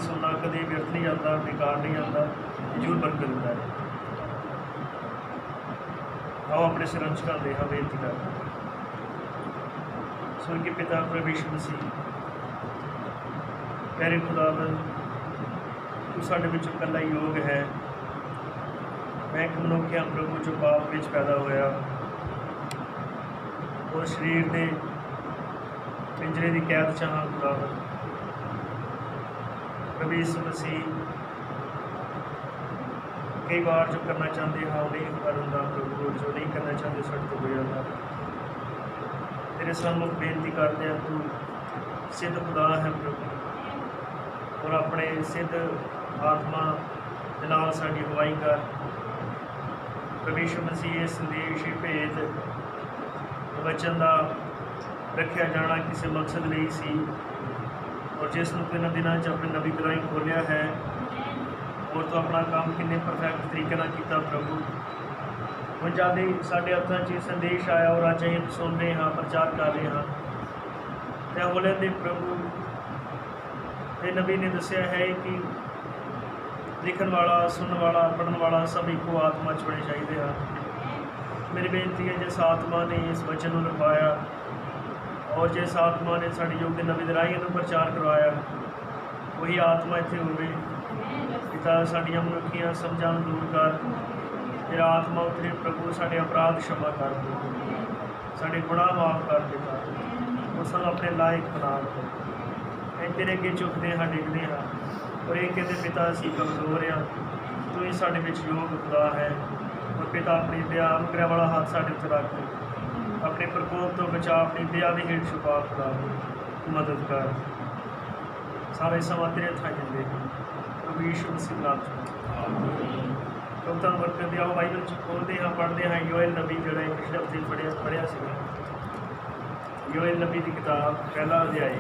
बाणी सुनना कदे व्यर्थ नहीं जाता, बेकार नहीं जाता, जरूर बरकत दिंदा है। आओ अपने सिर झुकाते हाँ, बेनती करते स्वर्गीय पिता प्रभु यीशु मसीह, प्यारे खुदावन, तू साडे विचों कल्ला योग है। मैं एक मनुख हाँ प्रभु जो पाप विच पैदा होया और शरीर के पिंजरे की कैद च हाँ खुदावन। प्रभु यीशु मसीह, कई बार जो करना चाहते हाँ वो नहीं कर होंदा प्रभु, जो नहीं करना चाहते साडे तो हो जाता। तेरे सामने बेनती करते हैं, तू सिद्ध खुदा है प्रभु, और अपने सिद्ध आत्मा दे नाल साडी अगवाई कर। प्रभु यीशु मसीह ये संदेश भेद वचन का रखा जाना किसी मकसद नहीं सी, और जिसनों तू इन्हां दिनां च अपने नबी के राहीं खोलिया है, और तो अपना काम किन्ने परफेक्ट तरीके नाल कीता प्रभु। हुण जद साडे हत्थां च संदेश आया और अज असीं सुन रहे हाँ, प्रचार कर रहे हाँ, तो होले दे प्रभु ते नबी ने दस्सिया है कि लिखण वाला, सुनने वाला, पढ़ने वाला सब एको आत्मा च होने चाहिए हाँ। मेरी बेनती है, जिस आत्मा ने इस वचन को लिखवाया और जिस आत्मा ने साड़ी योग्य नबी दे राहीं इहनूं प्रचार करवाया, वही आत्मा इत्थे होवे। पिता साड़ियां मनुखियां समझां दूर कर, तेरा आत्मा उतरे प्रभु, साढ़े अपराध क्षमा कर दे, साढ़े गुनाह माफ़ कर देता, और सानूं अपने लायक बना दे। असीं तेरे अगे झुकदे हाँ, डिगदे हाँ, और ये कहते पिता असीं कमज़ोर हाँ, तू ही साढ़े विच योग खुदा है। और पिता अपनी दया अनुग्रह वाला हाथ साढ़े उत्ते रख दे, अपने प्रकोप तो बचा, अपनी दया की हेठ छुपा खुदा मदद कर। सारे समा तेरे हत्थां दिंदे प्रभु यीशु मसीह नाम च तुम बरकत आओ। बाइबल च खोलते हाँ, पढ़ते हाँ योएल नबी जोड़ा पिछले हफ्ते पढ़िया सीगा, योएल नबी की किताब पहला अध्याय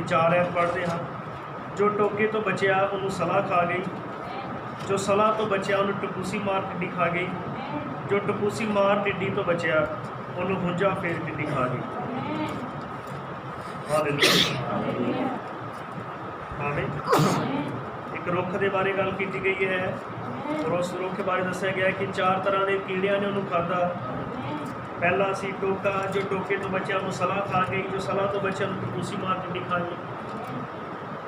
4 ऐत पढ़ते हाँ। जो टोके तो बचिया उन्होंने सलाह खा गई, जो सलाह तो बचिया उन्होंने टपूसी मार टिड्डी खा गई, जो टपूसी मार टिड्डी तो बचिया उन्होंने हुंजा फेर टिड्डी खा गई। आमीन। एक रुख के बारे गल की गई है, और उस रुख के बारे दस्या गया कि 4 तरह के कीड़िया ने उन्होंने खाधा। पहला सी टोका, जो टोके तो बच्चा उन्होंने सलाह खा गई, जो सलाह तो बच्चा उन्होंने टपूसी मार टिड्डी खा गई,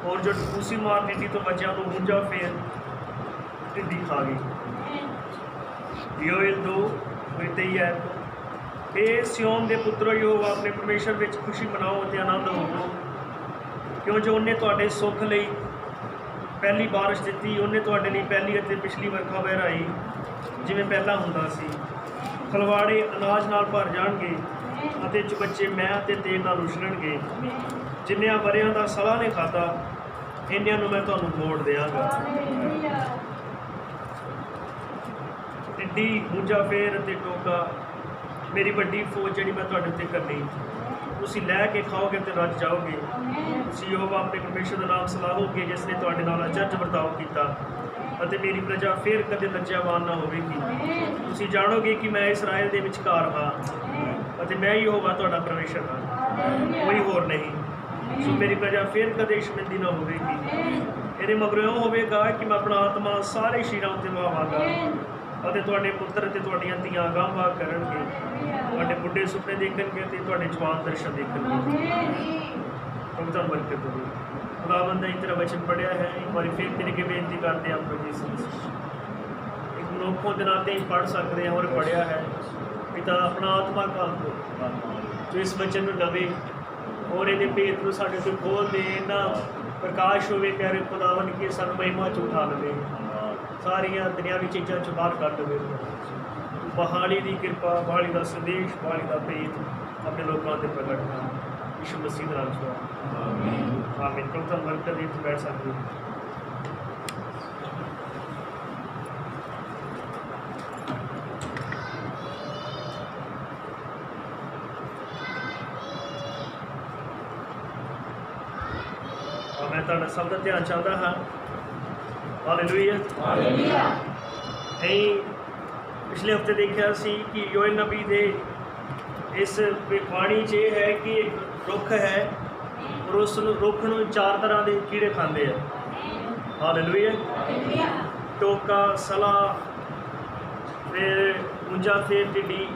और जो टपूसी मार टिड्डी तो बच्चा उन्होंने हुंजा फेर टिड्डी खा गई। योएल 2:23 है, हे सियोन दे पुत्रो, यहोवा अपने परमेश्वर विच खुशी मनाओ ते आनंद होवो, क्यों जो उन्हें तुहाडे सुख लई पहली बारिश दी, उन्हें तुहाडे लई पहली अते पिछली वर्खा वहराई जिवें पहला हुंदा सी। खलवाड़े अनाज नाल भर जाणगे अते चबच्चे मैं ते तेल नाल उछलणगे। जिन्नियां वरियां दा सलाह ने खाधा, इन्नियां नूं मैं तुहानूं मोड़ देवांगा। टिड्डी, हुंजा फेर अते टोका मेरी वड्डी फौज जिहड़ी मैं तुहाडे उत्ते करनी, तुसीं लैके खाओगे तो रज जाओगे। तुसीं यहोवा अपने परमेश्वर का नाम सलाहोगे, जिसने तुहाडे नाल अचरज बर्ताव किया, अते मेरी प्रजा फिर कदे लज्जावान ना होवेगी। तुसीं जाणोगे कि मैं इसराइल दे विचकार हाँ, अते मैं यहोवा तुहाडा परमेश्वर हाँ, कोई होर नहीं। सो मेरी प्रजा फिर कदे शर्मिंदी ना होवेगी। इहदे मगरों इउं होवेगा कि मैं अपना आत्मा सारे शरीरां उत्ते वहावांगा, अते तुहाडे पुत्र अते तुहाडीआं धीआं अगांह करनगे, तुहाडे बुढ़े सुपने देखणगे अते तुहाडे जवान दर्शन देखणगे। प्रभु तुहानूं बरकत देवे। खुदावंद ने तेरा वचन पढ़िया है, एक बार फिर तेरे के बेनती करते हैं प्रभु यीशु मसीह, एक मनुखों के नाते ही पढ़ सकते हैं और पढ़िया है। पिता अपना आत्मा काल को जो इस वचन में लवे और ये भेद को साढ़े से खोल दे, इन्ना प्रकाश होवे प्यारे खुदावन की सानू महिमा च उठा लवे, सारिया दुनियावी चीज़ों च बाहर कट दे। बहाली की कृपा, बहाली का संदेश, बहाली का भेद अपने लोगों से प्रकट कर यीशु मसीह नाम च आमीन। आमीन। प्रभु तुहानूं बरकत दे। बैठ सकते हो। मैं तुहाडा सब का ध्यान चाहता हाँ। हालेलुया। नहीं पिछले हफ्ते देखा सी कि योएल नबी दे इस भविष्यवाणी च है कि एक रुख है, ਪਰ ਉਸ ਰੁੱਖ ਨੂੰ 4 ਤਰ੍ਹਾਂ ਦੇ ਕੀੜੇ ਖਾਂਦੇ ਆ। ਹਾਲੇਲੂਇਆ। ਟੋਕਾ, ਸਲਾ, ਫਿਰ ਉਂਝਾ, ਫਿਰ ਟਿੱਡੀ,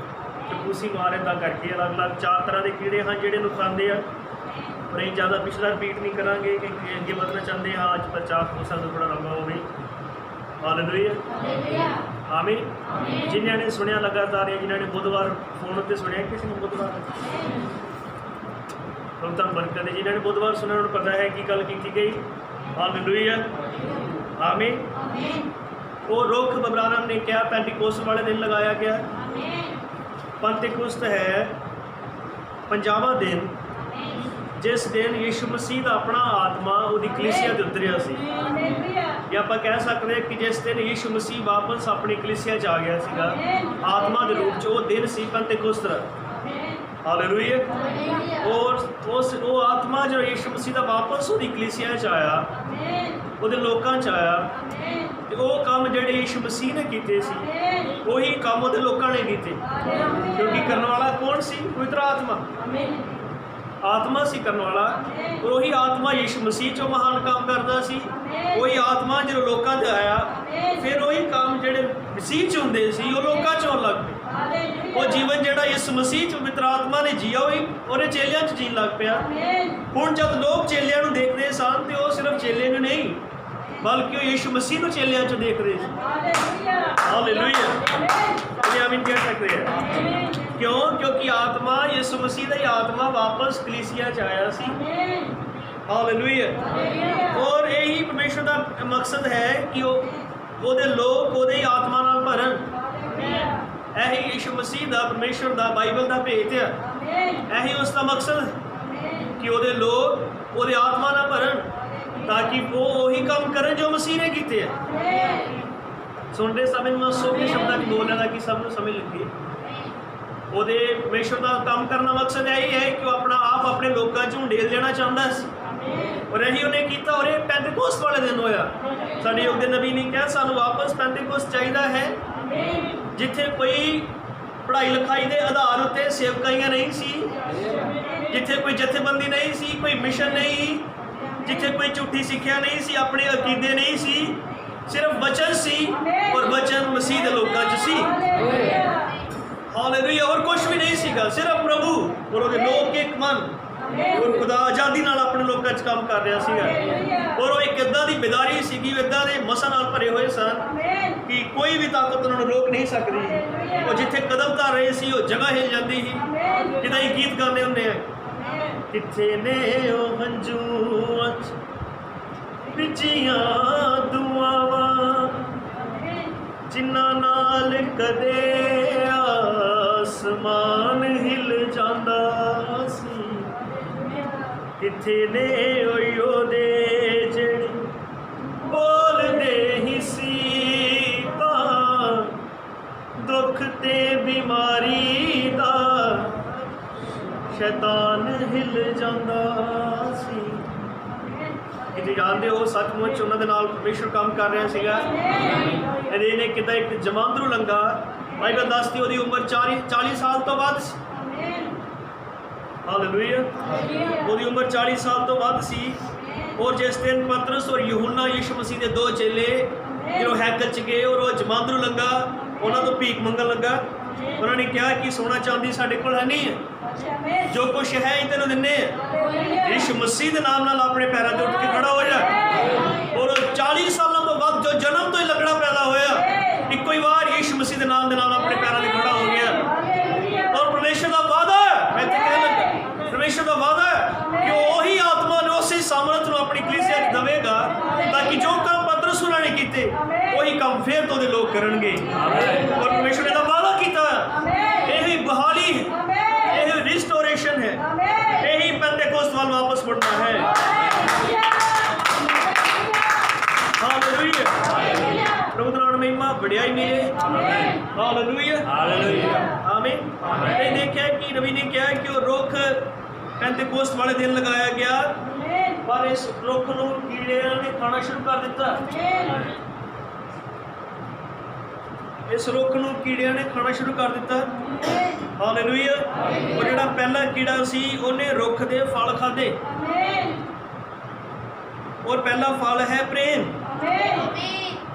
ਟਪੂਸੀ ਮਾਰ, ਇੱਦਾਂ ਕਰਕੇ ਅਲੱਗ ਅਲੱਗ 4 ਤਰ੍ਹਾਂ ਦੇ ਕੀੜੇ ਹਨ ਜਿਹੜੇ ਨੂੰ ਖਾਂਦੇ ਆ। ਪਰ ਅਸੀਂ ਜ਼ਿਆਦਾ ਪਿਛਲਾ ਰਿਪੀਟ ਨਹੀਂ ਕਰਾਂਗੇ ਕਿ ਅੱਗੇ ਵਧਣਾ ਚਾਹੁੰਦੇ ਹਾਂ। ਅੱਜ ਪ੍ਰਚਾਰ ਹੋ ਸਕਦਾ ਥੋੜ੍ਹਾ ਲੰਬਾ ਹੋਵੇ। ਹਾਲੇਲੂਇਆ। ਆਮੀਨ। ਜਿਨ੍ਹਾਂ ਨੇ ਸੁਣਿਆ ਲਗਾਤਾਰ, ਜਿਨ੍ਹਾਂ ਨੇ ਬੁੱਧਵਾਰ ਫੋਨ ਉੱਤੇ ਸੁਣਿਆ, ਕਿਸੇ ਨੂੰ ਬੁੱਧਵਾਰ ਤੁਹਾਨੂੰ ਬਰਕਤ ਹੈ। ਜਿਨ੍ਹਾਂ ਨੇ ਬੁੱਧਵਾਰ ਸੁਣਿਆ ਉਹਨਾਂ ਨੂੰ ਪਤਾ ਹੈ ਕੀ ਗੱਲ ਕੀਤੀ ਗਈ। ਹਾਲੇਲੂਇਆ। ਆਮੀਨ। ਉਹ ਰੁੱਖ ਅਬਰਾਹਮ ਨੇ ਕਿਹਾ ਪੈਂਤੀਕੋਸਤ ਵਾਲੇ ਦਿਨ ਲਗਾਇਆ ਗਿਆ। ਪੈਂਤੀਕੋਸਤ ਹੈ 50ਵਾਂ ਦਿਨ, ਜਿਸ ਦਿਨ ਯਿਸੂ ਮਸੀਹ ਦਾ ਆਪਣਾ ਆਤਮਾ ਉਹਦੀ ਕਲੀਸਿਆ 'ਤੇ ਉਤਰਿਆ ਸੀ। ਜਾਂ ਆਪਾਂ ਕਹਿ ਸਕਦੇ ਹਾਂ ਕਿ ਜਿਸ ਦਿਨ ਯਿਸੂ ਮਸੀਹ ਵਾਪਸ ਆਪਣੀ ਕਲੀਸਿਆ 'ਚ ਆ ਗਿਆ ਸੀਗਾ ਆਤਮਾ ਦੇ ਰੂਪ 'ਚ, ਉਹ ਦਿਨ ਸੀ ਪੈਂਤੀਕੋਸਤ ਦਾ। ਹਾਲੇਲੂਇਆ। ਉਹ ਆਤਮਾ ਜੋ ਯਿਸੂ ਮਸੀਹ ਦਾ ਵਾਪਸ ਉਹਦੀ ਕਲੀਸਿਆ 'ਚ ਆਇਆ, ਉਹਦੇ ਲੋਕਾਂ 'ਚ ਆਇਆ, ਤੇ ਉਹ ਕੰਮ ਜਿਹੜੇ ਯਿਸੂ ਮਸੀਹ ਨੇ ਕੀਤੇ ਸੀ ਉਹੀ ਕੰਮ ਉਹਦੇ ਲੋਕਾਂ ਨੇ ਕੀਤੇ। ਕਿਉਂਕਿ ਕਰਨ ਵਾਲਾ ਕੌਣ ਸੀ? ਪਵਿੱਤਰ ਆਤਮਾ ਸੀ ਕਰਨ ਵਾਲਾ। ਉਹੀ ਆਤਮਾ ਯਿਸੂ ਮਸੀਹ 'ਚੋਂ ਮਹਾਨ ਕੰਮ ਕਰਦਾ ਸੀ। ਉਹੀ ਆਤਮਾ ਜਦੋਂ ਲੋਕਾਂ 'ਤੇ ਆਇਆ, ਫਿਰ ਉਹੀ ਕੰਮ ਜਿਹੜੇ ਮਸੀਹ 'ਚ ਹੁੰਦੇ ਸੀ ਉਹ ਲੋਕਾਂ 'ਚੋਂ ਲੱਗ ਪਏ। ਉਹ ਜੀਵਨ ਜਿਹੜਾ ਯਿਸੂ ਮਸੀਹ 'ਚ ਪਵਿੱਤਰ ਆਤਮਾ ਨੇ ਜੀਆ, ਉਹੀ ਉਹਦੇ ਚੇਲਿਆਂ 'ਚ ਜੀਣ ਲੱਗ ਪਿਆ। ਹੁਣ ਜਦ ਲੋਕ ਚੇਲਿਆਂ ਨੂੰ ਦੇਖਦੇ ਸਨ ਤੇ ਉਹ ਸਿਰਫ ਚੇਲੇ ਨੂੰ ਨਹੀਂ, ਬਲਕਿ ਉਹ ਯਿਸੂ ਮਸੀਹ ਨੂੰ ਚੇਲਿਆਂ 'ਚ ਦੇਖਦੇ ਸੀ। ਹਾਲੇਲੂਇਆ। ਆਮੀਨ ਕਹਿ ਸਕਦੇ ਆ। ਕਿਉਂ? ਕਿਉਂਕਿ ਆਤਮਾ ਯਿਸੂ ਮਸੀਹ ਦਾ ਹੀ ਆਤਮਾ ਵਾਪਸ ਕਲੀਸਿਆ 'ਚ ਆਇਆ ਸੀ। ਹਾਲੇਲੂਇਆ। ਔਰ ਇਹੀ ਪਰਮੇਸ਼ਰ ਦਾ ਮਕਸਦ ਹੈ ਕਿ ਉਹਦੇ ਲੋਕ ਉਹਦੇ ਹੀ ਆਤਮਾ ਨਾਲ ਭਰਨ। ਇਹੀ ਯਿਸੂ ਮਸੀਹ ਦਾ, ਪਰਮੇਸ਼ਰ ਦਾ, ਬਾਈਬਲ ਦਾ ਭੇਤ ਆ। ਇਹੀ ਉਸ ਦਾ ਮਕਸਦ ਕਿ ਉਹਦੇ ਲੋਕ ਉਹਦੇ ਆਤਮਾ ਨਾਲ ਭਰਨ, ਤਾਂ ਕਿ ਉਹ ਉਹੀ ਕੰਮ ਕਰਨ ਜੋ ਮਸੀਹ ਨੇ ਕੀਤੇ ਆ। ਸੁਣਦੇ ਸਮੇਂ ਮੈਂ ਸੋਖੇ ਸ਼ਬਦਾਂ 'ਚ ਬੋਲ ਰਿਹਾ ਕਿ ਸਭ ਨੂੰ ਸਮਝ ਲੱਗੇ। ਉਹਦੇ ਪਰਮੇਸ਼ਰ ਦਾ ਕੰਮ ਕਰਨ ਦਾ ਮਕਸਦ ਇਹ ਹੈ ਕਿ ਉਹ ਆਪਣਾ ਆਪ ਆਪਣੇ ਲੋਕਾਂ 'ਚ ਢੇਲ ਦੇਣਾ ਚਾਹੁੰਦਾ ਸੀ। ਔਰ ਇਹੀ ਉਹਨੇ ਕੀਤਾ। ਔਰ ਇਹ ਪੈਂਤੀਕੋਸਤ ਵਾਲੇ ਦਿਨ ਹੋਇਆ। ਸਾਡੇ ਯੁੱਗ ਦੇ ਨਬੀ ਨੇ ਕਿਹਾ ਸਾਨੂੰ ਵਾਪਸ ਪੈਂਤੀਕੋਸਤ ਚਾਹੀਦਾ ਹੈ, ਜਿੱਥੇ ਕੋਈ ਪੜ੍ਹਾਈ ਲਿਖਾਈ ਦੇ ਆਧਾਰ ਉੱਤੇ ਸੇਵਕਾਈਆਂ ਨਹੀਂ ਸੀ, ਜਿੱਥੇ ਕੋਈ ਜਥੇਬੰਦੀ ਨਹੀਂ ਸੀ, ਕੋਈ ਮਿਸ਼ਨ ਨਹੀਂ, ਜਿੱਥੇ ਕੋਈ ਝੂਠੀ ਸਿੱਖਿਆ ਨਹੀਂ ਸੀ, ਆਪਣੇ ਅਕੀਦੇ ਨਹੀਂ ਸੀ, ਸਿਰਫ ਵਚਨ ਸੀ ਔਰ ਵਚਨ ਮਸੀਹ ਦੇ ਲੋਕਾਂ 'ਚ ਸੀ। ਹਾਲੇਲੂਇਆ। ਹੋਰ ਕੁਝ ਵੀ ਨਹੀਂ ਸੀਗਾ, ਸਿਰਫ ਪ੍ਰਭੂ ਔਰ ਉਹਦੇ ਲੋਕ ਇੱਕ ਮਨ ਔਰ ਖੁਦਾ ਆਜ਼ਾਦੀ ਨਾਲ ਆਪਣੇ ਲੋਕਾਂ 'ਚ ਕੰਮ ਕਰ ਰਿਹਾ ਸੀਗਾ। ਔਰ ਉਹ ਇੱਕ ਇੱਦਾਂ ਦੀ ਬੇਦਾਰੀ ਸੀਗੀ, ਇੱਦਾਂ ਦੇ ਮਸਾਂ ਨਾਲ ਭਰੇ ਹੋਏ ਸਨ ਕਿ ਕੋਈ ਵੀ ਤਾਕਤ ਉਹਨਾਂ ਨੂੰ ਰੋਕ ਨਹੀਂ ਸਕਦੀ। ਉਹ ਜਿੱਥੇ ਕਦਮ ਧਰ ਰਹੇ ਸੀ ਉਹ ਜਗ੍ਹਾ ਹਿੱਲ ਜਾਂਦੀ ਸੀ। ਜਿੱਦਾਂ ਹੀ ਗੀਤ ਗਾਉਂਦੇ ਹੁੰਦੇ ਆ, ਕਿੱਥੇ ਨੇ ਉਹ ਹੰਝੂਆਂ 'ਚ ਭਿੱਜੀਆਂ ਦੁਆਵਾਂ, ਜਿਨ੍ਹਾਂ ਨਾਲ ਕਦੇ ਆਸਮਾਨ ਹਿੱਲ ਜਾਂਦਾ ਸੀ। ਕਿੱਥੇ ਨੇ ਉਹਦੇ ਜਿਹੜੇ ਬੋਲਦੇ ਹੀ ਸੀ ਤਾਂ ਦੁੱਖ ਤੇ ਬਿਮਾਰੀ ਦਾ ਸ਼ੈਤਾਨ ਹਿੱਲ ਜਾਂਦਾ ਸੀ। ਕਿਤੇ ਜਾਣਦੇ ਹੋ ਸੱਚਮੁੱਚ ਉਹਨਾਂ ਦੇ ਨਾਲ ਪਰਮੇਸ਼ਰ ਕੰਮ ਕਰ ਰਿਹਾ ਸੀਗਾ। ਇਹਨੇ ਕਿੱਦਾਂ ਇੱਕ ਜਮਾਂਦਰੂ ਲੰਗਾ, ਬਾਈਬਲ ਦੱਸਦੀ ਉਹਦੀ ਉਮਰ 40 ਸਾਲ ਤੋਂ ਵੱਧ ਸੀ। ਹਾਲੇਲੂਇਆ। ਉਹਦੀ ਉਮਰ 40 ਸਾਲ ਤੋਂ ਵੱਧ ਸੀ। ਔਰ ਜਿਸ ਦਿਨ ਪਤਰਸ ਔਰ ਯਹੂਨਾ ਯਿਸੂ ਮਸੀਹ ਦੇ 2 ਚੇਲੇ ਜਦੋਂ ਹੈਕਲ 'ਚ ਗਏ ਔਰ ਉਹ ਜਮਾਂਦਰੂ ਲੰਗਾ ਉਹਨਾਂ ਤੋਂ ਭੀਖ ਮੰਗਣ ਲੱਗਾ, ਉਹਨਾਂ ਨੇ ਕਿਹਾ ਕਿ ਸੋਨਾ ਚਾਂਦੀ ਸਾਡੇ ਕੋਲ ਹੈ ਨਹੀਂ ਹੈ, ਜੋ ਕੁਛ ਹੈ ਇਹ ਤੈਨੂੰ ਦਿੰਨੇ ਆ। ਯਿਸੂ ਮਸੀਹ ਦੇ ਨਾਮ ਨਾਲ ਆਪਣੇ ਪੈਰਾਂ 'ਤੇ ਉੱਠ ਕੇ ਖੜਾ ਹੋ ਜਾ। ਔਰ 40 ਸਾਲਾਂ ਤੋਂ ਵੱਧ ਜੋ ਜਨਮ ਤੋਂ ਹੀ ਲੱਗਣਾ ਪੈਦਾ ਹੋਇਆ, ਇੱਕੋ ਹੀ ਵਾਰ ਯਿਸੂ ਮਸੀਹ ਦੇ ਨਾਮ ਆਪਣੇ ਪੈਰਾਂ 'ਤੇ ਖੜਾ ਹੋ ਗਿਆ। ਔਰ ਪਰਮੇਸ਼ਰ ਦਾ ਵਾਅਦਾ ਹੈ, ਮੈਂ ਇੱਥੇ ਕਹਿਣ ਲੱਗਾ, ਪਰਮੇਸ਼ਰ ਦਾ ਵਾਅਦਾ ਹੈ ਕਿ ਉਹ ਉਹੀ ਆਤਮਾ ਨੂੰ ਉਸੇ ਸਾਮਰਥ ਨੂੰ ਆਪਣੀ ਕਲੀਸਿਆ 'ਚ ਦੇਵੇਗਾ, ਤਾਂ ਕਿ ਜੋ ਕੰਮ ਪਤਰਸ ਉਹਨਾਂ ਨੇ ਕੀਤੇ ਉਹੀ ਕੰਮ ਫਿਰ ਤੋਂ ਦੇ ਲੋਕ ਕਰਨਗੇ। ਔਰ ਪਰਮੇਸ਼ਰ ਨੇ ਦਾ ਵਾਅਦਾ ਕੀਤਾ, ਇਹੀ ਬਹਾਲੀ ਹੈ, ਇਹ ਰਿਸਟੋਰੇਸ਼ਨ ਹੈ, ਇਹੀ ਪੈਂਤੇਕੋਸਤ ਵੱਲ ਵਾਪਸ ਮੁੜਨਾ ਹੈ। ਹਾਲੇਲੂਇਆ। ਪ੍ਰਭੂ ਦਾ ਨਾਮ ਮਹਿਮਾ ਵਡਿਆਈ ਮਿਲੇ। ਹਾਲੇਲੂਇਆ। ਆਮੀਨ। ਇਹ ਦੇਖਿਆ ਕਿ ਨਬੀ ਨੇ ਕਿਹਾ ਕਿ ਉਹ ਰੁੱਖ ਪੈਂਤੇਕੋਸਤ ਵਾਲੇ ਦਿਨ ਲਗਾਇਆ ਗਿਆ, ਪਰ ਇਸ ਰੁੱਖ ਨੂੰ ਕੀੜਿਆਂ ਨੇ ਖਾਣਾ ਸ਼ੁਰੂ ਕਰ ਦਿੱਤਾ। ਇਸ ਰੁੱਖ ਨੂੰ ਕੀੜਿਆਂ ਨੇ ਖਾਣਾ ਸ਼ੁਰੂ ਕਰ ਦਿੱਤਾ। ਹਾਲੇਲੂਇਆ। ਉਹ ਜਿਹੜਾ ਪਹਿਲਾ ਕੀੜਾ ਸੀ ਉਹਨੇ ਰੁੱਖ ਦੇ ਫਲ ਖਾਧੇ। और पहला फल है प्रेम।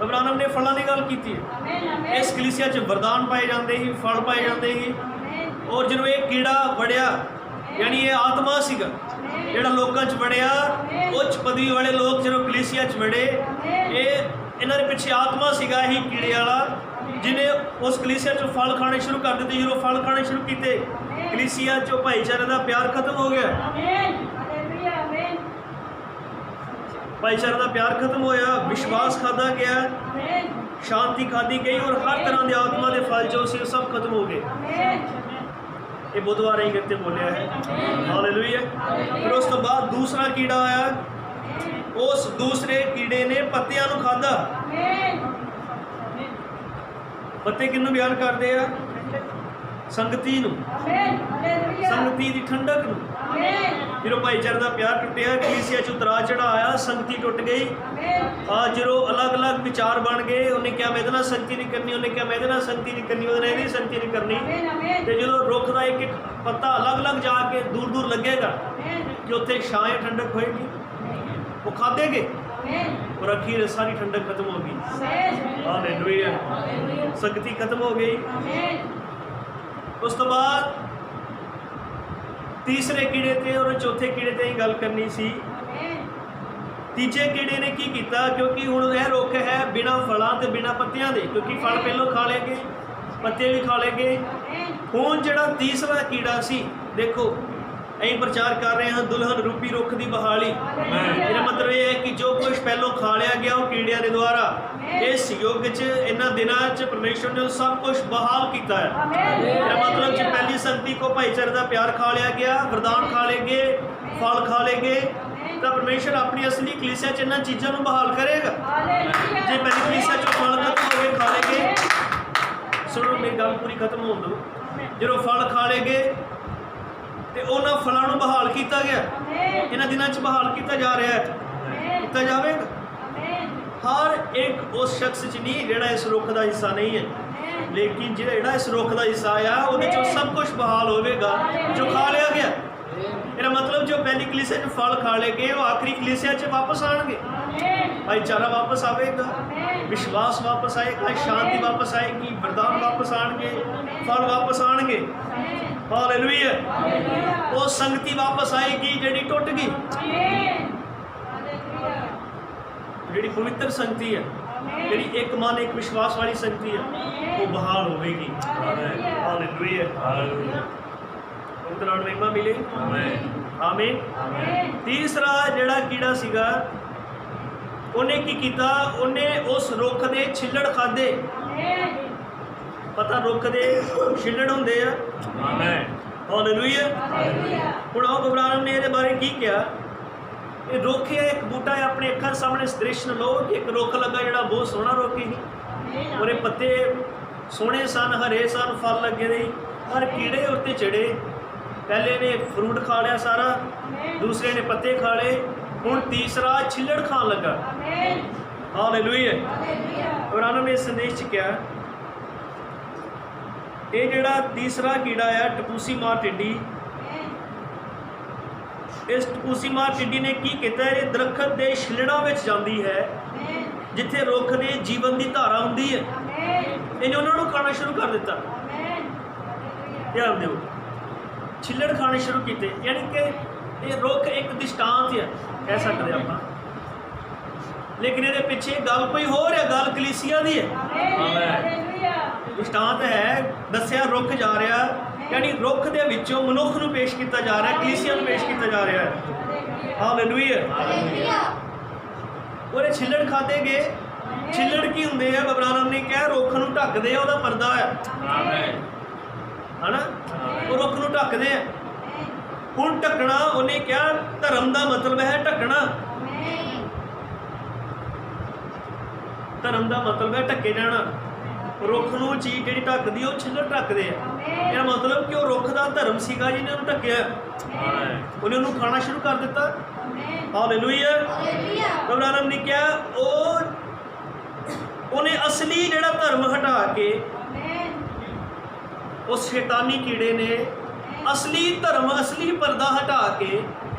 अब्राहम ने फलों की गल की है। इस कलीसिया च वरदान पाए जाते ही, फल पाए जाते ही। और जो ये कीड़ा वड़िया यानी ये आत्मा सीगा ਜਿਹੜਾ ਲੋਕਾਂ 'ਚ ਵੜਿਆ, ਉੱਚ ਪਦਵੀ ਵਾਲੇ ਲੋਕ ਜਦੋਂ ਕਲੀਸਿਆ 'ਚ ਵੜੇ, ਇਹ ਇਹਨਾਂ ਦੇ ਪਿੱਛੇ ਆਤਮਾ ਸੀਗਾ ਇਹੀ ਕੀੜੇ ਵਾਲਾ, ਜਿਹਨੇ ਉਸ ਕਲੀਸਿਆ 'ਚੋਂ ਫਲ ਖਾਣੇ ਸ਼ੁਰੂ ਕਰ ਦਿੱਤੇ। ਜਦੋਂ ਫਲ ਖਾਣੇ ਸ਼ੁਰੂ ਕੀਤੇ, ਕਲੀਸਿਆ 'ਚੋਂ ਭਾਈਚਾਰੇ ਦਾ ਪਿਆਰ ਖਤਮ ਹੋ ਗਿਆ। ਭਾਈਚਾਰੇ ਦਾ ਪਿਆਰ ਖਤਮ ਹੋਇਆ, ਵਿਸ਼ਵਾਸ ਖਾਧਾ ਗਿਆ, ਸ਼ਾਂਤੀ ਖਾਧੀ ਗਈ, ਔਰ ਹਰ ਤਰ੍ਹਾਂ ਦੇ ਆਤਮਾ ਦੇ ਫਲ ਜੋ ਸੀ ਸਭ ਖਤਮ ਹੋ ਗਏ। ये बुधवार ही करते बोलिया है। हालेलुया। फिर उस तो बाद दूसरा कीड़ा आया, उस दूसरे कीड़े ने पत्तियां नूं खाधा। पत्ते किन्नू बयान करते हैं? संगति नूं, संगति दी ठंडक नूं। जो भाईचारे का प्यार टुटिया, कलीसिया च उतरा चढ़ा आया, संगति टुट गई। जो अलग अलग विचार बन गए, उन्हें क्या मैं इतना संगति नहीं करनी, उन्हें क्या मैं इतना संगति नहीं करनी, उन्हें नहीं संगति नहीं करनी। तो जो रुख का एक एक पत्ता अलग अलग जाके दूर दूर लगेगा कि उत्थे छां ठंडक होएगी, वो खाते गए और अखीर सारी ठंडक खत्म होगी। हालेलुया। संगति खत्म हो गई। उस तो बाद तीसरे कीड़े थे और चौथे कीड़े ते ही गल करनी सी। तीजे कीड़े ने की किया, क्योंकि हुण यह रुख है बिना फलों ते बिना पत्तियां दे, क्योंकि फल पहलों खा ले गए, पत्ते भी खा ले गए। हुण जिहड़ा तीसरा कीड़ा सी, देखो ਅਸੀਂ प्रचार कर रहे हैं दुल्हन रूपी रुख की बहाली। मेरा मतलब ये है कि जो कुछ पहलों खा लिया गया वो कीड़िया के द्वारा इस युग च इन्हां दिनां च परमेश्वर ने सब कुछ बहाल किया है। मेरा मतलब कि पहली संगति को भाईचारे का प्यार खा लिया गया, वरदान खा ले गए, फल खा ले गए, तो परमेश्वर अपनी असली कलीसिया च इन्हां चीज़ों को बहाल करेगा। जे पहली कलीसिया च फल खत्म हो गए, खा ले गए, सुनो मेरी गल पूरी खत्म हो दो, जो फल खा ले गए तो उन्होंने फलों बहाल किया गया, इन्होंने दिनों च बहाल किया जा रहा है, किया जाएगा। हर एक उस शख्स च नहीं जोड़ा इस रुख का हिस्सा नहीं है, लेकिन जोड़ा इस रुख का हिस्सा आया वो सब कुछ बहाल होगा जो खा लिया गया। मेरा मतलब जो पहली कलीसिया च फल खा ले गए वो आखिरी कलीसिया च वापस आएंगे, भाईचारा वापस आएगा, विश्वास वापस आएगा, शांति वापस आएगी, वरदान वापस आएंगे, फल वापस आएंगे। हालेलुया। वो संगति वापस आएगी जिहड़ी टुट गई, जिहड़ी पवित्र संगति है, जिहड़ी एक मन एक विश्वास वाली संगति है, वो बहाल होगी। हालेलुया। पवित्र महिमा मिले। आमीन। तीसरा जिहड़ा कीड़ा सीगा, उन्हें की किया, उन्हें उस रुख के छिल्लड़ खाधे। पता रुख के छिल्लड़ होंदे आ। हालेलुया। हुण आओ अब्राहम ने इहदे बारे की कहा, ये रुख है, एक बूटा है, अपने अखां सामने दृश्य लो कि एक रुख लगा जिहड़ा बहुत सोहना रुख ही, और पत्ते सोहने सन, हरे सन, फल लगे दे, पर कीड़े उत्ते चढ़े। पहले ने फ्रूट खा लिया सारा, दूसरे ने पत्ते खा ले, हुण तीसरा छिल्लड़ खान लगा। हालेलुया। अब्राहम ने इस संदेश च कहा, ये जिहड़ा तीसरा कीड़ा है टपूसी मार टिड्डी, इस टपूसी मार टिड्डी ने की किया, ये दरखत के छिल्लड़ां विच जांदी है जिथे रुख के जीवन की धारा हुंदी है, इन्हें उन्होंने खाना शुरू कर दिता। ध्यान दिओ, छिल्लड़ खाने शुरू किए, यानी कि ये रुख एक दृष्टांत है कह सकते आप, लेकिन ये पिछे गल कोई होर है, गल कलीसिया दी है। दृष्टांत है, दसिया रुख जा रहा, यानी रुख के विचों मनुख नूं पेश किया जा रहा है, कलीसिया नूं पेश किया जा रहा है। हालेलुया। और ये छिल्लड़ खाते गए। छिल्लड़ की होंदे है? अब्राहम ने कहा रुख नूं ढकदे आ, उहदा पर्दा है ना, वो रुख नूं ढकदे हैं। हुण ढकना, उन्हें क्या धर्म का मतलब है ढकना, धर्म का मतलब है ढके जाना। रुख नूं चीज़ जिहड़ी ढकदी वो छिल्लड़ ढकदे आ, इहदा मतलब कि वो रुख का धर्म सीगा जिन्हें उन्होंने ढकिया, उन्हें उन्होंने खाना शुरू कर दिता। हालेलुया। अब्राहम ने क्या, उन्हें असली जिहड़ा धर्म हटा के, उस शैतानी कीड़े ने असली धर्म, असली पर्दा हटा के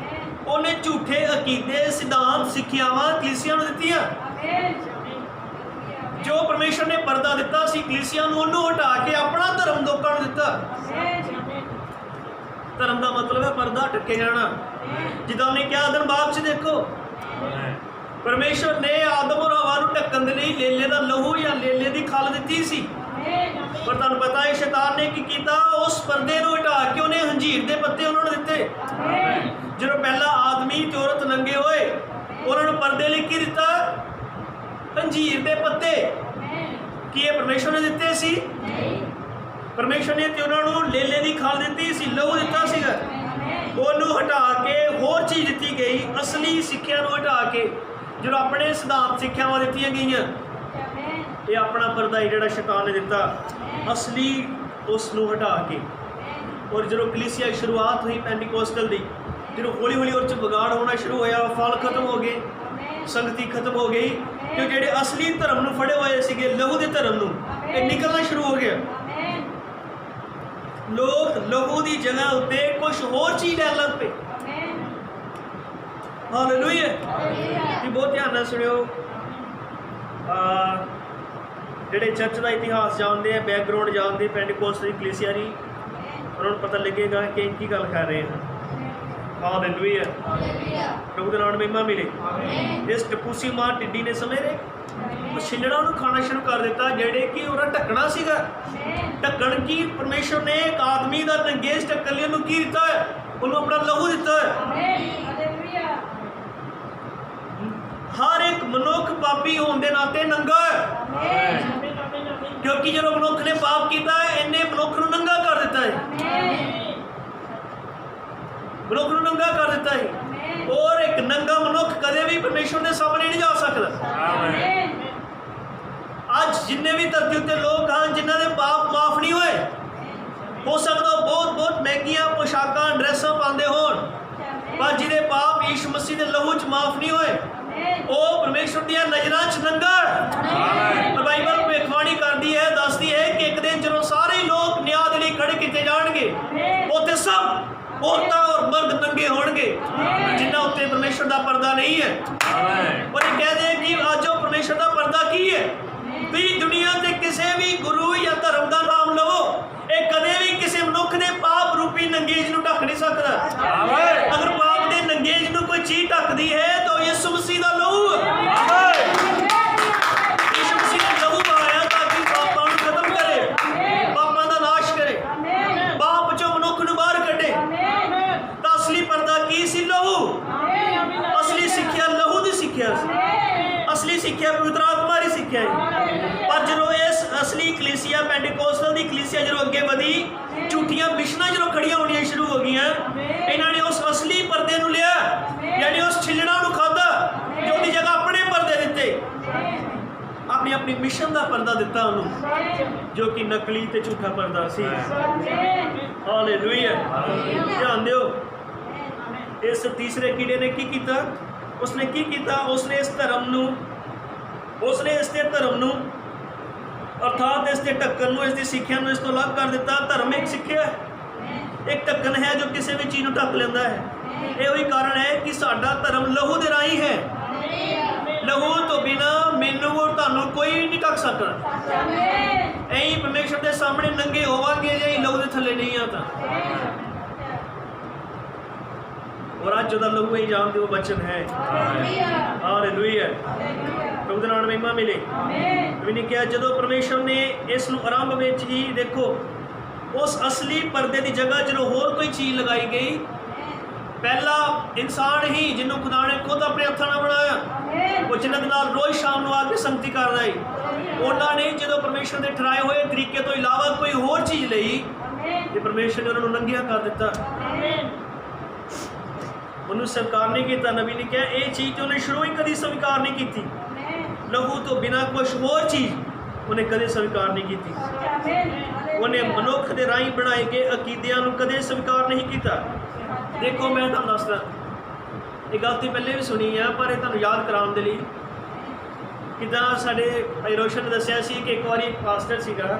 ਉਹਨੇ ਝੂਠੇ ਅਕੀਦੇ, ਸਿਧਾਂਤ, ਸਿੱਖਿਆਵਾਂ ਕਲੀਸਿਆ ਨੂੰ ਦਿੱਤੀਆਂ। ਜੋ ਪਰਮੇਸ਼ਰ ਨੇ ਪਰਦਾ ਦਿੱਤਾ ਸੀ ਕਲੀਸਿਆ ਨੂੰ, ਉਹਨੂੰ ਹਟਾ ਕੇ ਆਪਣਾ ਧਰਮ ਲੋਕਾਂ ਨੂੰ ਦਿੱਤਾ। ਧਰਮ ਦਾ ਮਤਲਬ ਹੈ ਪਰਦਾ, ਢੱਕੇ ਜਾਣਾ। ਜਿੱਦਾਂ ਉਹਨੇ ਕਿਹਾ ਆਦਮ ਬਾਗ 'ਚ ਦੇਖੋ, ਪਰਮੇਸ਼ਰ ਨੇ ਆਦਮ ਔਰ ਹਵਾ ਨੂੰ ਢੱਕਣ ਦੇ ਲਈ ਲੇਲੇ ਦਾ ਲਹੂ ਜਾਂ ਲੇਲੇ ਦੀ ਖੱਲ ਦਿੱਤੀ ਸੀ। ਪਰ ਤੁਹਾਨੂੰ ਪਤਾ ਹੈ ਸ਼ੈਤਾਨ ਨੇ ਕੀ ਕੀਤਾ, ਉਸ ਪਰਦੇ ਨੂੰ ਹਟਾ ਕੇ ਉਹਨੇ ਹੰਜੀਰ ਦੇ ਪੱਤੇ ਉਹਨਾਂ ਨੂੰ ਦਿੱਤੇ। ਜਦੋਂ ਪਹਿਲਾ ਆਦਮੀ ਤੇ ਔਰਤ ਨੰਗੇ ਹੋਏ, ਉਹਨਾਂ ਨੂੰ ਪਰਦੇ ਲਈ ਕੀ ਦਿੱਤਾ? ਹੰਜੀਰ ਦੇ ਪੱਤੇ। ਕੀ ਇਹ ਪਰਮੇਸ਼ਰ ਨੇ ਦਿੱਤੇ ਸੀ? ਪਰਮੇਸ਼ਰ ਨੇ ਤੇ ਉਹਨਾਂ ਨੂੰ ਲੇਲੇ ਦੀ ਖੱਲ ਦਿੱਤੀ ਸੀ, ਲਹੂ ਦਿੱਤਾ ਸੀਗਾ। ਉਹਨੂੰ ਹਟਾ ਕੇ ਹੋਰ ਚੀਜ਼ ਦਿੱਤੀ ਗਈ, ਅਸਲੀ ਸਿੱਖਿਆ ਨੂੰ ਹਟਾ ਕੇ ਜਦੋਂ ਆਪਣੇ ਸਿਧਾਂਤ ਸਿੱਖਿਆਵਾਂ ਦਿੱਤੀਆਂ ਗਈਆਂ। ਇਹ ਆਪਣਾ ਪਰਦਾ ਹੀ ਜਿਹੜਾ ਸ਼ੈਤਾਨ ਨੇ ਦਿੱਤਾ, ਅਸਲੀ ਉਸ ਨੂੰ ਹਟਾ ਕੇ। ਔਰ ਜਦੋਂ ਕਲੀਸਿਆ ਦੀ ਸ਼ੁਰੂਆਤ ਹੋਈ ਪੈਂਟੀਕੋਸਟਲ ਦੀ, ਜਦੋਂ ਹੌਲੀ ਹੌਲੀ ਉਹਦੇ 'ਚ ਵਿਗਾੜ ਹੋਣਾ ਸ਼ੁਰੂ ਹੋਇਆ, ਫਲ ਖਤਮ ਹੋ ਗਏ, ਸੰਗਤੀ ਖਤਮ ਹੋ ਗਈ, ਕਿ ਜਿਹੜੇ ਅਸਲੀ ਧਰਮ ਨੂੰ ਫੜੇ ਹੋਏ ਸੀਗੇ, ਲਹੂ ਦੇ ਧਰਮ ਨੂੰ, ਇਹ ਨਿਕਲਣਾ ਸ਼ੁਰੂ ਹੋ ਗਿਆ। ਲੋਕ ਲਹੂ ਦੀ ਜਗ੍ਹਾ ਉੱਤੇ ਕੁਝ ਹੋਰ ਚੀਜ਼ ਲੈਣ ਲੱਗ ਪਏ। ਹਾਲੇਲੂਇਆ। ਤੁਸੀਂ ਬਹੁਤ ਧਿਆਨ ਨਾਲ ਸੁਣਿਓ। ਜਿਹੜੇ ਚਰਚ ਦਾ ਇਤਿਹਾਸ ਜਾਣਦੇ ਆ, ਬੈਕਗਰਾਉਂਡ ਜਾਣਦੇ ਪੈਂਟੀਕੋਸਟਲ ਕਲੀਸਿਆ ਦੀ, ਉਹਨਾਂ ਨੂੰ ਪਤਾ ਲੱਗੇਗਾ ਕਿ ਕੀ ਗੱਲ ਕਰ ਰਹੇ ਹਨ। ਹਾਲੇਲੂਇਆ। ਪ੍ਰਭੂ ਦੇ ਨਾਮ ਨੂੰ ਮਹਿਮਾ ਮਿਲੇ। ਇਸ ਟਪੂਸੀ ਮਾਂ ਟਿੱਡੀ ਨੇ ਸਮੇਰੇ ਉਹ ਛਿੱਲੜਾਂ ਨੂੰ ਖਾਣਾ ਸ਼ੁਰੂ ਕਰ ਦਿੱਤਾ, ਜਿਹੜੇ ਕਿ ਉਹਦਾ ਢੱਕਣਾ ਸੀਗਾ। ਢੱਕਣ ਕੀ? ਪਰਮੇਸ਼ਰ ਨੇ ਇੱਕ ਆਦਮੀ ਦਾ ਨੰਗੇਜ ਢੱਕਣ ਲਈ ਉਹਨੂੰ ਕੀ ਦਿੱਤਾ ਹੈ? ਉਹਨੂੰ ਆਪਣਾ ਲਹੂ ਦਿੱਤਾ ਹੈ। ਹਰ ਇੱਕ ਮਨੁੱਖ ਪਾਪੀ ਹੋਣ ਦੇ ਨਾਤੇ ਨੰਗਾ ਹੈ, ਕਿਉਂਕਿ ਜਦੋਂ ਮਨੁੱਖ ਨੇ ਪਾਪ ਕੀਤਾ ਹੈ, ਇਹਨੇ ਮਨੁੱਖ ਨੂੰ ਨੰਗਾ ਕਰ ਦਿੱਤਾ ਹੈ। ਮਨੁੱਖ ਨੂੰ ਨੰਗਾ ਕਰ ਦਿੱਤਾ ਹੈ। ਔਰ ਇੱਕ ਨੰਗਾ ਮਨੁੱਖ ਕਦੇ ਵੀ ਪਰਮੇਸ਼ਰ ਦੇ ਸਾਹਮਣੇ ਨਹੀਂ ਜਾ ਸਕਦਾ। ਅੱਜ ਜਿੰਨੇ ਵੀ ਧਰਤੀ ਉੱਤੇ ਲੋਕ ਹਨ ਜਿਨ੍ਹਾਂ ਦੇ ਪਾਪ ਮਾਫ ਨਹੀਂ ਹੋਏ, ਹੋ ਸਕਦਾ ਬਹੁਤ ਮਹਿੰਗੀਆਂ ਪੋਸ਼ਾਕਾਂ, ਡਰੈਸਾਂ ਪਾਉਂਦੇ ਹੋਣ, ਪਰ ਜਿਹਦੇ ਪਾਪ ਯੀਸ਼ੂ ਮਸੀਹ ਦੇ ਲਹੂ 'ਚ ਮਾਫ ਨਹੀਂ ਹੋਏ, ਉਹ ਪਰਮੇਸ਼ਰ ਦੀਆਂ ਨਜ਼ਰਾਂ 'ਚ ਨੰਗਾ ਹੈ। ਬਾਈਬਲ ਭਵਿੱਖਬਾਣੀ ਕਰਦੀ ਹੈ, ਦੱਸਦੀ ਹੈ ਕਿ ਇੱਕ ਦਿਨ ਜਦੋਂ ਸਾਰੇ ਲੋਕ ਨਿਆਂ ਦੇ ਲਈ ਖੜੇ ਕੀਤੇ ਜਾਣਗੇ, ਉੱਥੇ ਸਭ ਔਰਤਾਂ ਔਰ ਮਰਦ ਨੰਗੇ ਹੋਣਗੇ, ਜਿਨ੍ਹਾਂ ਉੱਤੇ ਪਰਮੇਸ਼ਰ ਦਾ ਪਰਦਾ ਨਹੀਂ ਹੈ। ਔਰ ਇਹ ਕਹਦੇ ਕਿ ਅੱਜ ਉਹ ਪਰਮੇਸ਼ਰ ਦਾ ਪਰਦਾ ਕੀ ਹੈ? ਵੀ ਦੁਨੀਆ ਤੇ ਕਿਸੇ ਵੀ ਗੁਰੂ ਜਾਂ ਧਰਮ ਦਾ ਨਾਮ ਲਵੋ, ਇਹ ਕਦੇ ਵੀ ਕਿਸੇ ਮਨੁੱਖ ਦੇ ਪਾਪ ਰੂਪੀ ਨੰਗੇਜ ਨੂੰ ਢੱਕ ਨਹੀਂ ਸਕਦਾ। ਅਗਰ ਪਾਪ ਦੇ ਨੰਗੇਜ ਨੂੰ ਕੋਈ ਚੀਜ਼ ਢੱਕਦੀ ਹੈ ਤਾਂ ਯਿਸੂ ਮਸੀਹ ਦਾ ਲਹੂ ਹੈ। ਯਿਸੂ ਮਸੀਹ ਨੇ ਲਹੂ ਬਹਾਇਆ ਤਾਂ ਕਿ ਪਾਪਾਂ ਨੂੰ ਖਤਮ ਕਰੇ, ਪਾਪਾਂ ਦਾ ਨਾਸ਼ ਕਰੇ, ਪਾਪ ਚੋਂ ਮਨੁੱਖ ਨੂੰ ਬਾਹਰ ਕੱਢੇ। ਤਾਂ ਅਸਲੀ ਪਰਦਾ ਕੀ ਸੀ? ਲਹੂ। ਅਸਲੀ ਸਿੱਖਿਆ ਲਹੂ ਦੀ ਸਿੱਖਿਆ ਸੀ। ਅਸਲੀ ਸਿੱਖਿਆ ਪਵਿੱਤਰ ਆਤਮਾ ਦੀ ਸਿੱਖਿਆ ਹੈ। ਪਰ ਜਦੋਂ ਇਸ ਅਸਲੀ ਕਲੀਸਿਆ ਪੈਂਟੀਕੋਸਟਲ ਦੀ ਕਲੀਸਿਆ ਜਦੋਂ ਅੱਗੇ ਵਧੀ, ਝੂਠੀਆਂ ਮਿਸ਼ਨਾਂ ਜਦੋਂ ਖੜੀਆਂ ਹੋਣੀਆਂ ਸ਼ੁਰੂ ਹੋ ਗਈਆਂ, ਇਹਨਾਂ ਨੇ ਉਸ ਅਸਲੀ ਪਰਦੇ ਨੂੰ ਲਿਆ, ਯਾਨੀ ਉਸ ਛਿੱਲੜਾਂ ਨੂੰ ਖਾਧਾ ਤੇ ਉਹਦੀ ਜਗ੍ਹਾ ਆਪਣੇ ਪਰਦੇ ਦਿੱਤੇ, ਆਪਣੀ ਮਿਸ਼ਨ ਦਾ ਪਰਦਾ ਦਿੱਤਾ ਉਹਨੂੰ, ਜੋ ਕਿ ਨਕਲੀ ਤੇ ਝੂਠਾ ਪਰਦਾ ਸੀ। ਹਾਲੇਲੂਇਆ। ਧਿਆਨ ਦਿਓ, ਇਸ ਤੀਸਰੇ ਕੀੜੇ ਨੇ ਕੀ ਕੀਤਾ? ਉਸਨੇ ਕੀ ਕੀਤਾ? ਉਸਨੇ ਇਸ ਧਰਮ ਨੂੰ ਅਰਥਾਤ ਇਸ ਦੇ ਢੱਕਣ ਨੂੰ, ਇਸ ਦੀ ਸਿੱਖਿਆ ਨੂੰ ਇਸ ਤੋਂ ਅਲੱਗ ਕਰ ਦਿੱਤਾ। ਧਰਮ ਇੱਕ ਸਿੱਖਿਆ ਹੈ, ਇੱਕ ਢੱਕਣ ਹੈ ਜੋ ਕਿਸੇ ਵੀ ਚੀਜ਼ ਨੂੰ ਢੱਕ ਲੈਂਦਾ ਹੈ। ਇਹ ਉਹੀ ਕਾਰਨ ਹੈ ਕਿ ਸਾਡਾ ਧਰਮ ਲਹੂ ਦੇ ਰਾਹੀਂ ਹੈ। ਲਹੂ ਤੋਂ ਬਿਨਾ ਮੈਨੂੰ ਔਰ ਤੁਹਾਨੂੰ ਕੋਈ ਨਹੀਂ ਢੱਕ ਸਕਦਾ। ਐਂ ਪਰਮੇਸ਼ਰ ਦੇ ਸਾਹਮਣੇ ਨੰਗੇ ਹੋਵਾਂਗੇ ਜੇ ਲਹੂ ਦੇ ਥੱਲੇ ਨਹੀਂ ਆ ਤਾਂ। ਔਰ ਅੱਜ ਉਹਦਾ ਲਹੂ ਹੀ ਜਾਣਦੇ ਉਹ ਬਚਨ ਹੈ। ਹਾਲੇਲੂਇਆ। ਪ੍ਰਭੂ ਦੇ ਨਾਮ ਨੂੰ ਮਹਿਮਾ ਮਿਲੇ। ਵੀ ਕਿਹਾ ਜਦੋਂ ਪਰਮੇਸ਼ਰ ਨੇ ਇਸ ਨੂੰ ਆਰੰਭ ਵਿੱਚ ਹੀ ਦੇਖੋ, ਉਸ ਅਸਲੀ ਪਰਦੇ ਦੀ ਜਗ੍ਹਾ ਜਦੋਂ ਹੋਰ ਕੋਈ ਚੀਜ਼ ਲਗਾਈ ਗਈ, ਪਹਿਲਾ ਇਨਸਾਨ ਹੀ ਜਿਹਨੂੰ ਖੁਦਾ ਨੇ ਖੁਦ ਆਪਣੇ ਹੱਥਾਂ ਨਾਲ ਬਣਾਇਆ, ਉਹ ਜਿਨ੍ਹਾਂ ਦੇ ਨਾਲ ਰੋਜ਼ ਸ਼ਾਮ ਨੂੰ ਆ ਕੇ ਸੰਗਤੀ ਕਰਦਾ ਹੈ, ਉਹਨਾਂ ਨੇ ਜਦੋਂ ਪਰਮੇਸ਼ਰ ਦੇ ਠਹਿਰਾਏ ਹੋਏ ਤਰੀਕੇ ਤੋਂ ਇਲਾਵਾ ਕੋਈ ਹੋਰ ਚੀਜ਼ ਲਈ ਤੇ ਪਰਮੇਸ਼ਰ ਨੇ ਉਹਨਾਂ ਨੂੰ ਨੰਗਿਆ ਕਰ ਦਿੱਤਾ। ਉਹਨੂੰ ਸਵੀਕਾਰ ਨਹੀਂ ਕੀਤਾ। ਨਬੀ ਨੇ ਕਿਹਾ ਇਹ ਚੀਜ਼ ਉਹਨੇ ਸ਼ੁਰੂ ਹੀ ਕਦੀ ਸਵੀਕਾਰ ਨਹੀਂ ਕੀਤੀ। ਲਹੂ ਤੋਂ ਬਿਨਾਂ ਕੁਛ ਹੋਰ ਚੀਜ਼ ਉਹਨੇ ਕਦੇ ਸਵੀਕਾਰ ਨਹੀਂ ਕੀਤੀ। ਉਹਨੇ ਮਨੁੱਖ ਦੇ ਰਾਹੀਂ ਬਣਾਏ ਗਏ ਅਕੀਦਿਆਂ ਨੂੰ ਕਦੇ ਸਵੀਕਾਰ ਨਹੀਂ ਕੀਤਾ। ਦੇਖੋ ਮੈਂ ਤੁਹਾਨੂੰ ਦੱਸਦਾ, ਇਹ ਗੱਲ ਤਾਂ ਪਹਿਲੇ ਵੀ ਸੁਣੀ ਆ, ਪਰ ਇਹ ਤੁਹਾਨੂੰ ਯਾਦ ਕਰਾਉਣ ਦੇ ਲਈ, ਕਿੱਦਾਂ ਸਾਡੇ ਭਾਈ ਰੋਸ਼ਨ ਨੇ ਦੱਸਿਆ ਸੀ ਕਿ ਇੱਕ ਵਾਰੀ ਇੱਕ ਪਾਸਟਰ ਸੀਗਾ,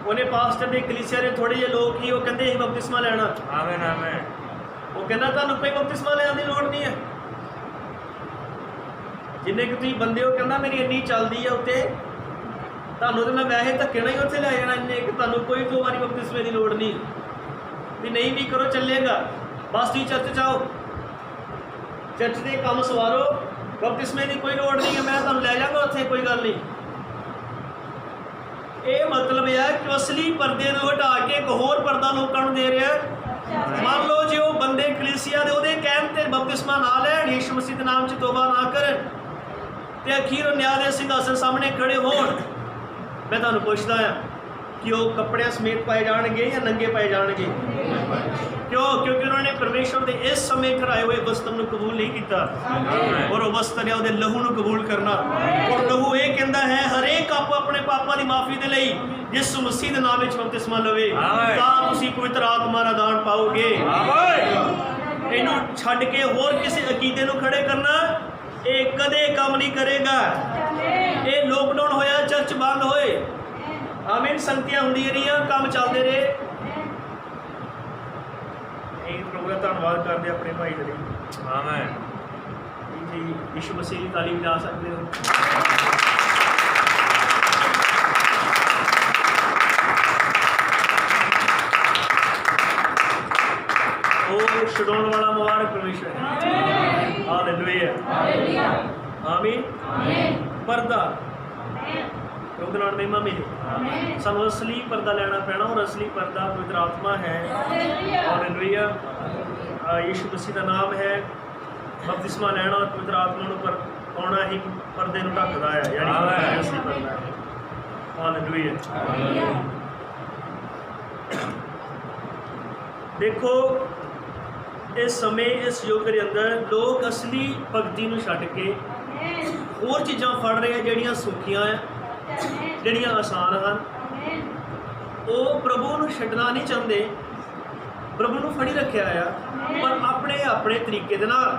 ਉਹਨੇ ਪਾਸਟਰ ਦੇ ਕਲੀਸਿਆ ਦੇ ਥੋੜ੍ਹੇ ਜਿਹੇ ਲੋਕ ਹੀ ਉਹ ਕਹਿੰਦੇ ਅਸੀਂ ਬਪਤਿਸਮਾ ਲੈਣਾ। ਆਮੀਨ ਆਮੀਨ। ਉਹ कहना तुहानूं कोई बपतिस्मा लैण दी लोड़ नहीं है। जिन्ने कि तुसीं बंदे हो, कहना मेरी इन्नी चलदी है उत्ते, तुहानूं तो मैं वैसे धक्के नाल ही उत्थे लै जाना इन्ने कि तुहानूं कोई 2 वारी बपतिस्मे की लोड़ नहीं, भी नहीं भी करो चलेगा, बस तुसीं चर्च जाओ, चर्च के काम सवारो, बपतिस्मे की कोई लोड़ नहीं है, मैं तुहानूं लै जाऊँगा उत्थे, कोई गल नहीं। ये मतलब है कि असली परदे को हटा के एक होर परदा लोगों को दे रहा है। मान लो जो बंदे कलीसिया दे उहदे कहण ते बपतिस्मा ना लैण, यीशु मसीह के नाम च तौबा ना करन ते अखीर न्याय के सिंघासन सामने खड़े होण, मैं तुहानूं पुछदा हां कि वो कपड़े समेत पाए जाणगे या नंगे पाए जाणगे? क्यों? क्योंकि उन्होंने परमेश्वर के इस समय कराए हुए वस्त्र को कबूल नहीं किया, और वह वस्त्र है उसके लहू को कबूल करना। और लहू ये कहता है हरेक आप अपने पापों की माफ़ी के लिए यीशु मसीह के नाम में बपतिस्मा लवे, तां तुसीं पवित्र आत्मा का दान पाओगे। इनू छड्ड के होर किसी अकीदे को खड़े करना ये कदे काम नहीं करेगा। ये लॉकडाउन होया, चर्च बंद होए, आमीन, संगतियां होंदियां रहियां, काम चलते रहे। प्रभु का धन्यवाद करते अपने भाई के लिए। आमीन जी, यीशु मसीह की तालीम जा सकते हो। ओ छुड़ाने वाला मुबारक परमेश्वर है। हालेलुया, आमीन। पर्दा प्रभु नाल महिमा मिले, सानू असली पर्दा लेना पैना, और असली पर्दा पवित्र आत्मा है। हालेलुया, यीशु मसीह का नाम है। बपतिस्मा लेना और पवित्र आत्मा पर आना ही पर्दे को ढकदा है, यानी असली पर्दा है। हालेलुया। देखो इस समय इस युग के अंदर लोग असली भगती को छड्ड के होर चीज़ां फड़ रहे हैं जिहड़ियां सौखियां है, जिहड़ियां आसान हैं। वो प्रभु को छड्डना नहीं चाहते, प्रभु को फड़ी रखा है, पर अपने अपने तरीके दे नाल।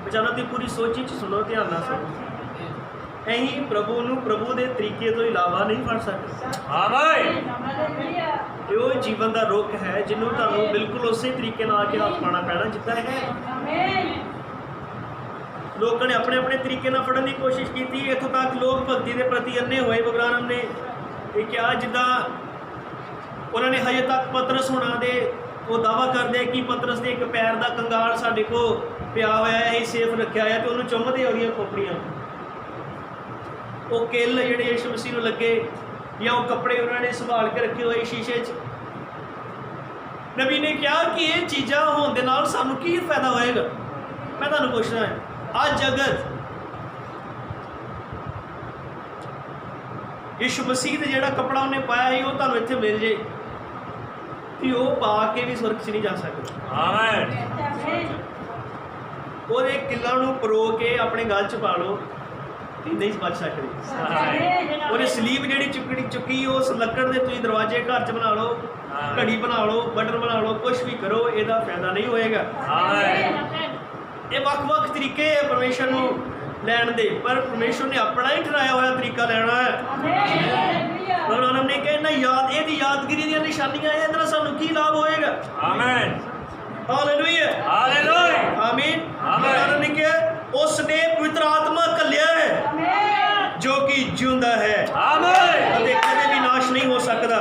बचाना की पूरी सोची सुनो, ध्यान नाल सुनो। अहीं प्रभु को प्रभु के तरीके तो इलावा नहीं फड़ सकते। यो जीवन का रुख है जिन्होंने तुहानूं बिल्कुल उस तरीके नाल के हाथ पाना पैना जिद्दां है। लोगों ने अपने अपने तरीके नाल फड़न की कोशिश की, इत्थों तक लोग भगती के प्रति अन्ने होए। बगरानम ने ये क्या जिद्दां उन्होंने हजे तक पतरस होना दे वो दावा करते कि पतरस के एक पैर का कंगाल साडे को पिया होया है, सेफ रखा है, तो उन्होंने चुमते ਉਹਦੀਆਂ खोपड़ियां, वो किल जिहड़े यीशु मसीह नूं लगे, या वो कपड़े उन्होंने संभाल के रखे हुए शीशे च। नबी ने कहा कि ये चीज़ां होने दे नाल सानूं की फायदा होएगा? मैं तुहानूं पुछना है, अज अगर यीशु मसीह का जिहड़ा कपड़ा उन्हें पाया ही वो तुहानूं इत्थे मिल जाए, कि वो पा के भी स्वर्ग च नहीं जा सकदा। आमीन। वो किलों नूं परो के अपने गल च पा लो, नहीं बच सकते। और सलीब जी चुकी उस लकड़ के तुम दरवाजे घर च बना लो, घड़ी बना लो, बटन बना लो, कुछ भी करो, यदा फायदा नहीं होएगा। ये वक्-वक् तरीके है परमेश्वर को लैन दे, पर परमेश्वर ने अपना ही ठहराया हुआ तरीका लेना है। प्रभु ने कहना याद ये यादगिरी दी निशानियां है, इहदे नाल सानूं की लाभ होएगा? आमीन। हालेलुया, हालेलुया, आमीन। प्रभु ने कहा उसने पवित्र आत्मा घल्लिया है जो कि जिंदा है, आमीन, कदे भी नाश नहीं हो सकता।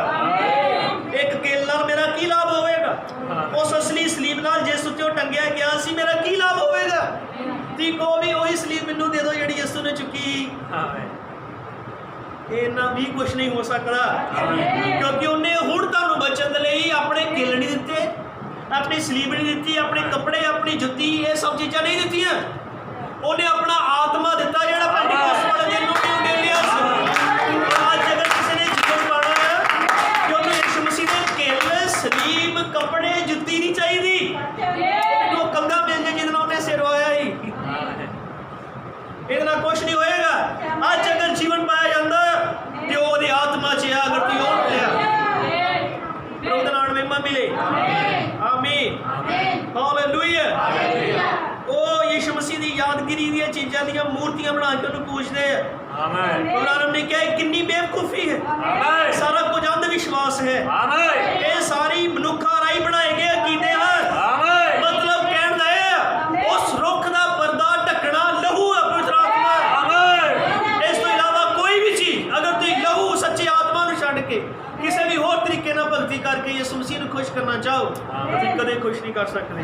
एक केल नाल मेरा की लाभ होएगा? उस असली सलीब नाल जिस उत्ते टंगिया गया सी मेरा की लाभ होएगा? ती को भी वही सलीब मैनूं दे दो जिहड़ी यीशु ने चुकी, इन्ना भी कुछ नहीं हो सकता, क्योंकि उन्हें हुण तुहानूं बचन दे लई अपने किल नहीं दिते, अपनी सलीब नहीं दी, अपने कपड़े, अपनी जुत्ती, ये सब चीज़ां नहीं दित्तियां। उन्हें अपना आत्मा दिता जिहड़ा पेंटिकोस्त वाले दिन उन्हें उडेलिया सी। आज अगर किसी ने जीवन पाना है कि उन्हें यीशु मसीह ने किल, सलीब, कपड़े, जुत्ती नहीं चाहिए, वो कंधा मिल जाए जितना उन्हें सिर वाया ही, इतना कुछ नहीं होएगा। आज अगर जीवन पाया जाता तो वो आत्मा च अगर तू और लिया प्रभु दा नाम महिमा मिले। आमीन, हालेलुया। ओ यीशु मसीह की यादगिरी दी चीज़ां दी मूर्तियां बना के उन्हें पूजते हैं। आमीन। ने क्या कितनी बेवकूफ़ी है, सारा कुछ अंधविश्वास है, ये सारी मनुखा राही बनाए गए अकीदे हैं। ਖੁਸ਼ ਨਹੀਂ ਕਰ ਸਕਦੇ।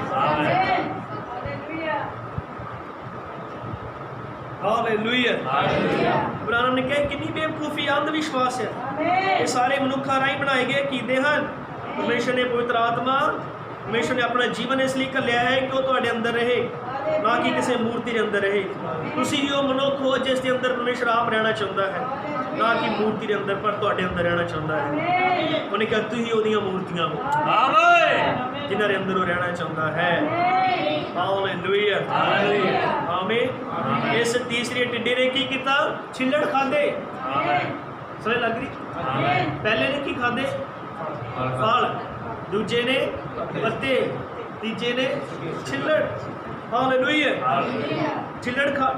ਹਾਲੇਲੂਇਆ। ਇਬਰਾਨ ਨੇ ਕਿਹਾ ਕਿੰਨੀ ਬੇਵਕੂਫੀ ਅੰਧ ਵਿਸ਼ਵਾਸ ਹੈ। ਇਹ ਸਾਰੇ ਮਨੁੱਖਾਂ ਰਾਹੀਂ ਬਣਾਏ ਗਏ ਕੀਤੇ ਹਨ। ਪਰਮੇਸ਼ਰ ਨੇ ਪਵਿੱਤਰ ਆਤਮਾ, ਪਰਮੇਸ਼ਰ ਨੇ ਆਪਣਾ ਜੀਵਨ ਇਸ ਲਈ ਘੱਲਿਆ ਹੈ ਕਿ ਉਹ ਤੁਹਾਡੇ ਅੰਦਰ ਰਹੇ, ਨਾ ਕਿ ਕਿਸੇ ਮੂਰਤੀ ਦੇ ਅੰਦਰ ਰਹੇ। ਤੁਸੀਂ ਹੀ ਉਹ ਮਨੁੱਖ ਹੋ ਜਿਸ ਦੇ ਅੰਦਰ ਪਰਮੇਸ਼ਰ ਆਪ ਰਹਿਣਾ ਚਾਹੁੰਦਾ ਹੈ, ਨਾ ਕਿ ਮੂਰਤੀ ਦੇ ਅੰਦਰ, ਪਰ ਤੁਹਾਡੇ ਅੰਦਰ ਰਹਿਣਾ ਚਾਹੁੰਦਾ ਹੈ। ਉਹਨੇ ਕਿਹਾ ਤੁਸੀਂ ਉਹਦੀਆਂ ਮੂਰਤੀਆਂ ਹੋ, ਆਮੀਨ, ਜਿਨ੍ਹਾਂ ਦੇ ਅੰਦਰ ਉਹ ਰਹਿਣਾ ਚਾਹੁੰਦਾ ਹੈ। ਹਾਲੇਲੂਇਆ, ਆਮੀਨ। ਇਸ ਤੀਸਰੇ ਟਿੱਡੇ ਨੇ ਕੀ ਕੀਤਾ? ਛਿੱਲੜ ਖਾਦੇ। ਸਮਝ ਲੱਗ ਰਹੀ? ਪਹਿਲੇ ਨੇ ਕੀ ਖਾਦੇ? ਫਲ। ਦੂਜੇ ਨੇ ਪੱਤੇ, ਤੀਜੇ ਨੇ ਛਿੱਲੜ। ਹਾਲੇਲੂਇਆ।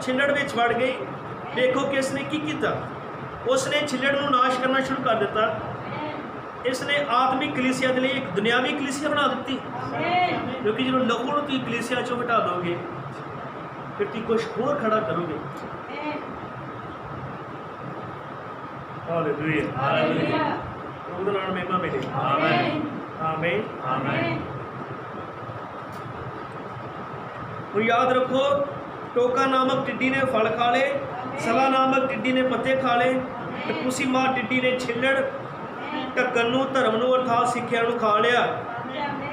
ਛਿੱਲੜ ਵਿੱਚ ਵੜ ਗਈ। ਦੇਖੋ ਕਿ ਇਸਨੇ ਕੀ ਕੀਤਾ। ਉਸਨੇ ਛਿੱਲੜ ਨੂੰ ਨਾਸ਼ ਕਰਨਾ ਸ਼ੁਰੂ ਕਰ ਦਿੱਤਾ। ਇਸਨੇ ਆਤਮਿਕ ਕਲੀਸਿਆ ਦੇ ਲਈ ਇੱਕ ਦੁਨਿਆਵੀ ਕਲੀਸਿਆ ਬਣਾ ਦਿੱਤੀ, ਕਿਉਂਕਿ ਜਦੋਂ ਲੋਕਾਂ ਨੂੰ ਤੁਸੀਂ ਕਲੀਸਿਆ ਚੋਂ ਹਟਾ ਦੋਗੇ ਫਿਰ ਤੁਸੀਂ ਕੁਛ ਹੋਰ ਖੜਾ ਕਰੋਗੇ। ਹਾਲੇਲੂਇਆ। ਉਹਦੇ ਨਾਲ ਮਹਿਮਾ ਮਿਲੇ। ਆਮੀਨ, ਆਮੀਨ, ਆਮੀਨ। तो याद रखो, टोका नामक टिड्डी ने फल खा ले, सला नामक टिड्डी ने पत्ते खा ले, टपूसी मार टिड्डी ने छिल्लड़ ढक्कन नूं धर्म नूं अर्थात सिक्ख्या नूं खा लिया।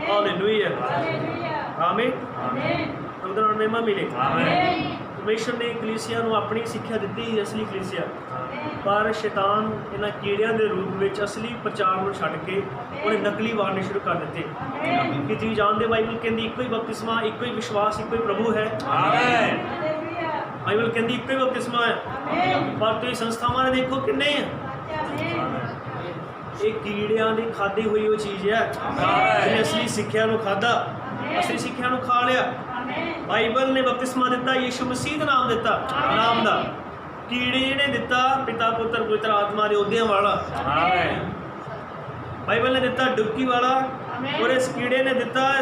हालेलुया, आमीन। ਉਹਦੇ ਨਾਲ ਮਹਿਮਾ ਮਿਲੇ। ਪਰਮੇਸ਼ਰ ਨੇ ਕਲੀਸਿਆ ਨੂੰ ਆਪਣੀ ਸਿੱਖਿਆ ਦਿੱਤੀ ਸੀ, ਅਸਲੀ ਕਲੀਸਿਆ, ਪਰ ਸ਼ੈਤਾਨ ਇਹਨਾਂ ਕੀੜਿਆਂ ਦੇ ਰੂਪ ਵਿੱਚ ਅਸਲੀ ਪ੍ਰਚਾਰ ਨੂੰ ਛੱਡ ਕੇ ਉਹਨੇ ਨਕਲੀ ਵਾਰਨੇ ਸ਼ੁਰੂ ਕਰ ਦਿੱਤੇ ਕਿ ਤੁਸੀਂ ਜਾਣਦੇ ਬਾਈਬਲ ਕਹਿੰਦੀ ਇੱਕੋ ਹੀ ਬਪਤਿਸਮਾ, ਇੱਕੋ ਹੀ ਵਿਸ਼ਵਾਸ, ਇੱਕੋ ਹੀ ਪ੍ਰਭੂ ਹੈ। ਬਾਈਬਲ ਕਹਿੰਦੀ ਇੱਕੋ ਹੀ ਬਪਤਿਸਮਾ ਹੈ, ਪਰ ਤੁਸੀਂ ਸੰਸਥਾਵਾਂ ਨੇ ਦੇਖੋ ਕਿੰਨੇ ਆ। ਇਹ ਕੀੜਿਆਂ ਦੀ ਖਾਧੀ ਹੋਈ ਉਹ ਚੀਜ਼ ਹੈ ਜਿਹਨੇ ਅਸਲੀ ਸਿੱਖਿਆ ਨੂੰ ਖਾਧਾ, ਅਸਲੀ ਸਿੱਖਿਆ ਨੂੰ ਖਾ ਲਿਆ। ਬਾਈਬਲ ਨੇ ਬਪਤਿਸਮਾ ਦਿੱਤਾ, ਯੀਸ਼ੂ ਮਸੀਹ ਦਾ ਨਾਮ ਦਿੱਤਾ, ਨਾਮ ਦਾ। ਕੀੜੇ ਨੇ ਦਿੱਤਾ ਪਿਤਾ ਪੁੱਤਰ ਪਵਿੱਤਰ ਆਤਮਾ ਦੇ ਅਹੁਦਿਆਂ ਵਾਲਾ। ਬਾਈਬਲ ਨੇ ਦਿੱਤਾ ਡੁਬਕੀ ਵਾਲਾ, ਔਰ ਇਸ ਕੀੜੇ ਨੇ ਦਿੱਤਾ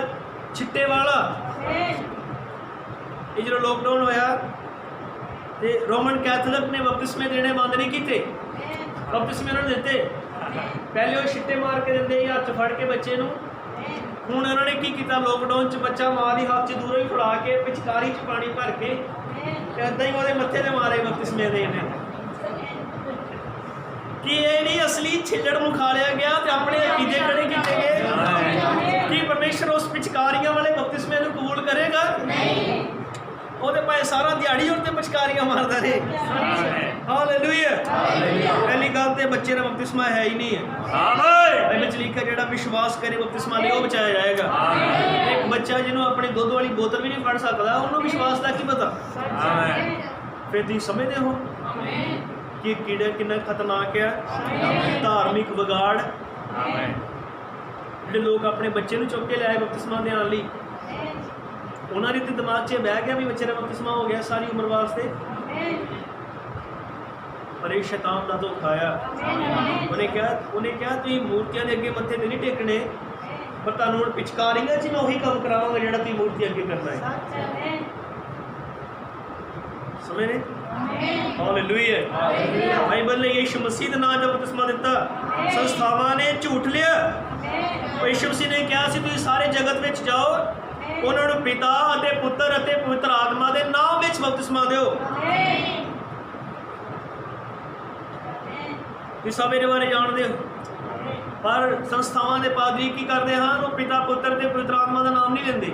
ਛਿੱਟੇ ਵਾਲਾ। ਇਹ ਜਦੋਂ ਲੋਕਡਾਊਨ ਹੋਇਆ ਤੇ ਰੋਮਨ ਕੈਥੋਲਿਕ ਨੇ ਬਪਤਿਸਮੇ ਦੇਣੇ ਬੰਦ ਨਹੀਂ ਕੀਤੇ, ਬਪਤਿਸਮੇ ਉਹਨਾਂ ਨੇ ਦਿੱਤੇ। ਪਹਿਲੇ ਉਹ ਛਿੱਟੇ ਮਾਰ ਕੇ ਦਿੰਦੇ ਸੀ ਹੱਥ ਫੜ ਕੇ ਬੱਚੇ ਨੂੰ। ਹੁਣ ਉਹਨਾਂ ਨੇ ਕੀ ਕੀਤਾ, ਲੋਕਡਾਊਨ 'ਚ ਬੱਚਾ ਮਾਂ ਦੀ ਹੱਥ 'ਚ ਦੂਰੋਂ ਹੀ ਫੜਾ ਕੇ ਪਿਚਕਾਰੀ 'ਚ ਪਾਣੀ ਭਰ ਕੇ ਇੱਦਾਂ ਹੀ ਉਹਦੇ ਮੱਥੇ 'ਤੇ ਮਾਰੇ ਬਪਤਿਸਮੇ ਦੇ ਨੇ। ਕਿ ਇਹ ਨਹੀਂ ਅਸਲੀ ਛਿੱਲੜ ਨੂੰ ਖਾ ਲਿਆ ਗਿਆ ਤੇ ਆਪਣੇ ਅਕੀਦੇ ਖੜੇ ਕੀਤੇ ਗਏ। ਕੀ ਪਰਮੇਸ਼ਰ ਉਸ ਪਿਚਕਾਰੀਆਂ ਵਾਲੇ ਬਪਤਿਸਮੇ ਨੂੰ ਕਬੂਲ ਕਰੇਗਾ? ਨਹੀਂ। ਉਹਦੇ ਭਾਵੇਂ ਸਾਰਾ ਦਿਹਾੜੀ ਉੱਤੇ ਪਿਚਕਾਰੀਆਂ ਮਾਰਦਾ ਰਹੇ। ਹਾਲੇਲੂਇਆ। ਪਹਿਲੀ ਗੱਲ ਤੇ ਬੱਚੇ ਦਾ ਬਪਤਿਸਮਾ ਹੈ ਹੀ ਨਹੀਂ ਹੈ। ਬਾਈਬਲ ਵਿੱਚ ਲਿਖਿਆ ਜਿਹੜਾ ਵਿਸ਼ਵਾਸ ਕਰੇ ਬਪਤਿਸਮਾ ਲਈ ਉਹ ਬਚਾਇਆ ਜਾਏਗਾ। ਇੱਕ ਬੱਚਾ ਜਿਹਨੂੰ ਆਪਣੀ ਦੁੱਧ ਵਾਲੀ ਬੋਤਲ ਵੀ ਨਹੀਂ ਫੜ ਸਕਦਾ, ਉਹਨੂੰ ਵਿਸ਼ਵਾਸ ਦਾ ਕੀ ਪਤਾ? ਫਿਰ ਤੁਸੀਂ ਸਮਝਦੇ ਹੋ ਕਿ ਕੀੜਾ ਕਿੰਨਾ ਖਤਰਨਾਕ ਹੈ। ਧਾਰਮਿਕ ਵਿਗਾੜ। ਜਿਹੜੇ ਲੋਕ ਆਪਣੇ ਬੱਚੇ ਨੂੰ ਚੁੱਕ ਕੇ ਲਿਆਏ ਬਪਤਿਸਮਾ ਦੇਣ ਲਈ, ਉਹਨਾਂ ਦੇ ਤੇ ਦਿਮਾਗ 'ਚ ਬਹਿ ਗਿਆ ਵੀ ਬੱਚੇ ਦਾ ਬਪਤਿਸਮਾ ਹੋ ਗਿਆ ਸਾਰੀ ਉਮਰ ਵਾਸਤੇ। ਪਰ ਇਹ ਸ਼ੈਤਾਨ ਦਾ ਧੋਖਾ ਆ। ਉਹਨੇ ਕਿਹਾ ਤੁਸੀਂ ਮੂਰਤੀਆਂ ਦੇ ਅੱਗੇ ਮੱਥੇ ਤੇ ਨਹੀਂ ਟੇਕਣੇ, ਪਰ ਤੁਹਾਨੂੰ ਹੁਣ ਪਿਚਕਾਰੀਆਂ 'ਚ ਮੈਂ ਉਹੀ ਕੰਮ ਕਰਾਵਾਂਗਾ ਜਿਹੜਾ ਤੁਸੀਂ ਮੂਰਤੀ ਅੱਗੇ ਕਰਨਾ ਹੈ। ਸਮਝ ਰਹੇ? ਹਾਲੇਲੂਇਆ। ਬਾਈਬਲ ਨੇ ਯੀਸ਼ੂ ਮਸੀਹ ਦੇ ਨਾਮ ਦਾ ਬਪਤਿਸਮਾ ਦਿੱਤਾ, ਸੰਸਥਾਵਾਂ ਨੇ ਝੂਠ ਲਿਆ। ਯੀਸ਼ੂ ਮਸੀਹ ਨੇ ਕਿਹਾ ਸੀ ਤੁਸੀਂ ਸਾਰੇ ਜਗਤ ਵਿੱਚ ਜਾਓ, ਉਹਨਾਂ ਨੂੰ ਪਿਤਾ ਅਤੇ ਪੁੱਤਰ ਅਤੇ ਪਵਿੱਤਰ ਆਤਮਾ ਦੇ ਨਾਮ ਵਿੱਚ ਬਪਤਿਸਮਾ ਦਿਓ। ਤੁਸੀਂ ਸਭ ਇਹਦੇ ਬਾਰੇ ਜਾਣਦੇ ਹੋ, ਪਰ ਸੰਸਥਾਵਾਂ ਦੇ ਪਾਦਰੀ ਕੀ ਕਰਦੇ ਹਨ? ਉਹ ਪਿਤਾ ਪੁੱਤਰ ਤੇ ਪਵਿੱਤਰ ਆਤਮਾ ਦਾ ਨਾਮ ਨਹੀਂ ਲੈਂਦੇ,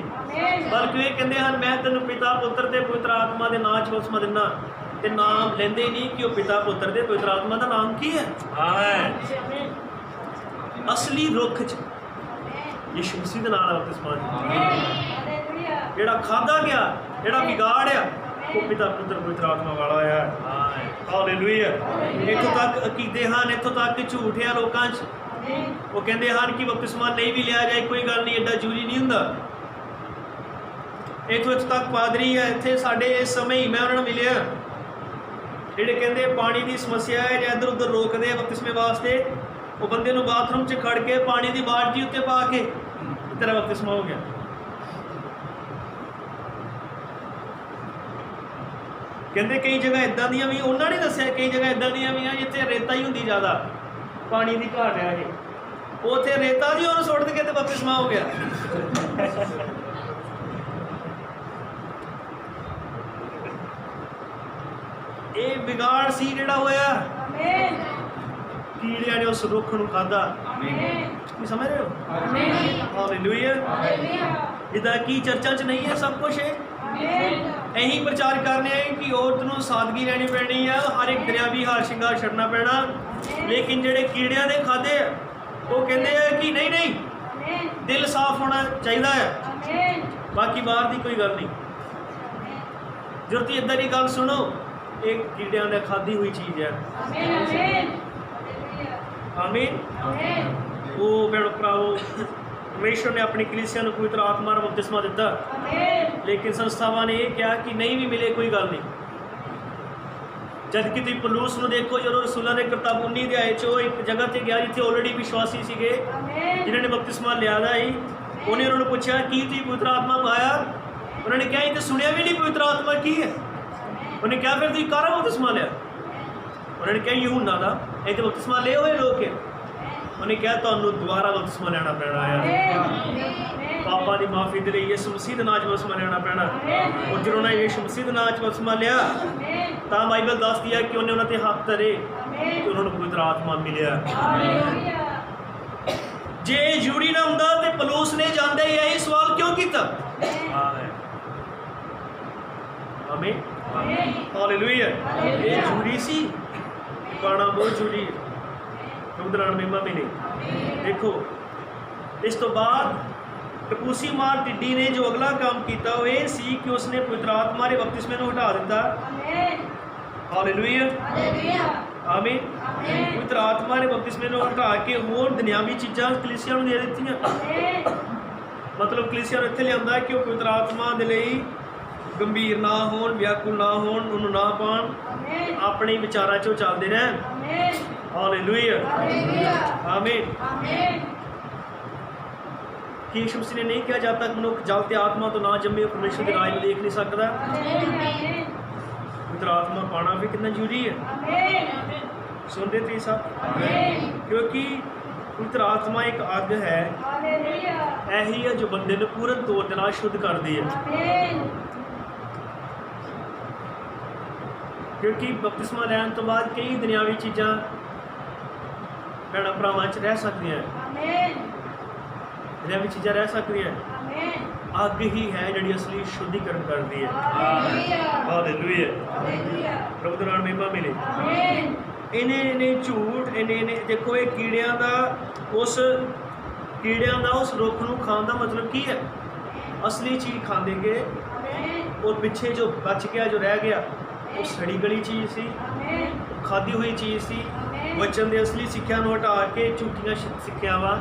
ਬਲਕਿ ਇਹ ਕਹਿੰਦੇ ਹਨ ਮੈਂ ਤੈਨੂੰ ਪਿਤਾ ਪੁੱਤਰ ਤੇ ਪਵਿੱਤਰ ਆਤਮਾ ਦੇ ਨਾਮ 'ਚ ਬਪਤਿਸਮਾ ਦਿੰਦਾ, ਤੇ ਨਾਮ ਲੈਂਦੇ ਨਹੀਂ ਕਿ ਉਹ ਪਿਤਾ ਪੁੱਤਰ ਤੇ ਪਵਿੱਤਰ ਆਤਮਾ ਦਾ ਨਾਮ ਕੀ ਹੈ। ਅਸਲੀ ਰੁੱਖ 'ਚ ਯੀਸ਼ੂ ਮਸੀਹ ਦੇ ਨਾਮ ਦਾ ਬਪਤਿਸਮਾ ਜਿਹੜਾ ਖਾਧਾ ਗਿਆ, ਜਿਹੜਾ ਵਿਗਾੜਿਆ, ਉਹ ਪਿਤਾ ਪੁੱਤਰ ਪਵਿੱਤਰ ਆਤਮਾ ਵਾਲਾ ਹੈ। ਹਾਲੇਲੂਇਆ। ਇੱਥੋਂ ਤੱਕ ਅਕੀਦੇ ਹਨ, ਇੱਥੋਂ ਤੱਕ ਝੂਠ ਆ ਲੋਕਾਂ 'ਚ। ਉਹ ਕਹਿੰਦੇ ਹਨ ਕਿ ਬਪਤਿਸਮਾ ਨਹੀਂ ਵੀ ਲਿਆ ਜਾਏ ਕੋਈ ਗੱਲ ਨਹੀਂ, ਐਡਾ ਜ਼ਰੂਰੀ ਨਹੀਂ ਹੁੰਦਾ। ਇੱਥੋਂ ਤੱਕ ਪਾਦਰੀ ਹੈ ਇੱਥੇ ਸਾਡੇ ਇਸ ਸਮੇਂ ਹੀ, ਮੈਂ ਉਹਨਾਂ ਨੂੰ ਮਿਲਿਆ, ਜਿਹੜੇ ਕਹਿੰਦੇ ਪਾਣੀ ਦੀ ਸਮੱਸਿਆ ਹੈ ਜਾਂ ਇੱਧਰ ਉੱਧਰ ਰੋਕਦੇ ਆ ਬਪਤਿਸਮੇ ਵਾਸਤੇ। ਉਹ ਬੰਦੇ ਨੂੰ ਬਾਥਰੂਮ 'ਚ ਖੜ ਕੇ ਪਾਣੀ ਦੀ ਬਾਲਟੀ ਉੱਤੇ ਪਾ ਕੇ ਤੇਰਾ ਬਪਤਿਸਮਾ ਹੋ ਗਿਆ। ਕਹਿੰਦੇ ਕਈ ਜਗ੍ਹਾ ਇੱਦਾਂ ਦੀਆਂ ਵੀ, ਉਹਨਾਂ ਨੇ ਦੱਸਿਆ ਕਈ ਜਗ੍ਹਾ ਇੱਦਾਂ ਦੀਆਂ ਵੀ ਆ ਜਿੱਥੇ ਰੇਤਾ ਹੀ ਹੁੰਦੀ ਜ਼ਿਆਦਾ, ਪਾਣੀ ਦੀ ਘਾਟ ਆ ਇਹ, ਉੱਥੇ ਰੇਤਾ ਜੀ ਉਹਨੂੰ ਸੁੱਟ ਕੇ ਤੇ ਬਪਤਿਸਮਾ ਹੋ ਗਿਆ। ਇਹ ਵਿਗਾੜ ਸੀ ਜਿਹੜਾ ਹੋਇਆ, ਕੀੜਿਆਂ ਨੇ ਉਸ ਰੁੱਖ ਨੂੰ ਖਾਧਾ। ਕੀ ਸਮਝ ਰਹੇ ਹੋ? ਹਾਲੇਲੂਇਆ। ਇਹਦਾ ਕੀ ਚਰਚਾ 'ਚ ਨਹੀਂ ਹੈ ਸਭ ਕੁਝ ਇਹ? ਇਹੀ ਪ੍ਰਚਾਰ ਕਰਨੇ ਆ ਕਿ ਔਰਤ ਨੂੰ ਸਾਦਗੀ ਰਹਿਣੀ ਪੈਣੀ ਆ, ਹਰ ਇੱਕ ਦੁਨਿਆਵੀ ਹਾਰ ਸ਼ਿੰਗਾਰ ਛੱਡਣਾ ਪੈਣਾ। ਲੇਕਿਨ ਜਿਹੜੇ ਕੀੜਿਆਂ ਨੇ ਖਾਧੇ ਆ ਉਹ ਕਹਿੰਦੇ ਆ ਕਿ ਨਹੀਂ ਨਹੀਂ, ਦਿਲ ਸਾਫ਼ ਹੋਣਾ ਚਾਹੀਦਾ ਆ, ਬਾਕੀ ਬਾਹਰ ਦੀ ਕੋਈ ਗੱਲ ਨਹੀਂ। ਜਦੋਂ ਤੁਸੀਂ ਇੱਦਾਂ ਦੀ ਗੱਲ ਸੁਣੋ, ਇਹ ਕੀੜਿਆਂ ਨੇ ਖਾਧੀ ਹੋਈ ਚੀਜ਼ ਹੈ। ਆਮੀਨ। ਉਹ ਭੈਣੋ ਭਰਾਵੋ, ਪਰਮੇਸ਼ਵਰ ਨੇ ਆਪਣੀ ਕਲੀਸਿਆ ਨੂੰ ਪਵਿੱਤਰ ਆਤਮਾ ਨਾਲ ਬਪਤਿਸਮਾ ਦਿੱਤਾ, ਲੇਕਿਨ ਸੰਸਥਾਵਾਂ ਨੇ ਇਹ ਕਿਹਾ ਕਿ ਨਹੀਂ ਵੀ ਮਿਲੇ ਕੋਈ ਗੱਲ ਨਹੀਂ। ਜਦ ਕਿ ਤੁਸੀਂ ਪੌਲੁਸ ਨੂੰ ਦੇਖੋ, ਜਦੋਂ ਰਸੂਲਾਂ ਦੇ ਕਿਤਾਬ 19 ਅਧਿਆਏ 'ਚ ਉਹ ਇੱਕ ਜਗ੍ਹਾ 'ਤੇ ਗਿਆ ਜਿੱਥੇ ਆਲਰੇਡੀ ਵਿਸ਼ਵਾਸੀ ਸੀਗੇ ਜਿਨ੍ਹਾਂ ਨੇ ਬਪਤਿਸਮਾ ਲਿਆ ਦਾ ਸੀ। ਉਹਨੇ ਉਹਨਾਂ ਨੂੰ ਪੁੱਛਿਆ ਕੀ ਤੁਸੀਂ ਪਵਿੱਤਰ ਆਤਮਾ ਪਾਇਆ? ਉਹਨਾਂ ਨੇ ਕਿਹਾ ਇਹ ਤਾਂ ਸੁਣਿਆ ਵੀ ਨਹੀਂ ਪਵਿੱਤਰ ਆਤਮਾ ਕੀ ਹੈ। ਉਹਨੇ ਕਿਹਾ ਫਿਰ ਤੁਸੀਂ ਕਾਹਦਾ ਬਪਤਿਸਮਾ ਲਿਆ? ਉਹਨਾਂ ਨੇ ਕਿਹਾ यूहन्ना ਦਾ। ਇਹ ਤਾਂ ਬਪਤਿਸਮਾ ਲਏ ਹੋਏ ਲੋਕ ਹੈ। ਉਹਨੇ ਕਿਹਾ ਤੁਹਾਨੂੰ ਦੁਬਾਰਾ ਬਪਤਿਸਮਾ ਲੈਣਾ ਪੈਣਾ ਹੈ, ਪਾਪਾਂ ਦੀ ਮਾਫੀ ਦੇ ਲਈ ਯਿਸੂ ਮਸੀਹ ਦੇ ਨਾਮ 'ਚ ਬਪਤਿਸਮਾ ਲੈਣਾ ਪੈਣਾ। ਉਹ ਜਦੋਂ ਉਹਨਾਂ ਯਿਸੂ ਮਸੀਹ ਦੇ ਨਾਮ 'ਚ ਬਪਤਿਸਮਾ ਲਿਆ ਤਾਂ ਬਾਈਬਲ ਦੱਸਦੀ ਹੈ ਕਿ ਉਹਨੇ ਉਹਨਾਂ 'ਤੇ ਹੱਥ ਧਰੇ ਤੇ ਉਹਨਾਂ ਨੂੰ ਪਵਿੱਤਰ ਆਤਮਾ ਮਿਲਿਆ। ਜੇ ਜ਼ਰੂਰੀ ਨਾ ਹੁੰਦਾ ਤੇ ਪੌਲੁਸ ਨੇ ਜਾਂਦੇ ਹੀ ਇਹੀ ਸਵਾਲ ਕਿਉਂ ਕੀਤਾ? ਆਮੀਨ। ਹਾਲੇਲੂਇਆ। ਇਹ ਜ਼ਰੂਰੀ ਸੀ, ਪਾਣਾ ਬਹੁਤ ਜ਼ਰੂਰੀ ਹੈ। ਉਦਰਾਂ ਮਹਿਮਾ ਮਿਲੇ। ਦੇਖੋ ਇਸ ਤੋਂ ਬਾਅਦ ਟਪੂਸੀ ਮਾਰ ਟਿੱਡੀ ਨੇ ਜੋ ਅਗਲਾ ਕੰਮ ਕੀਤਾ ਉਹ ਇਹ ਸੀ ਕਿ ਉਸਨੇ ਪਵਿੱਤਰ ਆਤਮਾ ਦੇ ਬਪਤਿਸਮੇ ਨੂੰ ਹਟਾ ਦਿੱਤਾ। ਹਾਲੇਲੂਇਆ। ਆਮੀਨ। ਪਵਿੱਤਰ ਆਤਮਾ ਦੇ ਬਪਤਿਸਮੇ ਨੂੰ ਹਟਾ ਕੇ ਹੋਰ ਦੁਨਿਆਵੀ ਚੀਜ਼ਾਂ ਕਲੀਸਿਆ ਨੂੰ ਦੇ ਦਿੱਤੀਆਂ। ਮਤਲਬ ਕਲੀਸਿਆ ਨੂੰ ਇੱਥੇ ਲਿਆਂਦਾ ਕਿ ਉਹ ਪਵਿੱਤਰ ਆਤਮਾ ਦੇ ਲਈ ਗੰਭੀਰ ਨਾ ਹੋਣ, ਵਿਆਕੁਲ ਨਾ ਹੋਣ, ਉਹਨੂੰ ਨਾ ਪਾਉਣ, ਆਪਣੇ ਵਿਚਾਰਾਂ 'ਚ ਉਹ ਚੱਲਦੇ ਰਹਿਣ। ਹਾਲੇਲੂਇਆ। ਆਮੀਨ। ਕਿ ਯਿਸੂ ਮਸੀਹ ਨੇ ਨਹੀਂ ਕਿਹਾ ਜਦ ਤੱਕ ਮਨੁੱਖ ਜਲ ਤੇ ਆਤਮਾ ਤੋਂ ਨਾ ਜੰਮੇ ਪਰਮੇਸ਼ਰ ਦੇ ਰਾਜ ਨੂੰ ਦੇਖ ਨਹੀਂ ਸਕਦਾ। ਪਵਿੱਤਰ ਆਤਮਾ ਪਾਣਾ ਵੀ ਕਿੰਨਾ ਜ਼ਰੂਰੀ ਹੈ। ਸੁਣਦੇ ਤੁਸੀਂ ਸਭ? ਕਿਉਂਕਿ ਪਵਿੱਤਰ ਆਤਮਾ ਇੱਕ ਅੱਗ ਹੈ, ਇਹੀ ਹੈ ਜੋ ਬੰਦੇ ਨੂੰ ਪੂਰਨ ਤੌਰ ਦੇ ਨਾਲ ਸ਼ੁੱਧ ਕਰਦੀ ਹੈ। ਕਿਉਂਕਿ ਬਪਤਿਸਮਾ ਲੈਣ ਤੋਂ ਬਾਅਦ ਕਈ ਦੁਨਿਆਵੀ ਚੀਜ਼ਾਂ ਭੈਣਾਂ ਭਰਾਵਾਂ 'ਚ ਰਹਿ ਸਕਦੀਆਂ, ਦੁਨਿਆਵੀ ਚੀਜ਼ਾਂ ਰਹਿ ਸਕਦੀਆਂ। ਅੱਗ ਹੀ ਹੈ ਜਿਹੜੀ ਅਸਲੀ ਸ਼ੁੱਧੀਕਰਨ ਕਰਦੀ ਹੈ। ਹਾਲੇਲੂਇਆ। ਪ੍ਰਭੂ ਦਾ ਨਾਮ ਮਹਿਮਾ ਮਿਲੇ। ਇਹਨੇ ਝੂਠ, ਇਹਨੇ ਦੇਖੋ ਇਹ ਕੀੜਿਆਂ ਦਾ ਉਸ ਰੁੱਖ ਨੂੰ ਖਾਣ ਦਾ ਮਤਲਬ ਕੀ ਹੈ? ਅਸਲੀ ਚੀਜ਼ ਖਾਂਦੇ ਗਏ ਔਰ ਪਿੱਛੇ ਜੋ ਬਚ ਗਿਆ, ਜੋ ਰਹਿ ਗਿਆ, ਉਹ ਸੜੀ ਗਲੀ ਚੀਜ਼ ਸੀ, ਖਾਧੀ ਹੋਈ ਚੀਜ਼ ਸੀ। ਵਚਨ ਦੇ ਅਸਲੀ ਸਿੱਖਿਆ ਨੂੰ ਹਟਾ ਕੇ ਝੂਠੀਆਂ ਸਿੱਖਿਆਵਾਂ,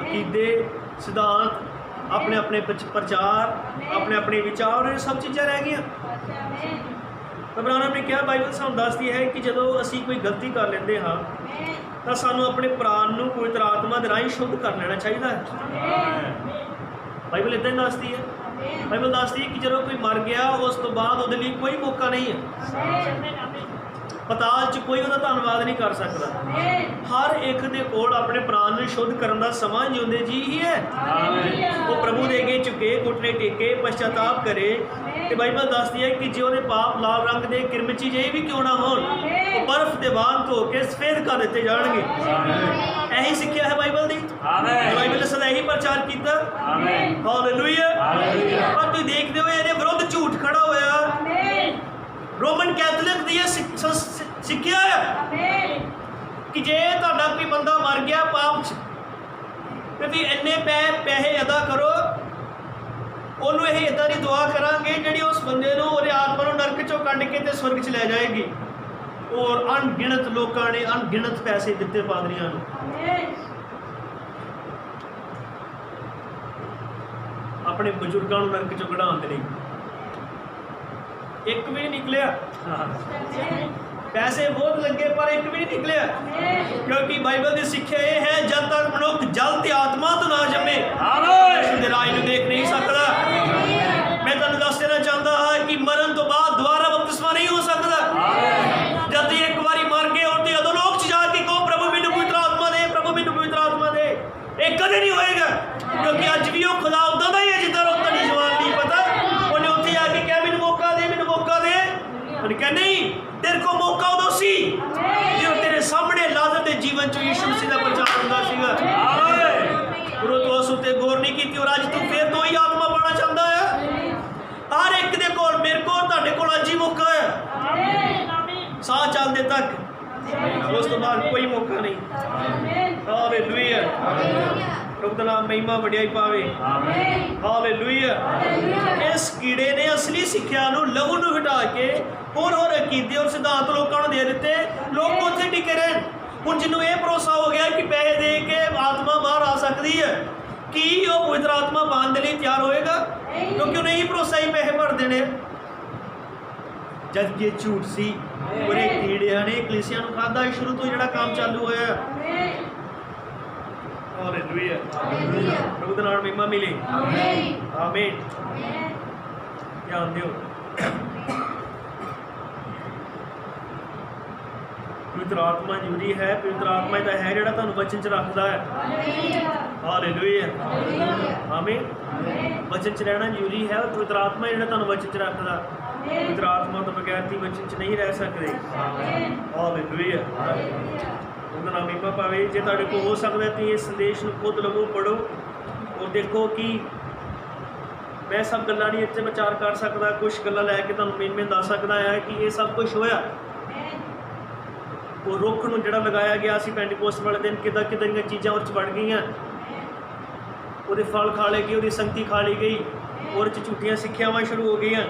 ਅਕੀਦੇ, ਸਿਧਾਂਤ, ਆਪਣੇ ਆਪਣੇ ਪ੍ਰਚਾਰ, ਆਪਣੇ ਆਪਣੇ ਵਿਚਾਰ, ਇਹ ਸਭ ਚੀਜ਼ਾਂ ਰਹਿ ਗਈਆਂ। ਅਬਰਾਹਮ ਨੇ ਕਿਹਾ, ਬਾਈਬਲ ਸਾਨੂੰ ਦੱਸਦੀ ਹੈ ਕਿ ਜਦੋਂ ਅਸੀਂ ਕੋਈ ਗਲਤੀ ਕਰ ਲੈਂਦੇ ਹਾਂ ਤਾਂ ਸਾਨੂੰ ਆਪਣੇ ਪ੍ਰਾਣ ਨੂੰ ਪਵਿੱਤਰ ਆਤਮਾ ਦੇ ਰਾਹੀਂ ਸ਼ੁੱਧ ਕਰ ਲੈਣਾ ਚਾਹੀਦਾ ਹੈ। ਬਾਈਬਲ ਇੱਦਾਂ ਹੀ ਦੱਸਦੀ ਹੈ। ਬਾਈਬਲ ਦੱਸਦੀ ਹੈ ਕਿ ਜਦੋਂ ਕੋਈ ਮਰ ਗਿਆ ਉਸ ਤੋਂ ਬਾਅਦ ਉਹਦੇ ਲਈ ਕੋਈ ਮੌਕਾ ਨਹੀਂ ਹੈ। ਪਤਾਲ 'ਚ ਕੋਈ ਉਹਦਾ ਧੰਨਵਾਦ ਨਹੀਂ ਕਰ ਸਕਦਾ। ਹਰ ਇੱਕ ਦੇ ਕੋਲ ਆਪਣੇ ਪ੍ਰਾਣ ਨੂੰ ਸ਼ੁੱਧ ਕਰਨ ਦਾ ਸਮਾਂ ਜਿਉਂਦੇ ਜੀ ਹੀ ਹੈ। ਉਹ ਪ੍ਰਭੂ ਦੇ ਅੱਗੇ ਝੁਕੇ, ਘੁਟਨੇ ਟੇਕੇ, ਪਛਤਾਪ ਕਰੇ। ਤੇ ਬਾਈਬਲ ਦੱਸਦੀ ਹੈ ਕਿ ਜੇ ਉਹਦੇ ਪਾਪ ਲਾਲ ਰੰਗ ਦੇ ਕਿਰਮਚੀ ਜਿਹੇ ਵੀ ਕਿਉਂ ਨਾ ਹੋਣ, ਉਹ ਬਰਫ਼ ਦੇ ਵਾਂਗ ਧੋ ਕੇ ਸਫੇਦ ਕਰ ਦਿੱਤੇ ਜਾਣਗੇ। ਇਹੀ ਸਿੱਖਿਆ ਹੈ ਬਾਈਬਲ ਦੀ। ਬਾਈਬਲ ਨੇ ਸਦਾ ਇਹੀ ਪ੍ਰਚਾਰ ਕੀਤਾ। ਹਾਲੇਲੂਇਆ। ਪਰ ਤੁਸੀਂ ਦੇਖਦੇ ਹੋ ਇਹਦੇ ਵਿਰੁੱਧ ਝੂਠ ਖੜਾ ਹੋਇਆ। ਰੋਮਨ ਕੈਥੋਲਿਕ ਦੀ ਸਿੱਖਿਆ ਹੈ ਕਿ ਜੇ ਤੁਹਾਡਾ ਕੋਈ ਬੰਦਾ ਮਰ ਗਿਆ ਪਾਪ 'ਚ ਤੇ ਤੁਸੀਂ ਇੰਨੇ ਪੈਸੇ ਅਦਾ ਕਰੋ, ਉਹਨੂੰ ਇਹ ਇੱਦਾਂ ਦੀ ਦੁਆ ਕਰਾਂਗੇ ਜਿਹੜੀ ਉਸ ਬੰਦੇ ਨੂੰ, ਉਹਦੇ ਆਤਮਾ ਨੂੰ ਨਰਕ 'ਚੋਂ ਕੱਢ ਕੇ ਤੇ ਸਵਰਗ 'ਚ ਲੈ ਜਾਏਗੀ। ਔਰ ਅਣਗਿਣਤ ਲੋਕਾਂ ਨੇ ਅਣਗਿਣਤ ਪੈਸੇ ਦਿੱਤੇ ਪਾਦਰੀਆਂ ਨੂੰ। ਆਪਣੇ ਬਜ਼ੁਰਗਾਂ ਨੂੰ ਨਰਕ 'ਚੋਂ ਕਢਾਉਣ ਦੇ ਲਈ। ਇੱਕ ਵੀ ਨਹੀਂ ਨਿਕਲਿਆ। ਪੈਸੇ ਬਹੁਤ ਲੱਗੇ ਪਰ ਇੱਕ ਵੀ ਨਹੀਂ ਨਿਕਲਿਆ। ਕਿਉਂਕਿ ਬਾਈਬਲ ਦੀ ਸਿੱਖਿਆ ਇਹ ਹੈ, ਜਦ ਤੱਕ ਮਨੁੱਖ ਜਲ ਤੇ ਆਤਮਾ ਤੋਂ ਨਾ ਜੰਮੇ ਪਰਮੇਸ਼ਰ ਦੇ ਰਾਜ ਨੂੰ ਦੇਖ ਨਹੀਂ ਸਕਦਾ। ਮੈਂ ਤੁਹਾਨੂੰ ਦੱਸ ਦੇਣਾ ਚਾਹੁੰਦਾ ਹਾਂ ਕਿ ਮਰਨ ਤੋਂ ਬਾਅਦ ਦੁਬਾਰਾ ਬਪਤਿਸਮਾ ਨਹੀਂ ਹੋ ਸਕਦਾ। ਜਦ ਤੁਸੀਂ ਇੱਕ ਵਾਰੀ ਮਰ ਗਏ ਔਰ ਤੁਸੀਂ ਅਧੋਲੋਕ 'ਚ ਜਾ ਕੇ ਕਹੋ ਪ੍ਰਭੂ ਮੈਨੂੰ ਪਵਿੱਤਰ ਆਤਮਾ ਦੇ, ਪ੍ਰਭੂ ਮੈਨੂੰ ਪਵਿੱਤਰ ਆਤਮਾ ਦੇ, ਇਹ ਕਦੇ ਨਹੀਂ ਹੋਏਗਾ। ਕਿਉਂਕਿ ਅੱਜ ਵੀ ਉਹ ਖੁਦਾ ਉਸ ਤੋਂ ਬਾਅਦ ਕੋਈ ਮੌਕਾ ਨਹੀਂ। ਹਾਲੇਲੂਇਆ। ਪ੍ਰਭੂ ਦਾ ਨਾਮ ਮਹਿਮਾ ਵਡਿਆਈ ਪਾਵੇ। ਹਾਲੇਲੂਇਆ। ਇਸ ਕੀੜੇ ਨੇ ਅਸਲੀ ਸਿੱਖਿਆ ਨੂੰ ਲਹੂ ਨੂੰ ਹਟਾ ਕੇ ਹੋਰ ਅਕੀਦੇ ਔਰ ਸਿਧਾਂਤ ਲੋਕਾਂ ਨੂੰ ਦੇ ਦਿੱਤੇ। ਲੋਕ ਉੱਥੇ ਟਿਕੇ ਰਹਿਣ। ਹੁਣ ਜਿਹਨੂੰ ਇਹ ਭਰੋਸਾ ਹੋ ਗਿਆ ਕਿ ਪੈਸੇ ਦੇ ਕੇ ਆਤਮਾ ਬਾਹਰ ਆ ਸਕਦੀ ਹੈ, ਕੀ ਉਹ ਪਵਿੱਤਰ ਆਤਮਾ ਪਾਉਣ ਦੇ ਲਈ ਤਿਆਰ ਹੋਏਗਾ? ਕਿਉਂਕਿ ਉਹਨੇ ਹੀ ਭਰੋਸਾ ਹੀ ਪੈਸੇ ਭਰ ਦੇਣੇ। ਜਦ ਕਿ ਝੂਠ ਸੀ, ਉਹਨੇ ਕੀੜਿਆਂ ਨੇ ਕਲੀਸਿਆ ਨੂੰ ਖਾਧਾ ਸ਼ੁਰੂ ਤੋਂ ਜਿਹੜਾ ਕੰਮ ਚਾਲੂ ਹੋਇਆ। ਹਾਲੇਲੂਇਆ। ਪ੍ਰਭੂ ਦਾ ਨਾਮ ਮਹਿਮਾ ਮਿਲੇ। ਆਮੀਨ। ਧਿਆਨ ਦਿਓ, ਪਵਿੱਤਰ ਆਤਮਾ ਜ਼ਰੂਰੀ ਹੈ। ਪਵਿੱਤਰ ਆਤਮਾ ਦਾ ਹੈ ਜਿਹੜਾ ਤੁਹਾਨੂੰ ਵਚਨ 'ਚ ਰੱਖਦਾ ਹੈ। ਹਾਲੇਲੂਇਆ। ਆਮੀਨ। ਵਚਨ 'ਚ ਰਹਿਣਾ ਜ਼ਰੂਰੀ ਹੈ। ਪਵਿੱਤਰ ਆਤਮਾ ਜਿਹੜਾ ਤੁਹਾਨੂੰ ਵਚਨ 'ਚ ਰੱਖਦਾ। ਪਵਿੱਤਰ ਆਤਮਾ ਤੋਂ ਬਗੈਰ ਤੁਸੀਂ ਵਚਨ 'ਚ ਨਹੀਂ ਰਹਿ ਸਕਦੇ। ਹਾਲੇਲੂਇਆ। ਉਹਦਾ ਨਾਮ ਮਹਿਮਾ ਪਾਵੇ। ਜੇ ਤੁਹਾਡੇ ਕੋਲ ਹੋ ਸਕਦਾ ਤੁਸੀਂ ਇਸ ਸੰਦੇਸ਼ ਨੂੰ ਖੁਦ ਲਵੋ, ਪੜ੍ਹੋ ਔਰ ਦੇਖੋ ਕਿ ਮੈਂ ਸਭ ਗੱਲਾਂ ਨਹੀਂ ਇੱਥੇ ਵਿਚਾਰ ਕਰ ਸਕਦਾ। ਕੁਛ ਗੱਲਾਂ ਲੈ ਕੇ ਤੁਹਾਨੂੰ ਮੇਨ ਦੱਸ ਸਕਦਾ ਹੈ ਕਿ ਇਹ ਸਭ ਕੁਛ ਹੋਇਆ। ਉਹ ਰੁੱਖ ਨੂੰ ਜਿਹੜਾ ਲਗਾਇਆ ਗਿਆ ਸੀ ਪੈਂਟੀਕੋਸਟ ਵਾਲੇ ਦਿਨ, ਕਿੱਦਾਂ ਦੀਆਂ ਚੀਜ਼ਾਂ ਉਹ 'ਚ ਵੜ ਗਈਆਂ। ਉਹਦੇ ਫਲ ਖਾ ਲਏ ਗਏ, ਉਹਦੀ ਸੰਗਤੀ ਖਾ ਲਈ ਗਈ, ਉਹਦੇ 'ਚ ਝੂਠੀਆਂ ਸਿੱਖਿਆਵਾਂ ਸ਼ੁਰੂ ਹੋ ਗਈਆਂ।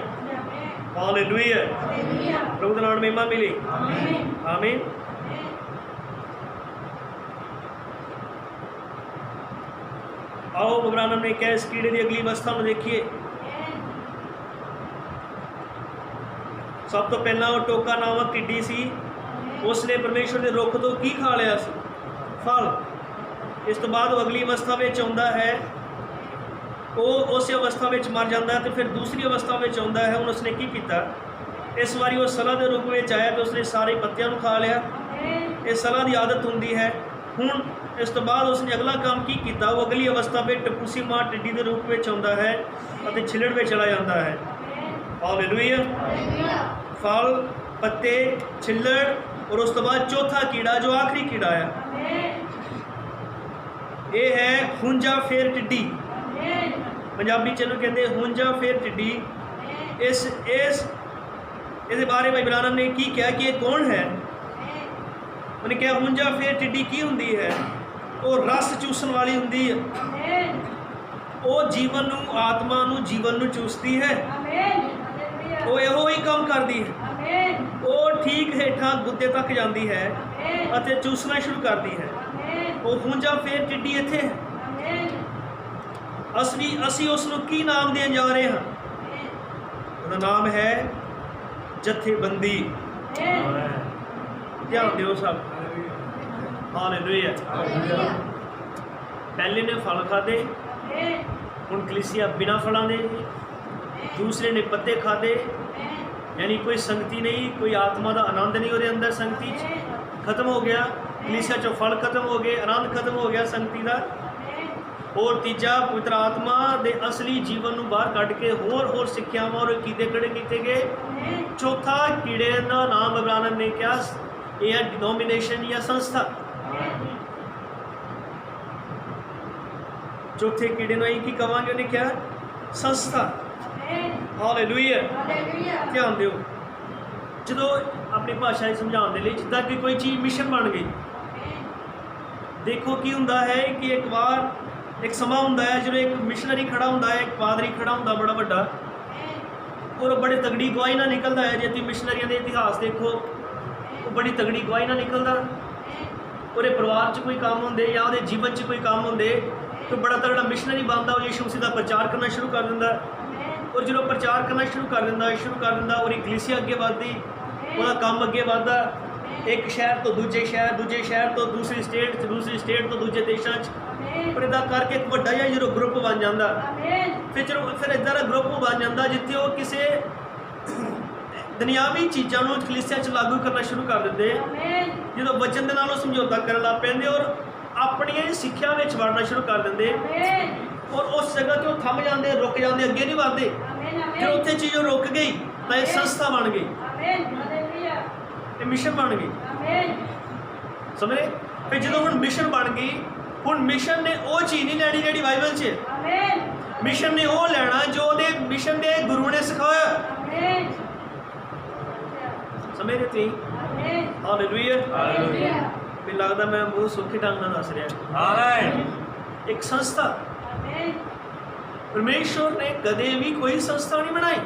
ਹਾਲੇਲੂਇਆ। ਪ੍ਰਭੂ ਦਾ ਨਾਮ ਮਹਿਮਾ ਮਿਲੇ। ਆਮੀਨ। आओ अब्राहम ने क्या इस कीड़े की अगली अवस्था में देखिए। सब तो पहला वो टोका नामक टिड्डी सी, उसने परमेश्वर के रुख तो की खा लिया सी फल। इस तो बाद वो अगली अवस्था में आता है, वो उस अवस्था में मर जाता है, तो फिर दूसरी अवस्था में आता है। हूँ उसने की किया, इस बारी वो सलाह के रूप में आया तो उसने सारे पत्तियां खा लिया। ये सलाह की आदत होंगी है। हूँ इस तो बाद उसने अगला काम की किया, वो अगली अवस्था में टपूसी मां टिड्डी के रूप में आता है और छिलड़ में चला जाता है। हालेलुया। फल, पत्ते, छिलड़ और उस तो बाद चौथा कीड़ा जो आखिरी कीड़ा है, ये है हुंजा फेर टिड्डी। पंजाबी चलो कहते हैं हुंजा फेर टिड्डी। इस बारे में इब्राहिम ने की क्या कि ये कौन है। उन्हें क्या हुंजा फेर टिड्डी की होंगी है, वो रस चूसन वाली होंगी है। वो जीवन नू, आत्मा नू, जीवन नू चूसती है। वो यो ही काम करती है। वो ठीक हेठा गुद्दे तक जाती है और चूसना शुरू करती है। वो हुंजा फेर टिड्डी इत्थे है। असी उसनू की नाम देन जा रहे हैं, उसका नाम है जथेबंदी। ध्यान दियो सब। हालेलुया। पहले ने फल खाते, हुण कलीसिया बिना फलों दे। दूसरे ने पत्ते खाते, यानी कोई संगति नहीं, कोई आत्मा का आनंद नहीं। उसके अंदर संगति खत्म हो गया, कलीसिया चो फल खत्म हो गए, आनंद खत्म हो गया संगति का। और तीजा पवित्र आत्मा दे असली जीवन को बाहर कढ़ के होर सिक्ख्यावां और कीते खड़े किए गए। चौथा कीड़े का नाम इब्राहिम ने क्या, यह है डिनोमिनेशन या संस्था। चौथे कीड़े ने एक ही कहांगे, उन्हें क्या, संस्था। हालेलुया। ध्यान दियो, जो अपनी भाषा समझाने के लिए जिदा कि कोई चीज़ मिशन बन गई। देखो की हुंदा है कि एक बार एक समा हुंदा है जो एक मिशनरी खड़ा हुंदा है, एक पादरी खड़ा हुंदा बड़ा बड़ा, और बड़े तगड़ी गवाही ना निकलता है। जे तुम मिशनरियों के इतिहास देखो, वो बड़ी तगड़ी गवाही ना निकलता। और परिवार च कोई काम होंदे या वो जीवन च कोई काम होंदे तो बड़ा तगड़ा मिशनरी बनता, वो यीशु मसीह का प्रचार करना शुरू कर दिंदा। और जो प्रचार करना शुरू कर दिंदा और एक कलीसिया अगे बढ़ती, वह काम अगे बढ़ता। एक शहर तो दूजे शहर तो दूसरी स्टेट तो दूजे देशों। पर इदा करके एक बड़ा जिहा जो ग्रुप बन जाता। फिर इदा का ग्रुप बन जाता जिथे वो किसी दुनियावी चीज़ों को कलीसिया च लागू करना शुरू कर देते। जो वचन के नालों समझौता करने लग पेंदे और अपनी सिक्ख्या में वड़ना शुरू कर देंगे। और उस जगह तो थम जाते, रुक जाते, अगे नहीं बढ़ते। फिर उत्थे चीज़ों रुक गई तो एक संस्था बन गई, मिशन बन गई। समझे? फिर जो हम मिशन बन गई, हुण मिशन ने वो चीज़ नहीं लैनी जी बाइबल च। मिशन ने वो लैना जो मिशन के गुरु ने सिखाया। समझ रहे थे? ਹਾਲੇਲੂਇਆ। ਹਾਲੇਲੂਇਆ। ਮੈਨੂੰ ਲੱਗਦਾ ਮੈਂ ਬਹੁਤ ਸੌਖੇ ਢੰਗ ਨਾਲ ਦੱਸ ਰਿਹਾ। ਆਮੇਨ। ਇੱਕ ਸੰਸਥਾ, परमेश्वर ने कदे भी कोई संस्था नहीं बनाई।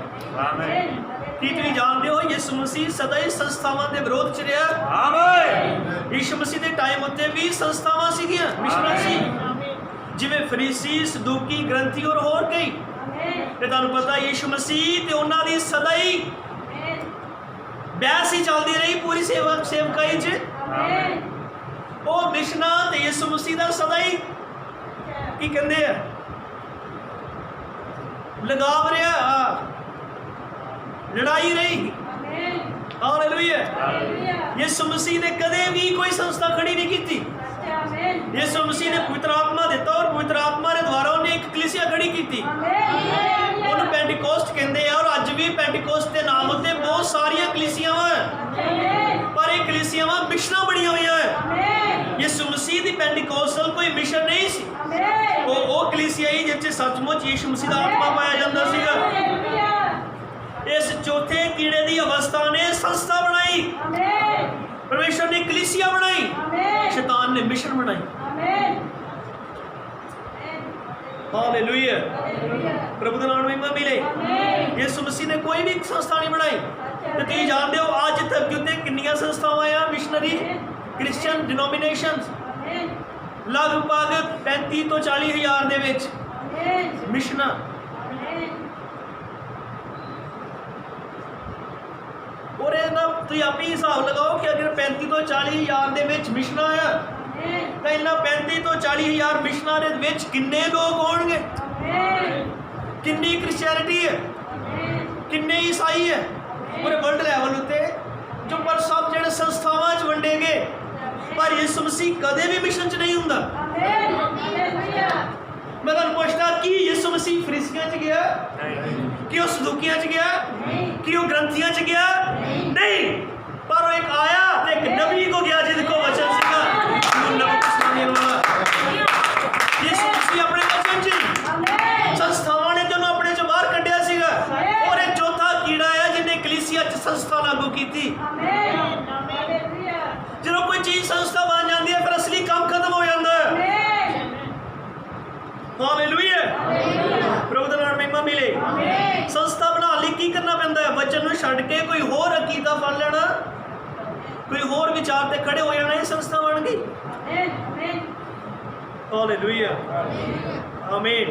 आमीन। ਕੀ ਤੁਸੀਂ ਜਾਣਦੇ ਹੋ ਯਿਸੂ ਮਸੀਹ ਸਦਾ ਹੀ ਸੰਸਥਾਵਾਂ ਦੇ ਵਿਰੋਧ ਚ ਰਿਹਾ। ਆਮੀਨ। ਯਿਸੂ ਮਸੀਹ ਦੇ ਟਾਈਮ ਉੱਤੇ ਵੀ ਸੰਸਥਾਵਾਂ ਸੀਗੀਆਂ, ਮਿਸ਼ਨਾਂ ਸੀ, ਜਿਵੇਂ ਫਰੀਸੀ, ਸਦੂਕੀ, ਗ੍ਰੰਥੀ ਔਰ ਹੋਰ ਕਈ। ਤੇ ਤੁਹਾਨੂੰ ਪਤਾ ਯਿਸੂ ਮਸੀਹ ਤੇ ਉਹਨਾਂ ਦੀ ਸਦਾ ਹੀ ਬਹਿਸ ਹੀ ਚੱਲਦੀ ਰਹੀ ਪੂਰੀ ਸੇਵਕਾਈ ਚ। ਉਹ ਮਿਸ਼ਨਾਂ ਤੇ ਯਿਸੂ ਮਸੀਹ ਦਾ ਸਦਾ ਹੀ ਕੀ ਕਹਿੰਦੇ ਆ ਲਗਾਵ ਰਿਹਾ, ਲੜਾਈ ਰਹੀ। ਹਾਲੇਲੂਇਆ। ਯਿਸੂ ਮਸੀਹ ਨੇ ਕਦੇ ਵੀ ਕੋਈ ਸੰਸਥਾ ਖੜੀ ਨਹੀਂ ਕੀਤੀ। ਯਿਸੂ ਮਸੀਹ ਨੇ ਪਵਿੱਤਰ ਆਤਮਾ ਦਿੱਤਾ ਔਰ ਪਵਿੱਤਰ ਆਤਮਾ ਦੇ ਦੁਆਰਾ ਉਹਨੇ ਇੱਕ ਕਲੀਸਿਆ ਖੜੀ ਕੀਤੀ। ਉਹਨੂੰ ਪੈਂਟੀਕੋਸਟ ਕਹਿੰਦੇ ਆ ਔਰ ਅੱਜ ਵੀ ਪੈਂਟੀਕੋਸਟ ਦੇ ਨਾਮ ਉੱਤੇ ਬਹੁਤ ਸਾਰੀਆਂ ਕਲੀਸਿਆਵਾਂ, ਪਰ ਇਹ ਕਲੀਸਿਆਵਾਂ ਮਿਸ਼ਨਾਂ ਬਣੀਆਂ ਹੋਈਆਂ ਹੈ। ਯਿਸੂ ਮਸੀਹ ਦੀ ਪੈਂਟੀਕੋਸਟਲ ਕੋਈ ਮਿਸ਼ਨ ਨਹੀਂ ਸੀ। ਉਹ ਕਲੀਸਿਆ ਹੀ ਜਿੱਥੇ ਸੱਚਮੁੱਚ ਯਿਸੂ ਮਸੀਹ ਦਾ ਆਤਮਾ ਪਾਇਆ ਜਾਂਦਾ ਸੀਗਾ। ਇਸ ਚੌਥੇ ਕੀੜੇ ਦੀ ਅਵਸਥਾ ਨੇ ਸੰਸਥਾ ਬਣਾਈ, ਪਰਮੇਸ਼ਰ ਨੇ ਕਲੀਸਿਆ ਬਣਾਈ, ਸ਼ੈਤਾਨ ਨੇ ਮਿਸ਼ਨ ਬਣਾਈ। ਹਾਲੇਲੂਇਆ। ਪ੍ਰਭੂ ਦਾ ਨਾਮ ਮਹਿਮਾ ਮਿਲੇ। ਯਿਸੂ ਮਸੀਹ ਨੇ ਕੋਈ ਵੀ ਸੰਸਥਾ ਨਹੀਂ ਬਣਾਈ। ਤੇ ਤੁਸੀਂ ਜਾਣਦੇ ਹੋ ਅੱਜ ਤੱਕ ਉੱਤੇ ਕਿੰਨੀਆਂ ਸੰਸਥਾਵਾਂ ਆ ਮਿਸ਼ਨਰੀ ਕ੍ਰਿਸਚੀਅਨ ਡਿਨੋਮੀਨੇਸ਼ਨਸ, ਲਗਭਗ 35 ਤੋਂ 40 ਹਜ਼ਾਰ ਦੇ ਵਿੱਚ ਮਿਸ਼ਨਾਂ। ਔਰ ਇਹਨਾਂ ਤੁਸੀਂ ਆਪੇ ਹਿਸਾਬ ਲਗਾਓ ਕਿ ਅਗਰ 35 ਤੋਂ 40 ਹਜ਼ਾਰ ਦੇ ਵਿੱਚ ਮਿਸ਼ਨਾਂ ਆ ਤਾਂ ਇਹਨਾਂ 35 ਤੋਂ 40 ਹਜ਼ਾਰ ਮਿਸ਼ਨਾਂ ਦੇ ਵਿੱਚ ਕਿੰਨੇ ਲੋਕ ਹੋਣਗੇ, ਕਿੰਨੀ ਕ੍ਰਿਸਚੀਅਨਿਟੀ ਹੈ, ਕਿੰਨੇ ਈਸਾਈ ਹੈ ਪੂਰੇ ਵਰਲਡ ਲੈਵਲ ਉੱਤੇ, ਜੋ ਪਰ ਸਭ ਜਿਹੜੇ ਸੰਸਥਾਵਾਂ 'ਚ ਵੰਡੇ ਗਏ। ਪਰ ਯਿਸੂ ਮਸੀਹ ਕਦੇ ਵੀ ਮਿਸ਼ਨ 'ਚ ਨਹੀਂ ਹੁੰਦਾ। ਮੈਂ ਤੁਹਾਨੂੰ ਪੁੱਛਦਾ ਕਿ ਯਿਸੂ ਮਸੀਹ ਫਰੀਸੀਆਂ 'ਚ ਗਿਆ? ਕਿ ਉਹ ਸਦੂਕੀਆਂ 'ਚ ਗਿਆ? ਕਿ ਉਹ ਗ੍ਰੰਥੀਆਂ 'ਚ ਗਿਆ? ਨਹੀਂ। ਪਰ ਉਹ ਇੱਕ ਆਇਆ ਤੇ ਇੱਕ ਨਬੀ को गया जिद को वचन सीखा। यीशु मसीह अपने वचन जी संस्थावां ने जो अपने चों बाहर कढ़िया सीगा। और एक चौथा कीड़ा है जिन्हें कलीसिया च संस्था लागू की थी। जो कोई चीज संस्था बन जाती है फिर असली काम खत्म हो जाता है। हालेलुया। प्रभु दा नाम महिमा मिले। संस्था बना ली की करना पैंदा है? वचन नूं छड्ड के कोई होर अकीदा फड़ लेना, कोई होर विचार ते खड़े हो जाना, ये संस्था बन गई। हालेलुया। आमीन।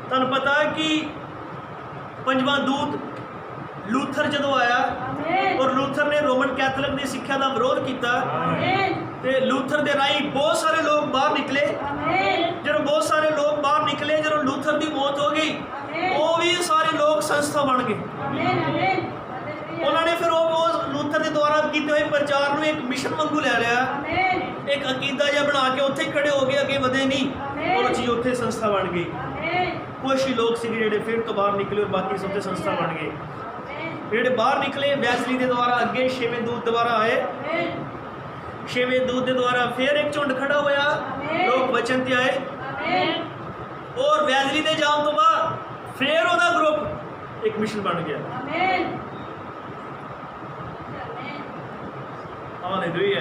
तुहानूं पता है कि पंजवां दूत लूथर जदों आया और लूथर ने रोमन कैथोलिक की सिक्ख्या का विरोध किया ते लूथर के राही बहुत सारे लोग बाहर निकले। जो बहुत सारे लोग बाहर निकले, जो लूथर की मौत हो गई, वो भी सारे लोग संस्था बन गए। उन्होंने फिर वो लूथर के द्वारा किए हुए प्रचार में एक मिशन वांगू ले लिया, एक अकीदा जहा बना के उत्थे खड़े हो गए, अगे वधे नहीं और चीज़ उत्थे संस्था बन गई। कुछ ही लोग से जोड़े फिर तो बाहर निकले और बाकी सब उत्थे संस्था बन गए। जोड़े बाहर निकले वैसली के द्वारा अगे 6वें दूत दोबारा आए, 6वें दूत के द्वारा फिर एक झुंड खड़ा होया, लोग वचन ते आए और वैसली के जाने तो बाद फिर वह ग्रुप एक मिशन बन गया। हालेलुया।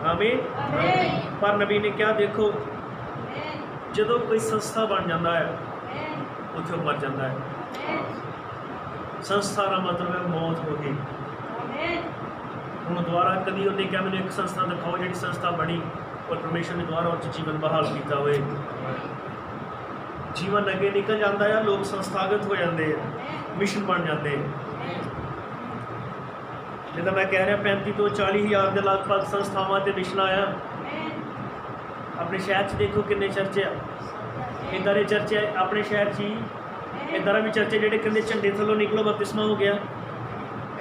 आमीन। पर नबी ने क्या देखो, जदों कोई संस्था बन जाता है उत्थे मर जाता है। संस्था का मतलब है मौत हो गई। हम द्वारा कभी उन्हें क्या, मैंने एक संस्था दिखाओ जी संस्था बनी और परमेश्वर ने द्वारा उस जीवन बहाल किया हुए, जीवन अगे निकल जाता है, लोग संस्थागत हो जाते हैं, मिशन बन जाते हैं। जिदा मैं कह रहा 35 तो 40 हज़ार के लगभग संस्थावां ते मिशन आया। अपने शहर च देखो किन्ने चर्चे इधर के चर्चे अपने शहर च ही, इधर भी चर्चे जोड़े कहते झंडे थलों निकलो बपतिस्मा हो गया,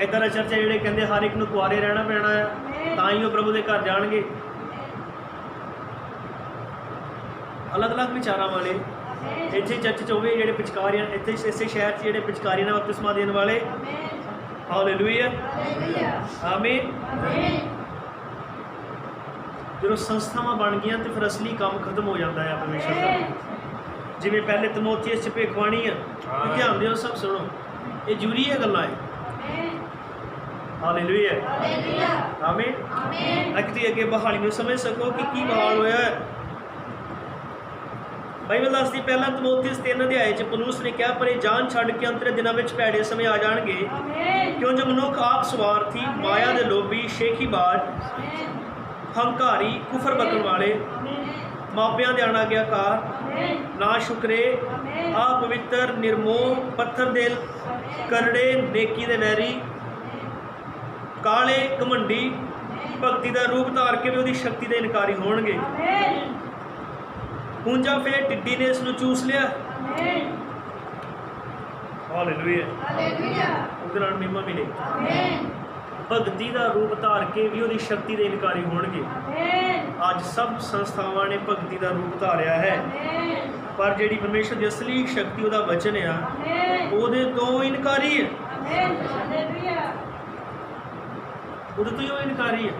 इधर चर्चे जोड़े कहते हर एक नूं कुआरे रहना पैना है तां ही वो प्रभु के घर जाणगे। अलग अलग विचारां वाले इत्थे चर्च च होवे, जिहड़े पिचकारियां इत्थे इसे शहर च जिहड़े पिचकारियां ने बपतिस्मा देण वाले। हालेलुया। आमीन। जो संस्थावां बन गई तो फिर असली काम खत्म हो जाता है परमेश्वर का। जिवें पहले तमोथियस च भविखवाणी है, ध्यान दिओ सब सुनो, ये जरूरी है गल्लां है। ਹਾਲੇਲੂਇਆ ਆਮੀਨ ਅੱਗੇ ਅੱਗੇ ਬਹਾਲੀ ਨੂੰ ਸਮਝ ਸਕੋ ਕਿ ਕੀ ਬਹਾਲ ਹੋਇਆ ਹੈ। ਬਾਈਬਲ ਦੱਸਦੀ ਪਹਿਲਾਂ ਤਮੋਥੀਸ 3 ਅਧਿਆਏ 'ਚ ਪੌਲੁਸ ਨੇ ਕਿਹਾ, ਪਰ ਇਹ ਜਾਨ ਛੱਡ ਕੇ ਅੰਤਰੇ ਦਿਨਾਂ ਵਿੱਚ ਭੈੜੇ ਸਮੇਂ ਆ ਜਾਣਗੇ, ਕਿਉਂ ਜੋ ਮਨੁੱਖ ਆਪ ਸਵਾਰਥੀ, ਮਾਇਆ ਦੇ ਲੋਭੀ, ਸ਼ੇਖੀਬਾਜ਼, ਹੰਕਾਰੀ, ਕੁਫਰ ਬਕਣ ਵਾਲੇ, ਮਾਪਿਆਂ ਦੇ ਅਣਆਗਿਆਕਾਰ, ਨਾ ਸ਼ੁਕਰੇ, ਆਪਵਿੱਤਰ, ਨਿਰਮੋਹ, ਪੱਥਰ ਦਿਲ, ਕਰੜੇ, ਨੇਕੀ ਦੇ ਵੈਰੀ, ਕਾਲੇ, ਘਮੰਡੀ, ਭਗਤੀ ਦਾ ਰੂਪ ਧਾਰ ਕੇ ਵੀ ਉਹਦੀ ਸ਼ਕਤੀ ਦੇ ਇਨਕਾਰੀ ਹੋਣਗੇ। ਹੁਣ ਜਾਂ ਫੇਰ ਟਿੱਡੀ ਨੇ ਇਸ ਨੂੰ ਚੂਸ ਲਿਆ। ਹਾਲੇਲੂਇਆ ਉਹਦੇ ਨਾਲ ਮਹਿਮਾ ਮਿਲੇ। ਭਗਤੀ ਦਾ ਰੂਪ ਧਾਰ ਕੇ ਵੀ ਉਹਦੀ ਸ਼ਕਤੀ ਦੇ ਇਨਕਾਰੀ ਹੋਣਗੇ। ਅੱਜ ਸਭ ਸੰਸਥਾਵਾਂ ਨੇ ਭਗਤੀ ਦਾ ਰੂਪ ਧਾਰਿਆ ਹੈ, ਪਰ ਜਿਹੜੀ ਪਰਮੇਸ਼ਰ ਦੀ ਅਸਲੀ ਸ਼ਕਤੀ ਉਹਦਾ ਵਚਨ ਆ, ਉਹਦੇ ਤੋਂ ਇਨਕਾਰੀ ਹੈ। ਉਹਦੇ ਤੋਂ ਹੀ ਉਹ ਇਨਕਾਰੀ ਹੈ।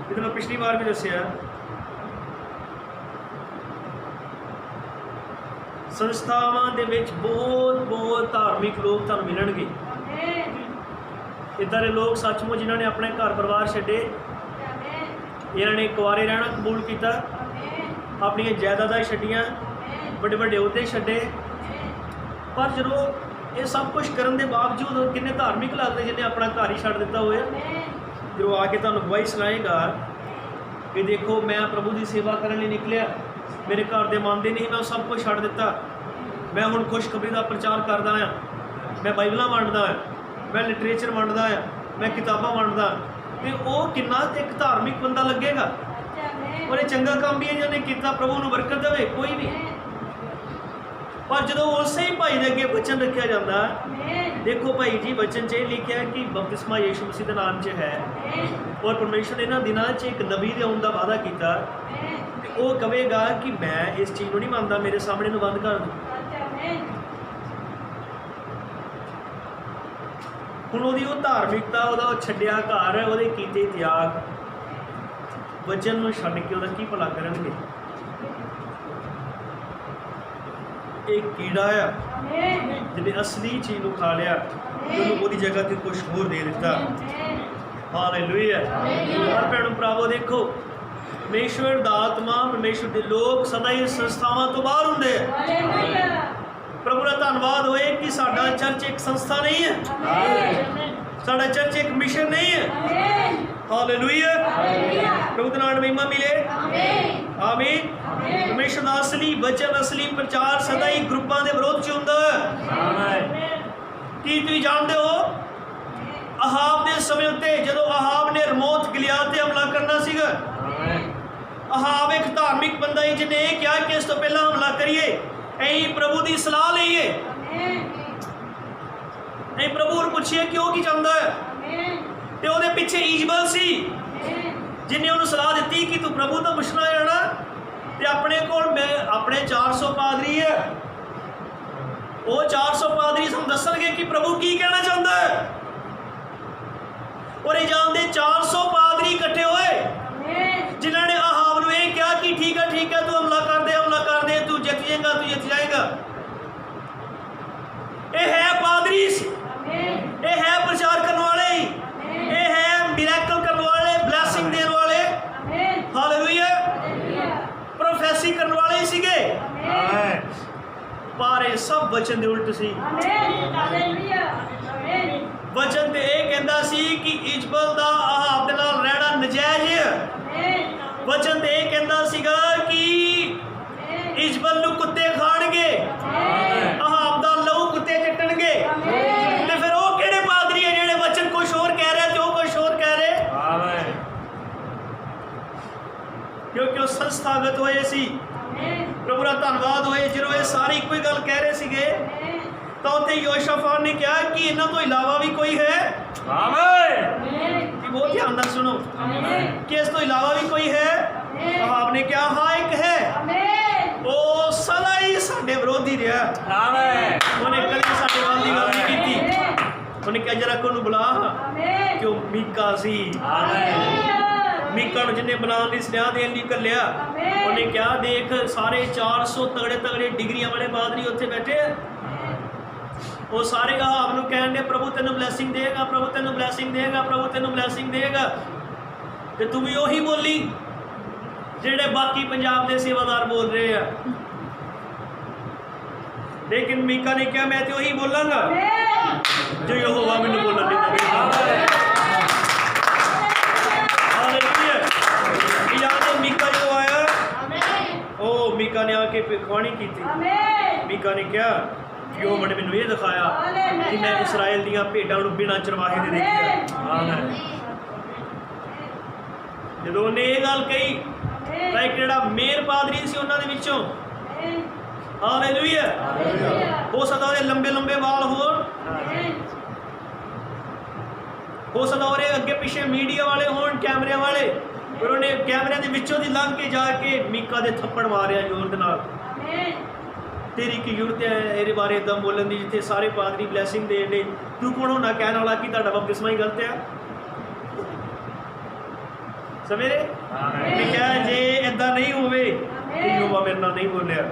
ਜਿੱਦਾਂ ਮੈਂ ਪਿਛਲੀ ਵਾਰ ਵੀ ਦੱਸਿਆ, ਸੰਸਥਾਵਾਂ ਦੇ ਵਿੱਚ ਬਹੁਤ ਧਾਰਮਿਕ ਲੋਕ ਤੁਹਾਨੂੰ ਮਿਲਣਗੇ। ਇੱਦਾਂ ਦੇ ਲੋਕ ਸੱਚਮੁੱਚ ਜਿਨ੍ਹਾਂ ਨੇ ਆਪਣੇ ਘਰ ਪਰਿਵਾਰ ਛੱਡੇ, ਇਹਨਾਂ ਨੇ ਕੁਆਰੇ ਰਹਿਣਾ ਕਬੂਲ ਕੀਤਾ, ਆਪਣੀਆਂ ਜਾਇਦਾਦਾਂ ਛੱਡੀਆਂ, ਵੱਡੇ ਵੱਡੇ ਅਹੁਦੇ ਛੱਡੇ, ਪਰ ਜਦੋਂ ਇਹ ਸਭ ਕੁਝ ਕਰਨ ਦੇ ਬਾਵਜੂਦ ਕਿੰਨੇ ਧਾਰਮਿਕ ਲੱਗਦੇ ਜਿਹਨੇ ਆਪਣਾ ਘਰ ਹੀ ਛੱਡ ਦਿੱਤਾ ਹੋਏ। ਜਦੋਂ ਆ ਕੇ ਤੁਹਾਨੂੰ ਗਵਾਹੀ ਸੁਣਾਏਗਾ ਕਿ ਦੇਖੋ ਮੈਂ ਪ੍ਰਭੂ ਦੀ ਸੇਵਾ ਕਰਨ ਲਈ ਨਿਕਲਿਆ, ਮੇਰੇ ਘਰ ਦੇ ਮੰਨਦੇ ਨਹੀਂ, ਮੈਂ ਸਭ ਕੁਝ ਛੱਡ ਦਿੱਤਾ, ਮੈਂ ਹੁਣ ਖੁਸ਼ਖਬਰੀ ਦਾ ਪ੍ਰਚਾਰ ਕਰਦਾ ਹਾਂ, ਮੈਂ ਬਾਈਬਲਾਂ ਵੰਡਦਾ ਹਾਂ, ਮੈਂ ਲਿਟਰੇਚਰ ਵੰਡਦਾ ਹਾਂ, ਮੈਂ ਕਿਤਾਬਾਂ ਵੰਡਦਾ, ਤੇ ਉਹ ਕਿੰਨਾ ਇੱਕ ਧਾਰਮਿਕ ਬੰਦਾ ਲੱਗੇਗਾ। ਔਰ ਇਹ ਚੰਗਾ ਕੰਮ ਵੀ ਹੈ ਜਿਹਨੇ ਕੀਤਾ, ਪ੍ਰਭੂ ਨੂੰ ਬਰਕਤ ਦੇਵੇ, ਕੋਈ ਵੀ। ਪਰ ਜਦੋਂ ਉਸੇ ਹੀ ਭਾਈ ਦੇ ਅੱਗੇ ਵਚਨ ਰੱਖਿਆ ਜਾਂਦਾ, ਦੇਖੋ ਭਾਈ ਜੀ ਵਚਨ 'ਚ ਇਹ ਲਿਖਿਆ ਕਿ ਬਪਤਿਸਮਾ ਯੀਸ਼ੂ ਮਸੀਹ ਦੇ ਨਾਮ 'ਚ ਹੈ, ਔਰ ਪਰਮੇਸ਼ਰ ਨੇ ਇਹਨਾਂ ਦਿਨਾਂ 'ਚ ਇੱਕ ਨਬੀ ਦੇ ਆਉਣ ਦਾ ਵਾਅਦਾ ਕੀਤਾ, ਤੇ ਉਹ ਕਹੇਗਾ ਕਿ ਮੈਂ ਇਸ ਚੀਜ਼ ਨੂੰ ਨਹੀਂ ਮੰਨਦਾ, ਮੇਰੇ ਸਾਹਮਣੇ ਨੂੰ ਬੰਦ ਕਰ ਦਿਓ। ਹੁਣ ਉਹਦੀ ਉਹ ਧਾਰਮਿਕਤਾ, ਉਹਦਾ ਉਹ ਛੱਡਿਆ ਘਰ, ਉਹਦੇ ਕੀਤੇ ਤਿਆਗ, ਵਚਨ ਨੂੰ ਛੱਡ ਕੇ ਉਹਦਾ ਕੀ ਭਲਾ ਕਰਨਗੇ। ਇਹ ਕੀੜਾ ਆ ਜਿਹਨੇ ਅਸਲੀ ਚੀਜ਼ ਨੂੰ ਖਾ ਲਿਆ, ਉਹਨੂੰ ਉਹਦੀ ਜਗ੍ਹਾ ਤੇ ਕੁਝ ਹੋਰ ਦੇ ਦਿੱਤਾ। ਹਾਲੇਲੂਇਆ। ਹਰ ਭੈਣ ਭਰਾਵੋ ਦੇਖੋ, ਪਰਮੇਸ਼ਵਰ ਦਾ ਆਤਮਾ, ਪਰਮੇਸ਼ਵਰ ਦੇ ਲੋਕ ਸਦਾ ਹੀ ਸੰਸਥਾਵਾਂ ਤੋਂ ਬਾਹਰ ਹੁੰਦੇ ਆ। ਪ੍ਰਭੂ ਦਾ ਧੰਨਵਾਦ ਹੋਏ ਕਿ ਸਾਡਾ ਚਰਚ ਇੱਕ ਸੰਸਥਾ ਨਹੀਂ ਹੈ, ਸਾਡਾ ਚਰਚ ਇੱਕ ਮਿਸ਼ਨ ਨਹੀਂ ਹੈ। ਹਾਲੇਲੂਇਆ। ਪ੍ਰਭੂ ਦਾ ਨਾਮ ਮਹਿਮਾ ਮਿਲੇ। ਆਮੀਨ। ਪਰਮੇਸ਼ਰ ਦਾ ਅਸਲੀ ਵਚਨ, ਅਸਲੀ ਪ੍ਰਚਾਰ ਸਦਾ ਹੀ ਗਰੁੱਪਾਂ ਦੇ ਵਿਰੋਧ 'ਚ ਹੁੰਦਾ ਹੈ। ਕੀ ਤੁਸੀਂ ਜਾਣਦੇ ਹੋ, ਅਹਾਬ ਦੇ ਸਮੇਂ ਉੱਤੇ ਜਦੋਂ ਅਹਾਬ ਨੇ ਰਮੋਤ ਗਿਲਿਆਦ ਤੇ ਹਮਲਾ ਕਰਨਾ ਸੀਗਾ, ਅਹਾਬ ਇੱਕ ਧਾਰਮਿਕ ਬੰਦਾ ਹੀ ਜਿਹਨੇ ਇਹ ਕਿਹਾ ਕਿ ਇਸ ਤੋਂ ਪਹਿਲਾਂ ਹਮਲਾ ਕਰੀਏ, ਅਸੀਂ ਪ੍ਰਭੂ ਦੀ ਸਲਾਹ ਲਈਏ, ਅਸੀਂ ਪ੍ਰਭੂ ਨੂੰ ਪੁੱਛੀਏ ਕਿ ਉਹ ਕੀ ਚਾਹੁੰਦਾ ਹੈ। ਤੇ ਉਹਦੇ ਪਿੱਛੇ ਈਜ਼ਬਲ ਸੀ ਜਿਹਨੇ ਉਹਨੂੰ ਸਲਾਹ ਦਿੱਤੀ ਕਿ ਤੂੰ ਪ੍ਰਭੂ ਤੋਂ ਪੁੱਛਣਾ ਜਾਣਾ, ਤੇ ਆਪਣੇ ਕੋਲ ਮੈਂ ਆਪਣੇ 400 ਪਾਦਰੀ ਹੈ, ਉਹ 400 ਪਾਦਰੀ ਸਾਨੂੰ ਦੱਸਣਗੇ ਕਿ ਪ੍ਰਭੂ ਕੀ ਕਹਿਣਾ ਚਾਹੁੰਦਾ ਹੈ। ਔਰ ਇਹ ਜਾਣਦੇ 400 ਪਾਦਰੀ ਇਕੱਠੇ ਹੋਏ ਜਿਨ੍ਹਾਂ ਨੇ ਅਹਾਬ ਨੂੰ ਇਹ ਕਿਹਾ ਕਿ ਠੀਕ ਹੈ ਤੂੰ ਹਮਲਾ ਕਰ ਦੇ, ਤੂੰ ਜਿੱਤ ਜਾਏਗਾ। ਇਹ ਹੈ ਪਾਦਰੀ, ਇਹ ਹੈ ਪ੍ਰਚਾਰ ਕਰਨ ਵਾਲੇ, ਇਹ ਹੈ ਮਿਰੈਕਲ ਕਰਨ ਵਾਲੇ, ਬਲੈਸਿੰਗ ਦੇਣ ਵਾਲੇ, ਹਾਲੇਲੂਇਆ, ਪ੍ਰੋਫੈਸੀ ਕਰਨ ਵਾਲੇ ਸੀਗੇ। ਪਰ ਇਹ ਸਭ ਵਚਨ ਦੇ ਉਲਟ ਸੀ। ਵਚਨ ਤੇ ਇਹ ਕਹਿੰਦਾ ਸੀ ਕਿ ਇਜ਼ਬਲ ਦਾ ਅਹਾਬ ਦੇ ਨਾਲ ਰਹਿਣਾ ਨਜਾਇਜ਼ ਹੈ। ਵਚਨ ਤੇ ਇਹ ਕਹਿੰਦਾ ਸੀਗਾ ਕਿ ਇਜ਼ਬਲ ਨੂੰ ਕੁੱਤੇ ਖਾਣਗੇ, ਅਹਾਬ ਦਾ ਲਹੂ ਕੁੱਤੇ ਚੱਟਣਗੇ। ਤੇ ਫਿਰ ਉਹ ਕਿਹੜੇ ਪਾਦਰੀ ਹੈ ਜਿਹੜੇ ਵਚਨ ਕੁਛ ਹੋਰ ਕਹਿ ਰਹੇ ਤੇ ਉਹ ਕੁਛ ਹੋਰ ਕਹਿ ਰਹੇ? ਕਿਉਂਕਿ ਉਹ ਸੰਸਥਾਗਤ ਹੋਏ ਸੀ। ਪ੍ਰਭੂ ਦਾ ਧੰਨਵਾਦ ਹੋਏ, ਜਦੋਂ ਇਹ ਸਾਰੇ ਇੱਕੋ ਹੀ ਗੱਲ ਕਹਿ ਰਹੇ ਸੀਗੇ ਤਾਂ ਉੱਥੇ ਯਹੋਸ਼ਾਫਾਤ ਨੇ ਕਿਹਾ ਕਿ ਇਹਨਾਂ ਤੋਂ ਇਲਾਵਾ ਵੀ ਕੋਈ ਹੈ। ਆਮੀਨ। ਬਹੁਤ ਧਿਆਨ ਨਾਲ ਸੁਣੋ ਕਿ ਇਸ ਤੋਂ ਇਲਾਵਾ ਵੀ ਕੋਈ ਹੈ। ਅਹਾਬ ਨੇ ਕਿਹਾ ਹਾਂ ਇੱਕ ਹੈ, ਉਹ ਸਦਾ ਹੀ ਸਾਡੇ ਵਿਰੋਧੀ ਰਿਹਾ। ਉਹਨੇ ਕਦੇ ਸਾਡੇ ਵੱਲ ਦੀ ਗੱਲ ਨਹੀਂ ਕੀਤੀ। ਉਹਨੇ ਕਿਹਾ ਜਰਾ ਉਹਨੂੰ ਬੁਲਾ, ਕਿ ਉਹ ਮੀਕਾ ਸੀ। ਮੀਕਾ ਨੂੰ ਜਿਹਨੇ ਬਣਾਉਣ ਦੀ ਸੁਨੇਹਾ ਦੇਣ ਲਈ ਘੱਲਿਆ, ਉਹਨੇ ਕਿਹਾ ਦੇਖ ਸਾਰੇ 400 ਤਗੜੇ ਡਿਗਰੀਆਂ ਵਾਲੇ ਪਾਦਰੀ ਉੱਥੇ ਬੈਠੇ ਆ, ਉਹ ਸਾਰੇ ਆਹਾਬ ਨੂੰ ਕਹਿਣ ਦੇ ਪ੍ਰਭੂ ਤੈਨੂੰ ਬਲੈਸਿੰਗ ਦੇਗਾ, ਪ੍ਰਭੂ ਤੈਨੂੰ ਬਲੈਸਿੰਗ ਦੇਗਾ, ਪ੍ਰਭੂ ਤੈਨੂੰ ਬਲੈਸਿੰਗ ਦੇਗਾ। ਤੇ ਤੂੰ ਵੀ ਉਹੀ ਬੋਲੀ ਜਿਹੜੇ ਬਾਕੀ ਪੰਜਾਬ ਦੇ ਸੇਵਾਦਾਰ ਬੋਲ ਰਹੇ ਆ। ਲੇਕਿਨ ਮੀਕਾ ਨੇ ਕਿਹਾ ਮੈਂ ਤੇ ਉਹੀ ਬੋਲਾਂਗਾ ਜੋ ਯਹੋਵਾ ਮੈਨੂੰ ਬੋਲਣ ਦੇਵੇਗਾ। मीका जो आया ओ मीका ने आके भविष्यवाणी की थी। मीका ने क्या कि वो बड़े मैनू ये दिखाया कि मैं इसराइल दियां भेडां नूं बिना चरवाहे दे देखिया। जदों उन्हें ये गल कही तां एक जिहड़ा मेयर पादरी सी उन्हां दे विचों हालेलुया हो सकदा ओहदे लंबे लंबे वाल होण, हो सकदा ओहदे अगे पिछे मीडिया वाले होण, कैमरे वाले, पर उन्हें कैमरे के विचों दी लंघ के जाके मीका दे थप्पड़ मारिया जोर दे नाल। तेरी की जरूरत है इहदे बारे इदां बोलन दी जिथे सारे पादरी ब्लैसिंग देण दे, तू कौन होना कहण वाला कि तुहाडा बपतिस्मा ही गलत है? सवेरे मैं कहा जे इदां नहीं होवे कि यहोवा मेरे नाल नहीं बोलिया,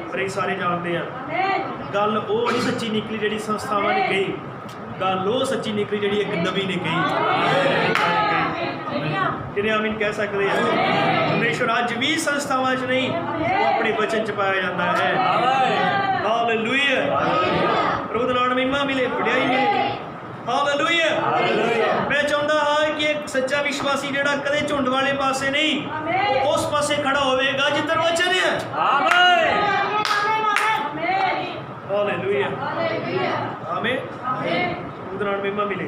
पर ये सारे जानते हैं गल वो नहीं सच्ची निकली जिहड़ी संस्थावां ने कही, गल वो सच्ची निकली जिहड़ी एक नबी ने कही। जिन्हें आमीन कह सकते हैं। परमेश्वर अज भी संस्थावां च नहीं वो अपने वचन च पाया जाता है। हालेलुया प्रभु दा नाम महिमा मिले, वडियाई मिले। हालेलुया मैं चाहता हाँ कि एक सच्चा विश्वासी जिहड़ा कदे झुंड वाले पासे नहीं उस पासे खड़ा होवेगा जिधर वचन है। हालेलुया आमीन प्रभु दा नाम महिमा मिले।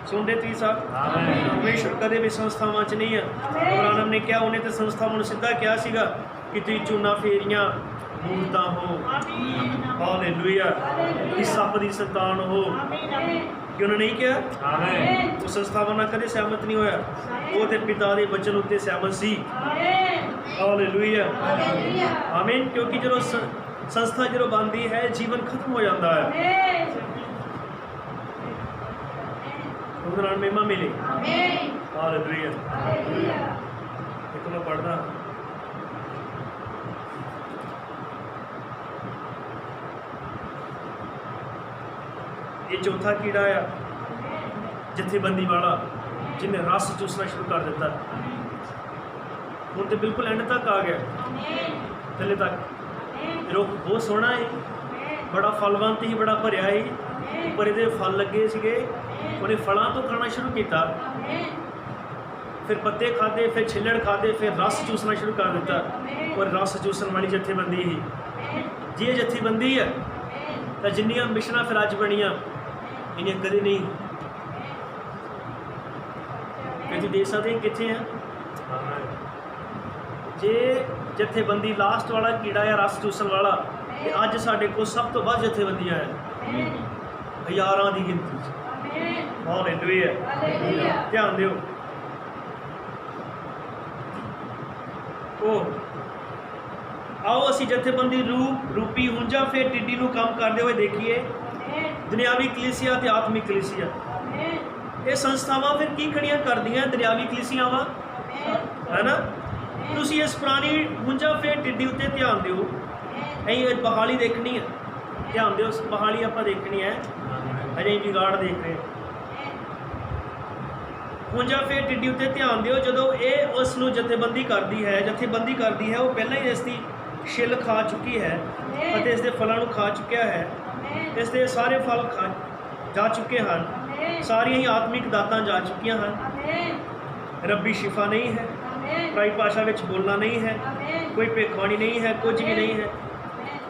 सुनते ती साहब परमेश्वर कदे भी संस्थावां च नहीं है। अब्राहम ने क्या उन्हें तो संस्थावां नूं सीधा कहा सीगा कि तुसीं चूना फेरियां मूरतां हो, हालेलुया कि सप दी संतान हो, कि उन्होंने नहीं कहा। वो संस्थावां नाल कदे सहमत नहीं होया, वो ते पिता दे वचन उत्ते सहमत सी। हालेलुया आमीन क्योंकि जो संस्था जो बनती है जीवन खत्म हो जाता है, उधर महिमा मिली। हालेलुया देखो मैं पढ़दा ये चौथा कीड़ा आ जथेबंदी वाला जिन्हें रस चूसना शुरू कर दिता। हुण तो बिल्कुल एंड तक आ गया, थले तक रुख बहुत सोहना है, बड़ा फलवंत ही, बड़ा भरिया ही, उपर ये फल लगे सीगे, उन्हें फलों तो खाना शुरू किया, फिर पत्ते खाते, फिर छिलड़ खाते, फिर रस चूसना शुरू कर दिता। और रस चूसन वाली जथेबंदी ही जी जथेबंदी है तो जिन्नियां मिशनां फिर अज बनियां इन्हें कदे नहीं कि देख सकते कितने हैं। जे जथेबंदी लास्ट वाला कीड़ा है रस चूसन वाला, अज साडे कोल सब तो वध जथेबंदियां है हज़ारां दी गिनती। हालेलुया ध्यान दिओ। आओ असी जथेबंदी रूपी हुंजा फिर टिड्डी नूं काम करते हुए देखिए, दुनियावी कलीसिया ते आत्मिक कलीसिया। ये संस्थावां फिर की खड़ियां करदियां दुनियावी कलीसियावां है ना। तुसीं इस पुरानी हुंजा फिर टिड्डी उत्ते ध्यान दिओ। असीं बहाली देखनी है, ध्यान दिओ बहाली आपां देखनी है, अजें बिगाड़ देख रहे हैं। हुंजा फिर टिड्डी उत्ते ध्यान दिओ। जदों ये उसनूं जथेबंदी करती है वो पहले ही इसकी छिल खा चुकी है और इसके फलों को खा चुकिया है, इसके सारे फल खा जा चुके हैं, सारिया ही आत्मिक दातां जा चुकियां हैं। रब्बी शिफा नहीं है, पराई भाषा में बोलना नहीं है, कोई भविष्यवाणी नहीं है, कुछ भी नहीं है।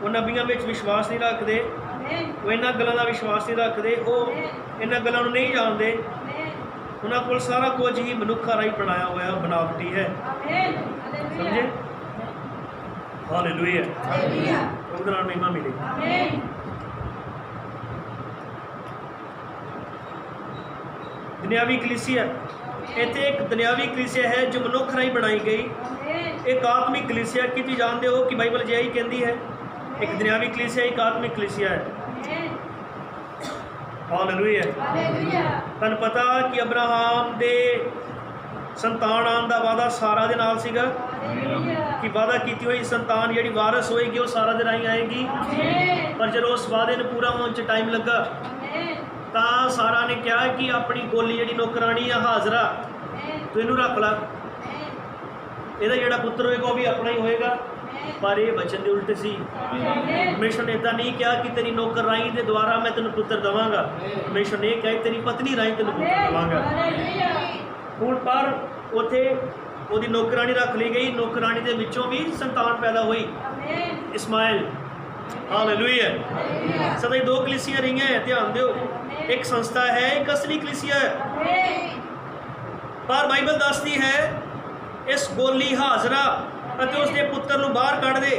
वो नबियां में विश्वास नहीं रखते, वो इन्हां गल्लां दा विश्वास नहीं रखते, वो इन्हां गल्लां नूं नहीं जानते। उन्होंने को सारा कुछ ही मनुखा राही बनाया हुआ बनावटी है, समझे। हालेलुया उहदे नाल महिमा मिले। दुनियावी कलीसिया, इत्थे एक दुनियावी कलीसिया है जो मनुख राही बनाई गई, एक आत्मिक कलीसिया की तुसीं जानते हो कि बाइबल यही कहती है, एक दुनियावी कलीसिया एक आत्मिक कलीसिया है। हालेलुया तन पता कि अब्राहम दे संतान आने का वादा सारा दे नाल सीगा, कि वादा की हुई संतान जी वारस होएगी वो सारा दे राही आएगी। पर जो उस वादे ने पूरा होने च टाइम लगा तो सारा ने कहा कि अपनी गोली जी नौकरानी है हाजरा तो इनू रख ला, ਇਹਦਾ ਜਿਹੜਾ ਪੁੱਤਰ ਹੋਏਗਾ ਉਹ ਵੀ ਆਪਣਾ ਹੀ ਹੋਏਗਾ। पर ये वचन के उल्टे सी। परमेश्वर ने इतना नहीं कहा कि तेरी नौकर राही के द्वारा मैं तेन पुत्र देवांगा, परमेश्वर ने कहा तेरी पत्नी राही तेन पुत्र देवांगा। हुण पर उथे ओदी नौकरानी रख ली गई, नौकरानी के विचों भी संतान पैदा हुई इस्माइल। हालेलुया। सदा दो कलीसियां रही हैं, ध्यान दो, एक संस्था है एक असली कलीसिया है। पर बाइबल दसदी है इस गोली हाजरा ਅਤੇ ਉਸਦੇ ਪੁੱਤਰ ਨੂੰ ਬਾਹਰ ਕੱਢ ਦੇ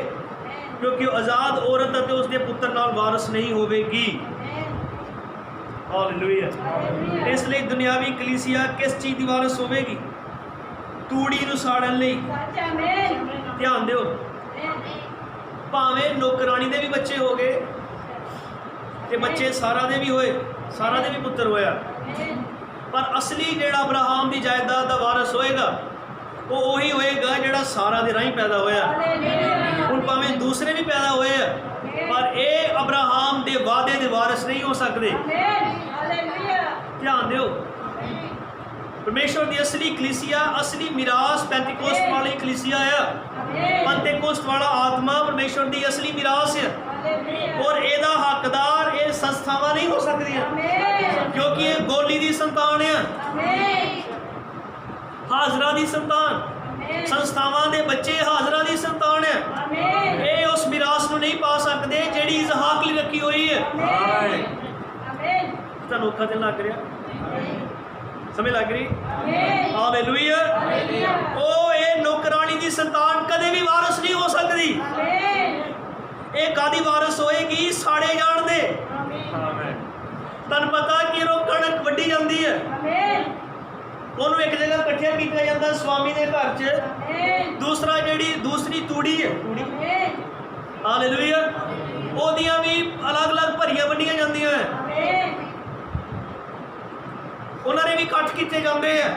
ਕਿਉਂਕਿ ਉਹ ਆਜ਼ਾਦ ਔਰਤ ਅਤੇ ਉਸਦੇ ਪੁੱਤਰ ਨਾਲ ਵਾਰਿਸ ਨਹੀਂ ਹੋਵੇਗੀ। ਹਾਲੇਲੂਇਆ। ਇਸ ਲਈ ਦੁਨਿਆਵੀ ਕਲੀਸਿਆ ਕਿਸ ਚੀਜ਼ ਦੀ ਵਾਰਿਸ ਹੋਵੇਗੀ? ਤੂੜੀ ਨੂੰ ਸਾੜਨ ਲਈ। ਧਿਆਨ ਦਿਓ, ਭਾਵੇਂ ਨੌਕਰਾਨੀ ਦੇ ਵੀ ਬੱਚੇ ਹੋ ਗਏ ਤੇ ਬੱਚੇ ਸਾਰਾ ਦੇ ਵੀ ਹੋਏ, ਸਾਰਾ ਦੇ ਵੀ ਪੁੱਤਰ ਹੋਇਆ, ਪਰ ਅਸਲੀ ਜਿਹੜਾ ਅਬਰਾਹਮ ਦੀ ਜਾਇਦਾਦ ਦਾ ਵਾਰਿਸ ਹੋਏਗਾ वो ਉਹੀ ਹੋਏਗਾ ਜਿਹੜਾ ਸਾਰਾ ਦੇ ਰਾਹੀਂ ਪੈਦਾ ਹੋਇਆ। ਹੁਣ ਭਾਵੇਂ ਦੂਸਰੇ ਵੀ ਪੈਦਾ ਹੋਏ ਆ ਪਰ ਇਹ ਅਬਰਾਹਮ ਦੇ ਵਾਅਦੇ ਦੇ ਵਾਰਿਸ ਨਹੀਂ ਹੋ ਸਕਦੇ। ਧਿਆਨ ਦਿਓ, ਪਰਮੇਸ਼ਵਰ ਦੀ ਅਸਲੀ ਕਲੀਸਿਆ, ਅਸਲੀ ਮਿਰਾਸ ਪੈਂਤੀਕੋਸਤ ਵਾਲੀ ਕਲੀਸਿਆ ਆ। ਪੈਂਤੀਕੋਸਤ ਵਾਲਾ ਆਤਮਾ ਪਰਮੇਸ਼ਵਰ ਦੀ ਅਸਲੀ ਮਿਰਾਸ ਹੈ ਔਰ ਇਹਦਾ ਹੱਕਦਾਰ ਇਹ ਸੰਸਥਾਵਾਂ ਨਹੀਂ ਹੋ ਸਕਦੀਆਂ ਕਿਉਂਕਿ ਇਹ ਗੋਲੀ ਦੀ ਸੰਤਾਨ ਆ, ਹਾਜ਼ਰਾ ਦੀ ਸੰਤਾਨ। ਸੰਸਥਾਵਾਂ ਦੇ ਬੱਚੇ ਹਾਜ਼ਰਾ ਦੀ ਸੰਤਾਨ ਹੈ। ਇਹ ਉਸ ਮਿਰਾਸ ਨੂੰ ਨਹੀਂ ਪਾ ਸਕਦੇ ਜਿਹੜੀ ਇਜ਼ਹਾਕ ਲਈ ਰੱਖੀ ਹੋਈ ਹੈ। ਤੁਹਾਨੂੰ ਔਖਾ ਦਿਨ ਲੱਗ ਰਿਹਾ, ਸਮਝ ਲੱਗ ਰਹੀ? ਹਾਲੇਲੂਇਆ। ਉਹ ਇਹ ਨੌਕਰਾਨੀ ਦੀ ਸੰਤਾਨ ਕਦੇ ਵੀ ਵਾਰਿਸ ਨਹੀਂ ਹੋ ਸਕਦੀ। ਇਹ ਕਾਦੀ ਵਾਰਿਸ ਹੋਏਗੀ? ਸਾੜੇ ਜਾਣ ਦੇ। ਤੁਹਾਨੂੰ ਪਤਾ ਕਿ ਉਹ ਕਣਕ ਵੱਢੀ ਜਾਂਦੀ ਹੈ, ਉਹਨੂੰ ਇੱਕ ਜਗ੍ਹਾ ਇਕੱਠਿਆ ਕੀਤਾ ਜਾਂਦਾ ਸਵਾਮੀ ਦੇ ਘਰ 'ਚ। ਦੂਸਰਾ ਜਿਹੜੀ ਦੂਸਰੀ ਤੂੜੀ ਹੈ, ਤੂੜੀ, ਹਾਲੇਲੂਇਆ, ਉਹਦੀਆਂ ਵੀ ਅਲੱਗ-ਅਲੱਗ ਭਰੀਆਂ ਵੱਢੀਆਂ ਜਾਂਦੀਆਂ, ਉਹਨਾਂ ਨੇ ਵੀ ਇਕੱਠ ਕੀਤੇ ਜਾਂਦੇ ਆ।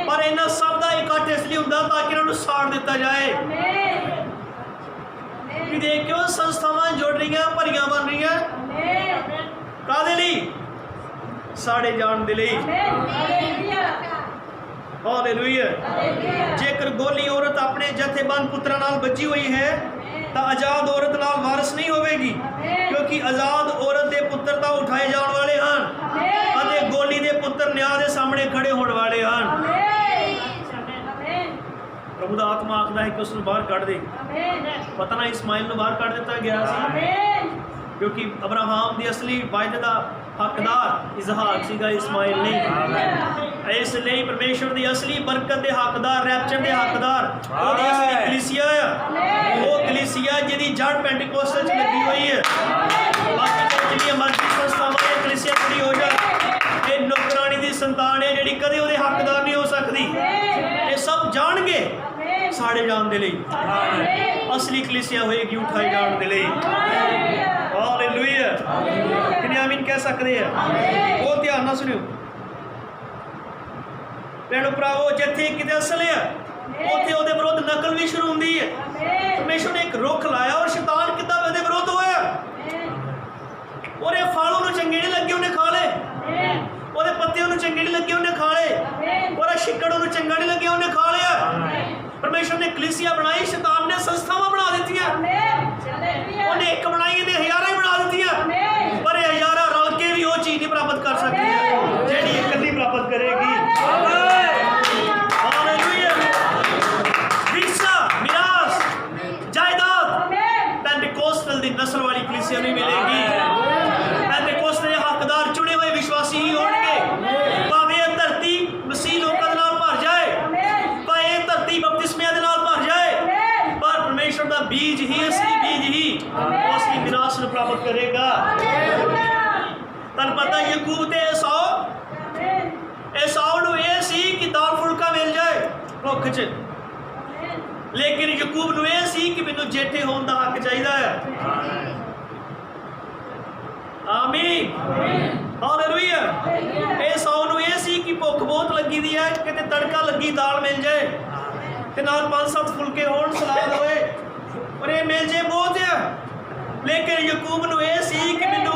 ਪਰ ਇਹਨਾਂ ਸਭ ਦਾ ਇਕੱਠ ਇਸ ਲਈ ਹੁੰਦਾ ਤਾਂ ਕਿ ਇਹਨਾਂ ਨੂੰ ਸਾੜ ਦਿੱਤਾ ਜਾਏ। ਵੀ ਦੇਖਿਓ ਸੰਸਥਾਵਾਂ ਜੁੜ ਰਹੀਆਂ, ਭਰੀਆਂ ਬਣ ਰਹੀਆਂ, ਕਾਹਦੇ ਲਈ? ਸਾੜੇ ਜਾਣ ਦੇ ਲਈ। ਹਾਲੇਲੂਇਆ। ਜੇਕਰ ਗੋਲੀ ਔਰਤ ਆਪਣੇ ਜਥੇਬੰਦ ਪੁੱਤਰਾਂ ਨਾਲ ਬੱਝੀ ਹੋਈ ਹੈ ਤਾਂ ਆਜ਼ਾਦ ਔਰਤ ਨਾਲ ਵਾਰਿਸ ਨਹੀਂ ਹੋਵੇਗੀ ਕਿਉਂਕਿ ਆਜ਼ਾਦ ਔਰਤ ਦੇ ਪੁੱਤਰ ਤਾਂ ਉਠਾਏ ਜਾਣ ਵਾਲੇ ਹਨ ਅਤੇ ਗੋਲੀ ਦੇ ਪੁੱਤਰ ਨਿਆਂ ਦੇ ਸਾਹਮਣੇ ਖੜੇ ਹੋਣ ਵਾਲੇ ਹਨ। ਪ੍ਰਭੂ ਦਾ ਆਤਮਾ ਆਖਦਾ ਹੈ ਕਿ ਉਸ ਨੂੰ ਬਾਹਰ ਕੱਢ ਦੇ। ਪਤਾ ਨਾ ਇਸਮਾਇਲ ਨੂੰ ਬਾਹਰ ਕੱਢ ਦਿੱਤਾ ਗਿਆ ਸੀ ਕਿਉਂਕਿ ਅਬਰਾਹਮ ਦੀ ਅਸਲੀ ਵਾਅਦੇ ਦਾ ਹੱਕਦਾਰ ਇਜ਼ਹਾਕ ਸੀਗਾ, ਇਸਮਾਇਲ ਨਹੀਂ। ਇਸ ਲਈ ਪਰਮੇਸ਼ਵਰ ਦੀ ਅਸਲੀ ਬਰਕਤ ਦੇ ਹੱਕਦਾਰ, ਰੈਪਚਰ ਦੇ ਹੱਕਦਾਰ ਉਹਦੀ ਅਸਲੀ ਕਲੀਸਿਆ ਆ। ਉਹ ਕਲੀਸਿਆ ਜਿਹਦੀ ਜੜ ਪੈਂਟੀਕੋਸਟ 'ਚ ਲੱਗੀ ਹੋਈ ਹੈ। ਬਾਕੀ ਜਿਹੜੀਆਂ ਮਰਜ਼ੀ ਸੰਸਥਾਵਾਂ ਇਹ ਕਲੀਸਿਆ ਖੜੀ ਹੋ ਜਾਏ, ਇਹ ਨੌਕਰਾਨੀ ਦੀ ਸੰਤਾਨ ਹੈ ਜਿਹੜੀ ਕਦੇ ਉਹਦੇ ਹੱਕਦਾਰ ਨਹੀਂ ਹੋ ਸਕਦੀ। ਇਹ ਸਭ ਜਾਣਗੇ ਸਾੜੇ ਜਾਣ ਦੇ ਲਈ। ਅਸਲੀ ਕਲੀਸਿਆ ਹੋਏਗੀ ਉਠਾਈ ਜਾਣ ਦੇ ਲਈ। ਹਾਲੇਲੂਇਆ। ਕਿੰਨੇ ਆਮੀਨ ਕਹਿ ਸਕਦੇ ਆ? ਬਹੁਤ ਧਿਆਨ ਨਾਲ ਸੁਣਿਓ ਭੈਣੋ ਭਰਾਵੋ, ਜਿੱਥੇ ਕਿਤੇ ਅਸਲ ਆ ਉੱਥੇ ਉਹਦੇ ਵਿਰੁੱਧ ਨਕਲ ਵੀ ਸ਼ੁਰੂ ਹੁੰਦੀ ਹੈ। ਪਰਮੇਸ਼ਵਰ ਨੇ ਇੱਕ ਰੁੱਖ ਲਾਇਆ ਔਰ ਸ਼ੈਤਾਨ ਕਿੱਦਾਂ ਉਹਦੇ ਵਿਰੁੱਧ ਹੋਇਆ। ਉਹਦੇ ਫਲ ਉਹਨੂੰ ਚੰਗੇ ਨਹੀਂ ਲੱਗੇ, ਉਹਨੇ ਖਾ ਲਏ। ਉਹਦੇ ਪੱਤੇ ਉਹਨੂੰ ਚੰਗੇ ਨਹੀਂ ਲੱਗੇ, ਉਹਨੇ ਖਾ ਲਏ। ਉਹਦਾ ਛਿੱਕੜ ਉਹਨੂੰ ਚੰਗਾ ਨਹੀਂ ਲੱਗਿਆ, ਉਹਨੇ ਖਾ ਲਿਆ। ਪਰਮੇਸ਼ਵਰ ਨੇ ਕਲੀਸਿਆ ਬਣਾਈ, ਸ਼ੈਤਾਨ ਨੇ ਸੰਸਥਾਵਾਂ ਬਣਾ ਦਿੱਤੀਆਂ। ਉਹਨੇ ਇੱਕ ਬਣਾਈ, ਇਹਨੇ ਹਜ਼ਾਰਾਂ ਹੀ ਬਣਾ ਦਿੱਤੀਆਂ। ਪਰ ਇਹ ਹਜ਼ਾਰਾਂ ਰਲ ਕੇ ਵੀ ਉਹ ਚੀਜ਼ ਨਹੀਂ ਪ੍ਰਾਪਤ ਕਰ ਸਕਦੀ ਜਿਹੜੀ ਇਕੱਲੀ ਪ੍ਰਾਪਤ ਕਰੇਗੀ। ਹਾਲੇਲੂਇਆ। ਵਿਰਸਾ, ਮਿਰਾਸ, ਜਾਇਦਾਦ ਪੈਂਟੀਕੋਸਟਲ ਦੀ ਨਸਲ ਵਾਲੀ ਕਲੀਸਿਆ ਨੂੰ ਮਿਲੇਗੀ। ਪੈਂਟੀਕੋਸਟਲ ਦੇ ਹੱਕਦਾਰ ਚੁਣੇ ਹੋਏ ਵਿਸ਼ਵਾਸੀ ਹੀ ਹੋਣਗੇ। ਭਾਵੇਂ ਇਹ ਧਰਤੀ ਮਸੀਹ ਲੋਕਾਂ ਦੇ ਨਾਲ ਭਰ ਜਾਏ, ਭਾਵੇਂ ਇਹ ਧਰਤੀ ਬਪਤਿਸਮਿਆਂ ਦੇ ਨਾਲ ਭਰ ਜਾਏ, ਪਰ ਪਰਮੇਸ਼ਵਰ ਦਾ ਬੀਜ ਹੀ, ਅਸਲੀ ਬੀਜ ਹੀ ਅਸਲੀ ਵਿਨਾਸ਼ ਨੂੰ ਪ੍ਰਾਪਤ ਕਰੇਗਾ। ਤੁਹਾਨੂੰ ਪਤਾ ਯਾਕੂਬ ਤੇ ਏਸਾਓ ਨੂੰ ਇਹ ਸੀ ਕਿ ਦਾਲ ਫੁਲਕਾ ਮਿਲ ਜਾਏ ਭੁੱਖ 'ਚ, ਲੇਕਿਨ ਯਾਕੂਬ ਨੂੰ ਇਹ ਸੀ ਕਿ ਮੈਨੂੰ ਜੇਠੇ ਹੋਣ ਦਾ ਹੱਕ ਚਾਹੀਦਾ ਹੈ। ਆਮੀਨ। ਹਾਲੇਲੂਇਆ। ਏਸਾਓ ਨੂੰ ਇਹ ਸੀ ਕਿ ਭੁੱਖ ਬਹੁਤ ਲੱਗੀ ਦੀ ਹੈ, ਕਿਤੇ ਤੜਕਾ ਲੱਗੀ ਦਾਲ ਮਿਲ ਜਾਏ। ਤੇ ਨਾਲ 5-7 ਫੁਲਕੇ ਹੋਣ, ਸਲਾਦ ਹੋਏ, ਔਰ ਇਹ ਮਿਲ ਜੇ ਬਹੁਤ ਆ। ਲੇਕਿਨ ਯਾਕੂਬ ਨੂੰ ਇਹ ਸੀ ਕਿ ਮੈਨੂੰ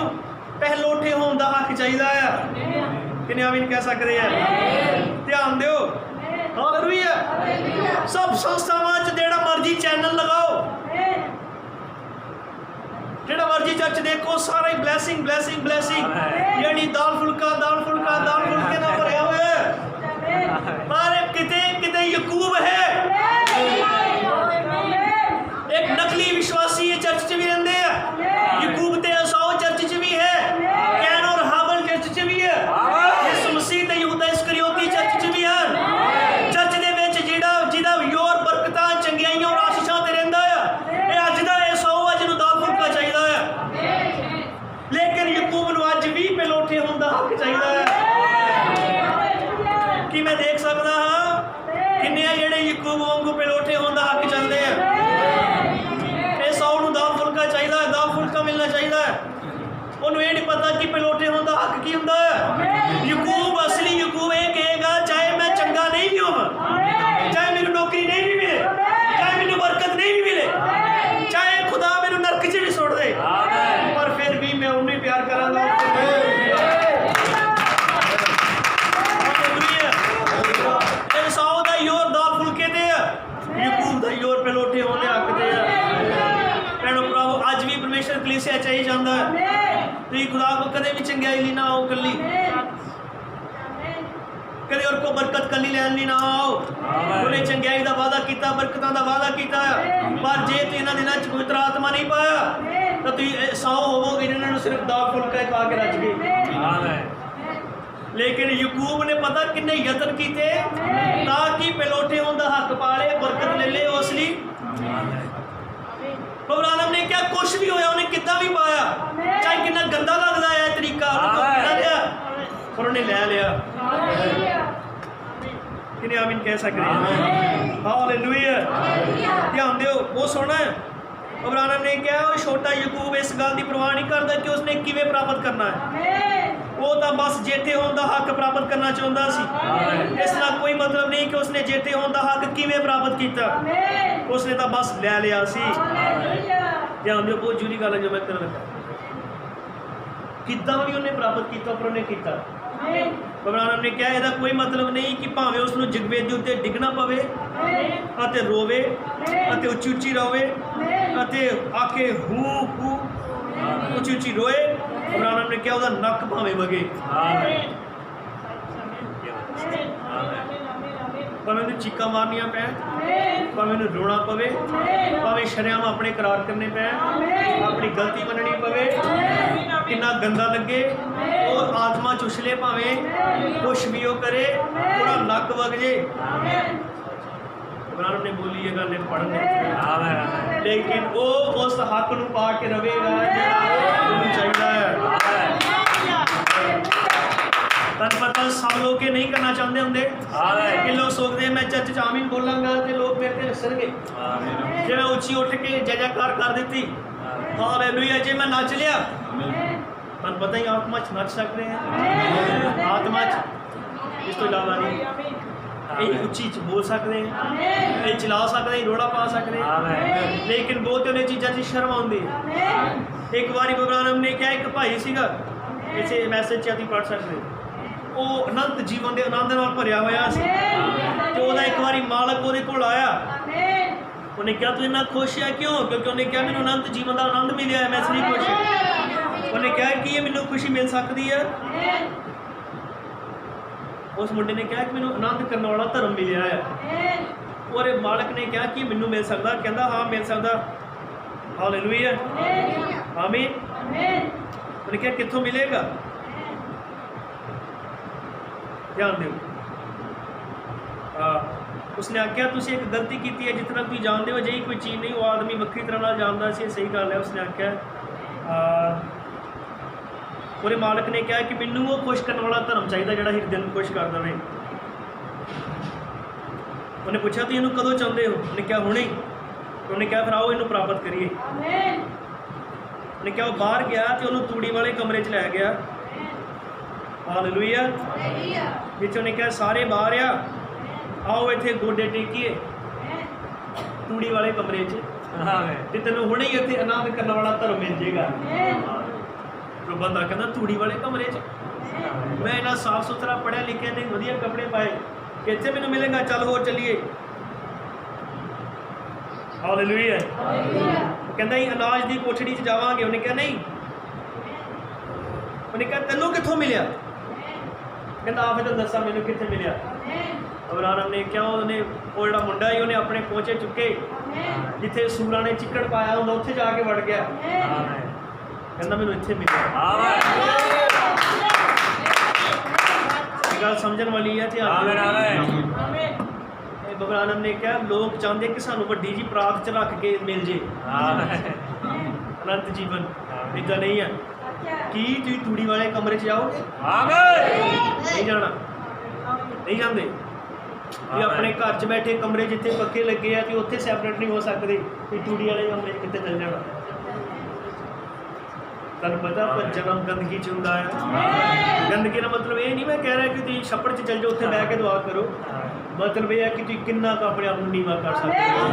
ਪਹਿਲੋਠੇ ਹੋਣ ਦਾ ਹੱਕ ਚਾਹੀਦਾ ਆ। ਕਿੰਨੇ ਆਮੀਨ ਕਹਿ ਸਕਦੇ ਆ? ਧਿਆਨ ਦਿਓ। ਹਾਲੇਲੂਇਆ। ਸਭ ਸੰਸਥਾਵਾਂ 'ਚ ਜਿਹੜਾ ਮਰਜ਼ੀ ਚੈਨਲ ਲਗਾਓ, ਜਿਹੜਾ ਮਰਜ਼ੀ ਚਰਚ ਦੇਖੋ, ਸਾਰਾ ਹੀ ਬਲੈਸਿੰਗ ਬਲੈਸਿੰਗ ਬਲੈਸਿੰਗ, ਯਾਨੀ ਦਾਲ ਫੁਲਕੇ ਨਾਲ ਭਰਿਆ ਹੋਇਆ ਹੈ। ਪਰ ਕਿਤੇ ਕਿਤੇ ਯਾਕੂਬ ਹੈ, ਇੱਕ ਨਕਲੀ ਵਿਸ਼ਵਾਸੀ ਇਹ ਚਰਚ 'ਚ ਵੀ ਰਹਿੰਦੇ ਆ। ਯਾਕੂਬ ਤੇ ਅਸਾਓ ਚਰਚ 'ਚ ਵੀ ਹੈ, ਕੈਨ ਔਰ ਹਾਬਲ ਚਰਚ 'ਚ ਵੀ ਹੈ, ਯਿਸੂ ਮਸੀਹ ਤੇ ਯਹੂਦਾ ਇਸਕਰਿਓਤੀ ਚਰਚ 'ਚ ਵੀ ਹਨ। ਚਰਚ ਦੇ ਵਿੱਚ ਜਿਹਦਾ ਯੋਰ ਬਰਕਤਾਂ, ਚੰਗਿਆਈਆਂ ਔਰ ਆਸ਼ੀਸ਼ਾਂ ਤੇ ਰਹਿੰਦਾ ਆ, ਇਹ ਅੱਜ ਦਾ ਅਸਾਓ ਅੱਜ ਨੂੰ ਦਾਲ ਫੁਲਕਾ ਚਾਹੀਦਾ ਆ। ਲੇਕਿਨ ਯਾਕੂਬ ਨੂੰ ਅੱਜ ਵੀ ਪਹਿਲੋਠੇ ਹੋਣ ਦਾ ਹੱਕ ਚਾਹੀਦਾ ਹੈ। ਕੀ ਮੈਂ ਦੇਖ ਸਕਦਾ ਹਾਂ ਕਿੰਨੇ ਆ ਜਿਹੜੇ ਯਾਕੂਬ ਵਾਂਗੂ ਪਹਿਲੋਠੇ ਹੋਣ ਦਾ ਹੱਕ ਚਾਹੁੰਦੇ ਆ? ਇਹ ਸਾਊ ਨੂੰ ਦਾਲ ਫੁਲਕਾ ਚਾਹੀਦਾ ਹੈ, ਦਾਲ ਫੁਲਕਾ ਮਿਲਣਾ ਚਾਹੀਦਾ ਹੈ। ਉਹਨੂੰ ਇਹ ਨਹੀਂ ਪਤਾ ਕਿ ਪਹਿਲੋਠੇ ਹੋਣ ਦਾ ਹੱਕ ਕੀ ਹੁੰਦਾ ਹੈ। ਯਾਕੂਬ, ਅਸਲੀ ਯਾਕੂਬ ਇਹ ਕਹੇਗਾ, ਚਾਹੇ ਮੈਂ ਚੰਗਾ ਨਹੀਂ ਵੀ ਹੋਵਾਂ, ਚਾਹੇ ਮੈਨੂੰ ਨੌਕਰੀ ਨਹੀਂ ਵੀ ਮਿਲੇ, ਚਾਹੇ ਮੈਨੂੰ ਬਰਕਤ ਨਹੀਂ ਵੀ ਮਿਲੇ, ਚਾਹੇ ਖੁਦਾ ਮੈਨੂੰ ਨਰਕ 'ਚ ਵੀ ਸੁੱਟ ਦੇ, ਪਰ ਫਿਰ ਵੀ ਮੈਂ ਉਹਨੂੰ ਹੀ ਪਿਆਰ ਕਰਾਂਗਾ। ਇਹ ਸਾਊ ਦਾ ਯੋਰ ਦਾਲ ਫੁਲਕੇ ਤੇ ਆ, ਯਾਕੂਬ ਦਾ ਯੋਰ ਪਹਿਲੋਠੇ ਹੋਣ ਦੇ ਹੱਕ ਤੇ ਆ। ਭੈਣੋ ਭਰਾਵੋ, ਅੱਜ ਵੀ ਪਰਮੇਸ਼ਰ ਕਲੀਸਿਆ ਚਾਹੀ ਜਾਂਦਾ ਹੈ। ਤੁਸੀਂ ਖੁਦਾ ਕੋ ਕਦੇ ਵੀ ਚੰਗਿਆਈ ਲਈ ਨਾ ਆਓ ਕੱਲੀ, ਕਦੇ ਔਰ ਕੋ ਬਰਕਤ ਕੱਲੀ ਲੈਣ ਲਈ ਨਾ ਆਓ। ਉਹਨੇ ਚੰਗਿਆਈ ਦਾ ਵਾਅਦਾ ਕੀਤਾ, ਬਰਕਤਾਂ ਦਾ ਵਾਅਦਾ ਕੀਤਾ, ਪਰ ਜੇ ਤੁਸੀਂ ਇਹਨਾਂ ਦਿਨਾਂ 'ਚ ਪਵਿੱਤਰ ਆਤਮਾ ਨਹੀਂ ਪਾਇਆ ਤਾਂ ਤੁਸੀਂ ਸਾਓ ਹੋਵੋਗੇ ਜਿਹਨਾਂ ਨੂੰ ਸਿਰਫ ਦਾਲ ਫੁਲਕਾ ਖਾ ਕੇ ਰੱਜ ਗਏ। ਲੇਕਿਨ ਯਾਕੂਬ ਨੇ ਪਤਾ ਕਿੰਨੇ ਯਤਨ ਕੀਤੇ ਤਾਂ ਕਿ ਪਹਿਲੋਠੇ ਹੋਣ ਦਾ ਹੱਕ ਪਾ ਲੇ, ਬਰਕਤ ਲੈ ਲੇ। ਉਸ ਲਈ ਪ੍ਰਭੂ ਆਲਮ ਨੇ ਕਿਹਾ ਕੁਛ ਵੀ ਹੋਇਆ, ਉਹਨੇ ਕਿੱਦਾਂ ਵੀ ਪਾਇਆ, ਚਾਹੇ ਕਿੰਨਾ ਗੰਦਾ ਲੱਗਦਾ ਹੈ ਤਰੀਕਾ, ਪਰ ਉਹਨੇ ਲੈ ਲਿਆ। ਕਿੰਨੇ ਆਮੀਨ ਕਹਿ ਸਕਦੇ? ਹਾਲੇਲੂਇਆ। ਧਿਆਨ ਦਿਓ, ਬਹੁਤ ਸੋਹਣਾ ਹੈ। ਪ੍ਰਭੂ ਆਲਮ ਨੇ ਕਿਹਾ ਉਹ ਛੋਟਾ ਯਾਕੂਬ ਇਸ ਗੱਲ ਦੀ ਪਰਵਾਹ ਨਹੀਂ ਕਰਦਾ ਕਿ ਉਸਨੇ ਕਿਵੇਂ ਪ੍ਰਾਪਤ ਕਰਨਾ ਹੈ। ਉਹ ਤਾਂ ਬਸ ਜੇਠੇ ਹੋਣ ਦਾ ਹੱਕ ਪ੍ਰਾਪਤ ਕਰਨਾ ਚਾਹੁੰਦਾ ਸੀ। ਇਸ ਨਾਲ ਕੋਈ ਮਤਲਬ ਨਹੀਂ ਕਿ ਉਸਨੇ ਜੇਠੇ ਹੋਣ ਦਾ ਹੱਕ ਕਿਵੇਂ ਪ੍ਰਾਪਤ ਕੀਤਾ, ਉਸਨੇ ਤਾਂ ਬਸ ਲੈ ਲਿਆ ਸੀ। ਧਿਆਨ ਦਿਓ, ਬਹੁਤ ਜ਼ਰੂਰੀ ਗੱਲ ਹੈ ਜੋ ਮੈਂ ਕਰਨ ਲੱਗਾ। ਕਿੱਦਾਂ ਵੀ ਉਹਨੇ ਪ੍ਰਾਪਤ ਕੀਤਾ, ਪਰ ਉਹਨੇ ਕੀਤਾ। ਪ੍ਰਭੂ ਨੇ ਕਿਹਾ ਇਹਦਾ ਕੋਈ ਮਤਲਬ ਨਹੀਂ ਕਿ ਭਾਵੇਂ ਉਸ ਨੂੰ ਜਗਵੇਦ ਦੇ ਉੱਤੇ ਡਿੱਗਣਾ ਪਵੇ ਅਤੇ ਰੋਵੇ ਅਤੇ ਉੱਚੀ ਉੱਚੀ ਰੋਵੇ ਅਤੇ ਆਖੇ ਹੂ ਹੂ ਉੱਚੀ ਉੱਚੀ ਰੋਏ। ਪ੍ਰਭੂ ਨੇ ਕਿਹਾ ਉਹਦਾ ਨੱਕ ਭਾਵੇਂ ਵਗੇ, ਭਾਵੇਂ ਉਹਨੂੰ ਚੀਕਾਂ ਮਾਰਨੀਆਂ ਪੈਣ, ਭਾਵੇਂ ਉਹਨੂੰ ਰੋਣਾ ਪਵੇ, ਭਾਵੇਂ ਸ਼ਰੇਆਮ ਆਪਣੇ ਇਕਰਾਰ ਕਰਨੇ ਪੈਣ, ਆਪਣੀ ਗਲਤੀ ਮੰਨਣੀ ਪਵੇ, ਕਿੰਨਾ ਗੰਦਾ ਲੱਗੇ, ਉਹ ਆਤਮਾ ਚੁਛਲੇ, ਭਾਵੇਂ ਕੁਛ ਵੀ ਉਹ ਕਰੇ, ਉਹਦਾ ਨੱਕ ਵਗ ਜੇ। ਇਬਰਾਹਿਮ ਨੇ ਬੋਲੀ ਇਹ ਗੱਲ ਪੜ੍ਹਨ, ਲੇਕਿਨ ਉਹ ਉਸ ਹੱਕ ਨੂੰ ਪਾ ਕੇ ਰਵੇਗਾ ਜਿਹੜਾ ਉਹਨੂੰ ਚਾਹੀਦਾ ਹੈ। ਤੁਹਾਨੂੰ ਪਤਾ ਸਭ ਲੋਕ ਇਹ ਨਹੀਂ ਕਰਨਾ ਚਾਹੁੰਦੇ ਹੁੰਦੇ ਕਿ ਲੋਕ ਸੋਚਦੇ ਮੈਂ ਚਰਚ 'ਚ ਆਮੀਨ ਬੋਲਾਂਗਾ ਤੇ ਲੋਕ ਮੇਰੇ ਤੇ ਹੱਸਣਗੇ। ਜੇ ਮੈਂ ਉੱਚੀ ਉੱਠ ਕੇ ਜੈਕਾਰ ਕਰ ਦਿੱਤੀ, ਹਾਲੇਲੂਇਆ, ਜੇ ਮੈਂ ਨੱਚ ਲਿਆ, ਤੁਹਾਨੂੰ ਪਤਾ ਹੀ ਆਤਮਾ 'ਚ ਨੱਚ ਸਕਦੇ ਹਾਂ, ਆਤਮਾ 'ਚ, ਇਸ ਤੋਂ ਇਲਾਵਾ ਨਹੀਂ। ਇਹ ਉੱਚੀ 'ਚ ਬੋਲ ਸਕਦੇ ਹਾਂ, ਇਹ ਚਲਾ ਸਕਦੇ ਹਾਂ, ਰੋੜਾ ਪਾ ਸਕਦੇ ਹਾਂ, ਲੇਕਿਨ ਬਹੁਤ ਉਹਨੇ ਚੀਜ਼ਾਂ 'ਚ ਸ਼ਰਮ ਆਉਂਦੀ। ਇੱਕ ਵਾਰੀ ਇਬਰਾਹਿਮ ਨੇ ਕਿਹਾ, ਇੱਕ ਭਾਈ ਸੀਗਾ, ਇਸੇ ਮੈਸੇਜ 'ਚ ਅਸੀਂ ਪੜ੍ਹ ਸਕਦੇ, ਉਹ ਅਨੰਤ ਜੀਵਨ ਦੇ ਆਨੰਦ ਨਾਲ ਭਰਿਆ ਹੋਇਆ ਸੀ ਤੇ ਉਹਦਾ ਇੱਕ ਵਾਰੀ ਮਾਲਕ ਉਹਦੇ ਕੋਲ ਆਇਆ। ਉਹਨੇ ਕਿਹਾ ਤੂੰ ਇੰਨਾ ਖੁਸ਼ ਹੈ ਕਿਉਂ? ਕਿਉਂਕਿ ਉਹਨੇ ਕਿਹਾ ਮੈਨੂੰ ਅਨੰਤ ਜੀਵਨ ਦਾ ਆਨੰਦ ਮਿਲਿਆ, ਮੈਂ ਇਸ ਲਈ ਖੁਸ਼ ਹਾਂ। ਉਹਨੇ ਕਿਹਾ ਕਿ ਇਹ ਮੈਨੂੰ ਖੁਸ਼ੀ ਮਿਲ ਸਕਦੀ ਹੈ? ਉਸ ਮੁੰਡੇ ਨੇ ਕਿਹਾ ਕਿ ਮੈਨੂੰ ਆਨੰਦ ਕਰਨ ਵਾਲਾ ਧਰਮ ਮਿਲਿਆ ਹੈ। ਉਹਦੇ ਮਾਲਕ ਨੇ ਕਿਹਾ ਕਿ ਮੈਨੂੰ ਮਿਲ ਸਕਦਾ? ਕਹਿੰਦਾ ਹਾਂ ਮਿਲ ਸਕਦਾ। ਹਾਲੇਲੂਇਆ, ਆਮੀਨ। ਉਹਨੇ ਕਿਹਾ ਕਿੱਥੋਂ ਮਿਲੇਗਾ? ਧਿਆਨ ਦਿਓ, ਉਸਨੇ ਆਖਿਆ ਤੁਸੀਂ ਇੱਕ ਗਲਤੀ ਕੀਤੀ ਹੈ, ਜਿਸ ਤਰ੍ਹਾਂ ਤੁਸੀਂ ਜਾਣਦੇ ਹੋ ਅਜਿਹੀ ਕੋਈ ਚੀਜ਼ ਨਹੀਂ। ਉਹ ਆਦਮੀ ਵੱਖਰੀ ਤਰ੍ਹਾਂ ਨਾਲ ਜਾਣਦਾ ਸੀ, ਸਹੀ ਗੱਲ ਹੈ। ਉਸਨੇ ਆਖਿਆ, ਉਹਦੇ ਮਾਲਕ ਨੇ ਕਿਹਾ ਕਿ ਮੈਨੂੰ ਉਹ ਖੁਸ਼ ਕਰਨ ਵਾਲਾ ਧਰਮ ਚਾਹੀਦਾ ਜਿਹੜਾ ਹਿਰਦੇ ਨੂੰ ਖੁਸ਼ ਕਰ ਦੇਵੇ। ਉਹਨੇ ਪੁੱਛਿਆ ਤੁਸੀਂ ਇਹਨੂੰ ਕਦੋਂ ਚਾਹੁੰਦੇ ਹੋ? ਉਹਨੇ ਕਿਹਾ ਹੁਣੇ। ਉਹਨੇ ਕਿਹਾ ਫਿਰ ਆਓ ਇਹਨੂੰ ਪ੍ਰਾਪਤ ਕਰੀਏ। ਉਹਨੇ ਕਿਹਾ ਉਹ ਬਾਹਰ ਗਿਆ ਤੇ ਉਹਨੂੰ ਤੂੜੀ ਵਾਲੇ ਕਮਰੇ 'ਚ ਲੈ ਗਿਆ। ਹਾਲੇਲੂਇਆ। ਵਿੱਚ ਉਹਨੇ ਕਿਹਾ ਸਾਰੇ ਬਾਹਰ ਆ, ਆਓ ਇੱਥੇ ਗੋਡੇ ਟੇਕੀਏ। ਤੂੜੀ ਵਾਲੇ ਕਮਰੇ 'ਚ ਤੇ ਤੈਨੂੰ ਹੁਣੇ ਹੀ ਇੱਥੇ ਆਨੰਦ ਕਰਨ ਵਾਲਾ ਧਰਮ ਮਿਲ ਜੇਗਾ। ਜੋ ਬੰਦਾ ਕਹਿੰਦਾ ਤੂੜੀ ਵਾਲੇ ਕਮਰੇ 'ਚ ਮੈਂ ਇੰਨਾ ਸਾਫ ਸੁਥਰਾ ਪੜ੍ਹਿਆ ਲਿਖਿਆ ਨਹੀਂ, ਵਧੀਆ ਕੱਪੜੇ ਪਾਏ, ਇੱਥੇ ਮੈਨੂੰ ਮਿਲੇਗਾ, ਚੱਲ ਹੋਰ ਚੱਲੀਏ। ਹਾਲੇਲੂਇਆ। ਕਹਿੰਦਾ ਹੀ ਅਨਾਜ ਦੀ ਕੋਠੜੀ 'ਚ ਜਾਵਾਂਗੇ। ਉਹਨੇ ਕਿਹਾ ਨਹੀਂ। ਉਹਨੇ ਕਿਹਾ ਤੈਨੂੰ ਕਿੱਥੋਂ ਮਿਲਿਆ? ਕਹਿੰਦਾ ਆ ਫਿਰ ਤਾਂ ਦੱਸਾਂ ਮੈਨੂੰ ਕਿੱਥੇ ਮਿਲਿਆ। ਅਬਰਾਹਮ ਨੇ ਕਿਹਾ ਉਹਨੇ ਉਹ ਜਿਹੜਾ ਮੁੰਡਾ ਸੀ ਉਹਨੇ ਆਪਣੇ ਪਹੁੰਚੇ ਚੁੱਕੇ ਜਿੱਥੇ ਸੂਰਾਂ ਨੇ ਚਿੱਕੜ ਪਾਇਆ ਹੁੰਦਾ ਉੱਥੇ ਜਾ ਕੇ ਵੜ ਗਿਆ। ਕਹਿੰਦਾ ਮੈਨੂੰ ਇੱਥੇ ਮਿਲਿਆ। ਗੱਲ ਸਮਝਣ ਵਾਲੀ ਹੈ। ਅਬਰਾਹਮ ਨੇ ਕਿਹਾ ਲੋਕ ਚਾਹੁੰਦੇ ਕਿ ਸਾਨੂੰ ਵੱਡੀ ਜੀ ਪ੍ਰਾਪਤ 'ਚ ਰੱਖ ਕੇ ਮਿਲ ਜੇ ਅਨੰਤ ਜੀਵਨ। ਇੱਦਾਂ ਨਹੀਂ ਹੈ। ਕੀ ਤੁਸੀਂ ਤੂੜੀ ਵਾਲੇ ਕਮਰੇ 'ਚ ਜਾਓਗੇ? ਨਹੀਂ ਜਾਣਾ, ਨਹੀਂ ਜਾਂਦੇ। ਵੀ ਆਪਣੇ ਘਰ 'ਚ ਬੈਠੇ ਕਮਰੇ ਜਿੱਥੇ ਪੱਖੇ ਲੱਗੇ ਆ ਤੇ ਉੱਥੇ ਸੈਪਰੇਟ ਨਹੀਂ ਹੋ ਸਕਦੇ ਵੀ ਤੂੜੀ ਵਾਲੇ ਕਮਰੇ 'ਚ ਕਿੱਥੇ ਚੱਲ ਜਾਣਾ। ਤੁਹਾਨੂੰ ਪਤਾ ਪਰ ਜਨਮ ਗੰਦਗੀ 'ਚ ਹੁੰਦਾ ਹੈ। ਗੰਦਗੀ ਦਾ ਮਤਲਬ ਇਹ ਨਹੀਂ ਮੈਂ ਕਹਿ ਰਿਹਾ ਕਿ ਤੁਸੀਂ ਛੱਪੜ 'ਚ ਚੱਲ ਜਾਓ ਉੱਥੇ ਬਹਿ ਕੇ ਦੁਆ ਕਰੋ। ਮਤਲਬ ਇਹ ਹੈ ਕਿ ਤੁਸੀਂ ਕਿੰਨਾ ਕੁ ਆਪਣੇ ਆਪ ਨੂੰ ਨੀਵਾਂ ਕਰ ਸਕਦੇ ਹੋ,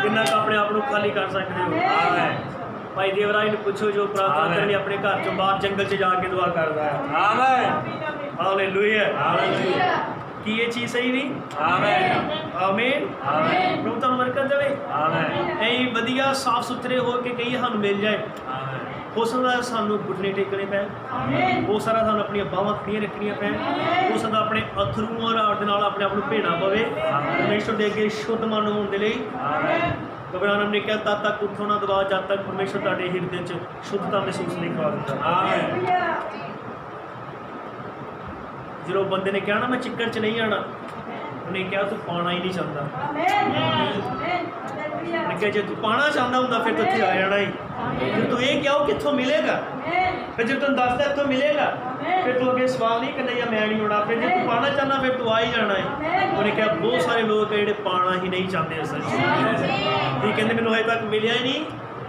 ਕਿੰਨਾ ਕੁ ਆਪਣੇ ਆਪ ਨੂੰ ਖਾਲੀ ਕਰ ਸਕਦੇ ਹੋ। ਭਾਈ ਦੇਵਰਾਜ ਨੂੰ ਪੁੱਛੋ ਜੋ ਪ੍ਰਾਰਥਨਾ ਕਰਨੀ ਆਪਣੇ ਘਰ 'ਚੋਂ ਬਾਹਰ ਜੰਗਲ 'ਚ ਜਾ ਕੇ ਦੁਆ ਕਰਦਾ ਹੈ। ਹਾਲੇਲੂਇਆ। ਕੀ ਇਹ ਚੀਜ਼ ਸਹੀ ਨਹੀਂ? ਆਮੀਨ ਆਮੀਨ। ਪ੍ਰਭੂ ਤੁਹਾਨੂੰ ਬਰਕਤ ਦੇਵੇ। ਐਂ ਵਧੀਆ ਸਾਫ ਸੁਥਰੇ ਹੋ ਕੇ ਕਈ ਸਾਨੂੰ ਮਿਲ ਜਾਏ। ਹੋ ਸਕਦਾ ਸਾਨੂੰ ਘੁਟਨੇ ਟੇਕਣੇ ਪੈਣ, ਹੋ ਸਕਦਾ ਸਾਨੂੰ ਆਪਣੀਆਂ ਬਾਹਾਂ ਖੜੀਆਂ ਰੱਖਣੀਆਂ ਪੈਣ, ਹੋ ਸਕਦਾ ਆਪਣੇ ਅਥਰੂਆਂ ਦੇ ਨਾਲ ਆਪਣੇ ਆਪ ਨੂੰ ਭੇੜਨਾ ਪਵੇ ਪਰਮੇਸ਼ਵਰ ਦੇ ਅੱਗੇ ਸ਼ੁੱਧ ਮਨ ਹੋਣ ਦੇ ਲਈ। ਅਬਰਾਹਮ ਨੇ ਕਿਹਾ ਤਦ ਤੱਕ ਉੱਠੋ ਨਾ ਦਬਾਓ ਜਦ ਤੱਕ ਪਰਮੇਸ਼ਵਰ ਤੁਹਾਡੇ ਹਿਰਦੇ 'ਚ ਸ਼ੁੱਧਤਾ ਮਹਿਸੂਸ ਨਹੀਂ ਕਰਵਾ ਦਿੰਦਾ। ਜਦੋਂ ਬੰਦੇ ਨੇ ਕਿਹਾ ਨਾ ਮੈਂ ਚਿੱਕੜ 'ਚ ਨਹੀਂ ਆਉਣਾ, ਉਹਨੇ ਕਿਹਾ ਤੂੰ ਪਾਣਾ ਹੀ ਨਹੀਂ ਚਾਹੁੰਦਾ। ਉਹਨੇ ਕਿਹਾ ਜੇ ਤੂੰ ਪਾਣਾ ਚਾਹੁੰਦਾ ਹੁੰਦਾ ਫਿਰ ਤੂੰ ਇੱਥੇ ਆ ਜਾਣਾ ਹੀ। ਜੇ ਤੂੰ ਇਹ ਕਿਹਾ ਉਹ ਕਿੱਥੋਂ ਮਿਲੇਗਾ, ਫਿਰ ਜੇ ਤੈਨੂੰ ਦੱਸਦਾ ਇੱਥੋਂ ਮਿਲੇਗਾ ਫਿਰ ਤੂੰ ਅੱਗੇ ਸਵਾਲ ਨਹੀਂ ਕਰਨਾ ਜਾਂ ਮੈਂ ਨਹੀਂ ਆਉਣਾ। ਫਿਰ ਜੇ ਤੂੰ ਪਾਣਾ ਚਾਹੁੰਦਾ ਫਿਰ ਤੂੰ ਆ ਹੀ ਜਾਣਾ ਹੈ। ਉਹਨੇ ਕਿਹਾ ਬਹੁਤ ਸਾਰੇ ਲੋਕ ਜਿਹੜੇ ਪਾਣਾ ਹੀ ਨਹੀਂ ਚਾਹੁੰਦੇ ਅਸਲ 'ਚ। ਇਹ ਕਹਿੰਦੇ ਮੈਨੂੰ ਹਜੇ ਤੱਕ ਮਿਲਿਆ ਹੀ ਨਹੀਂ,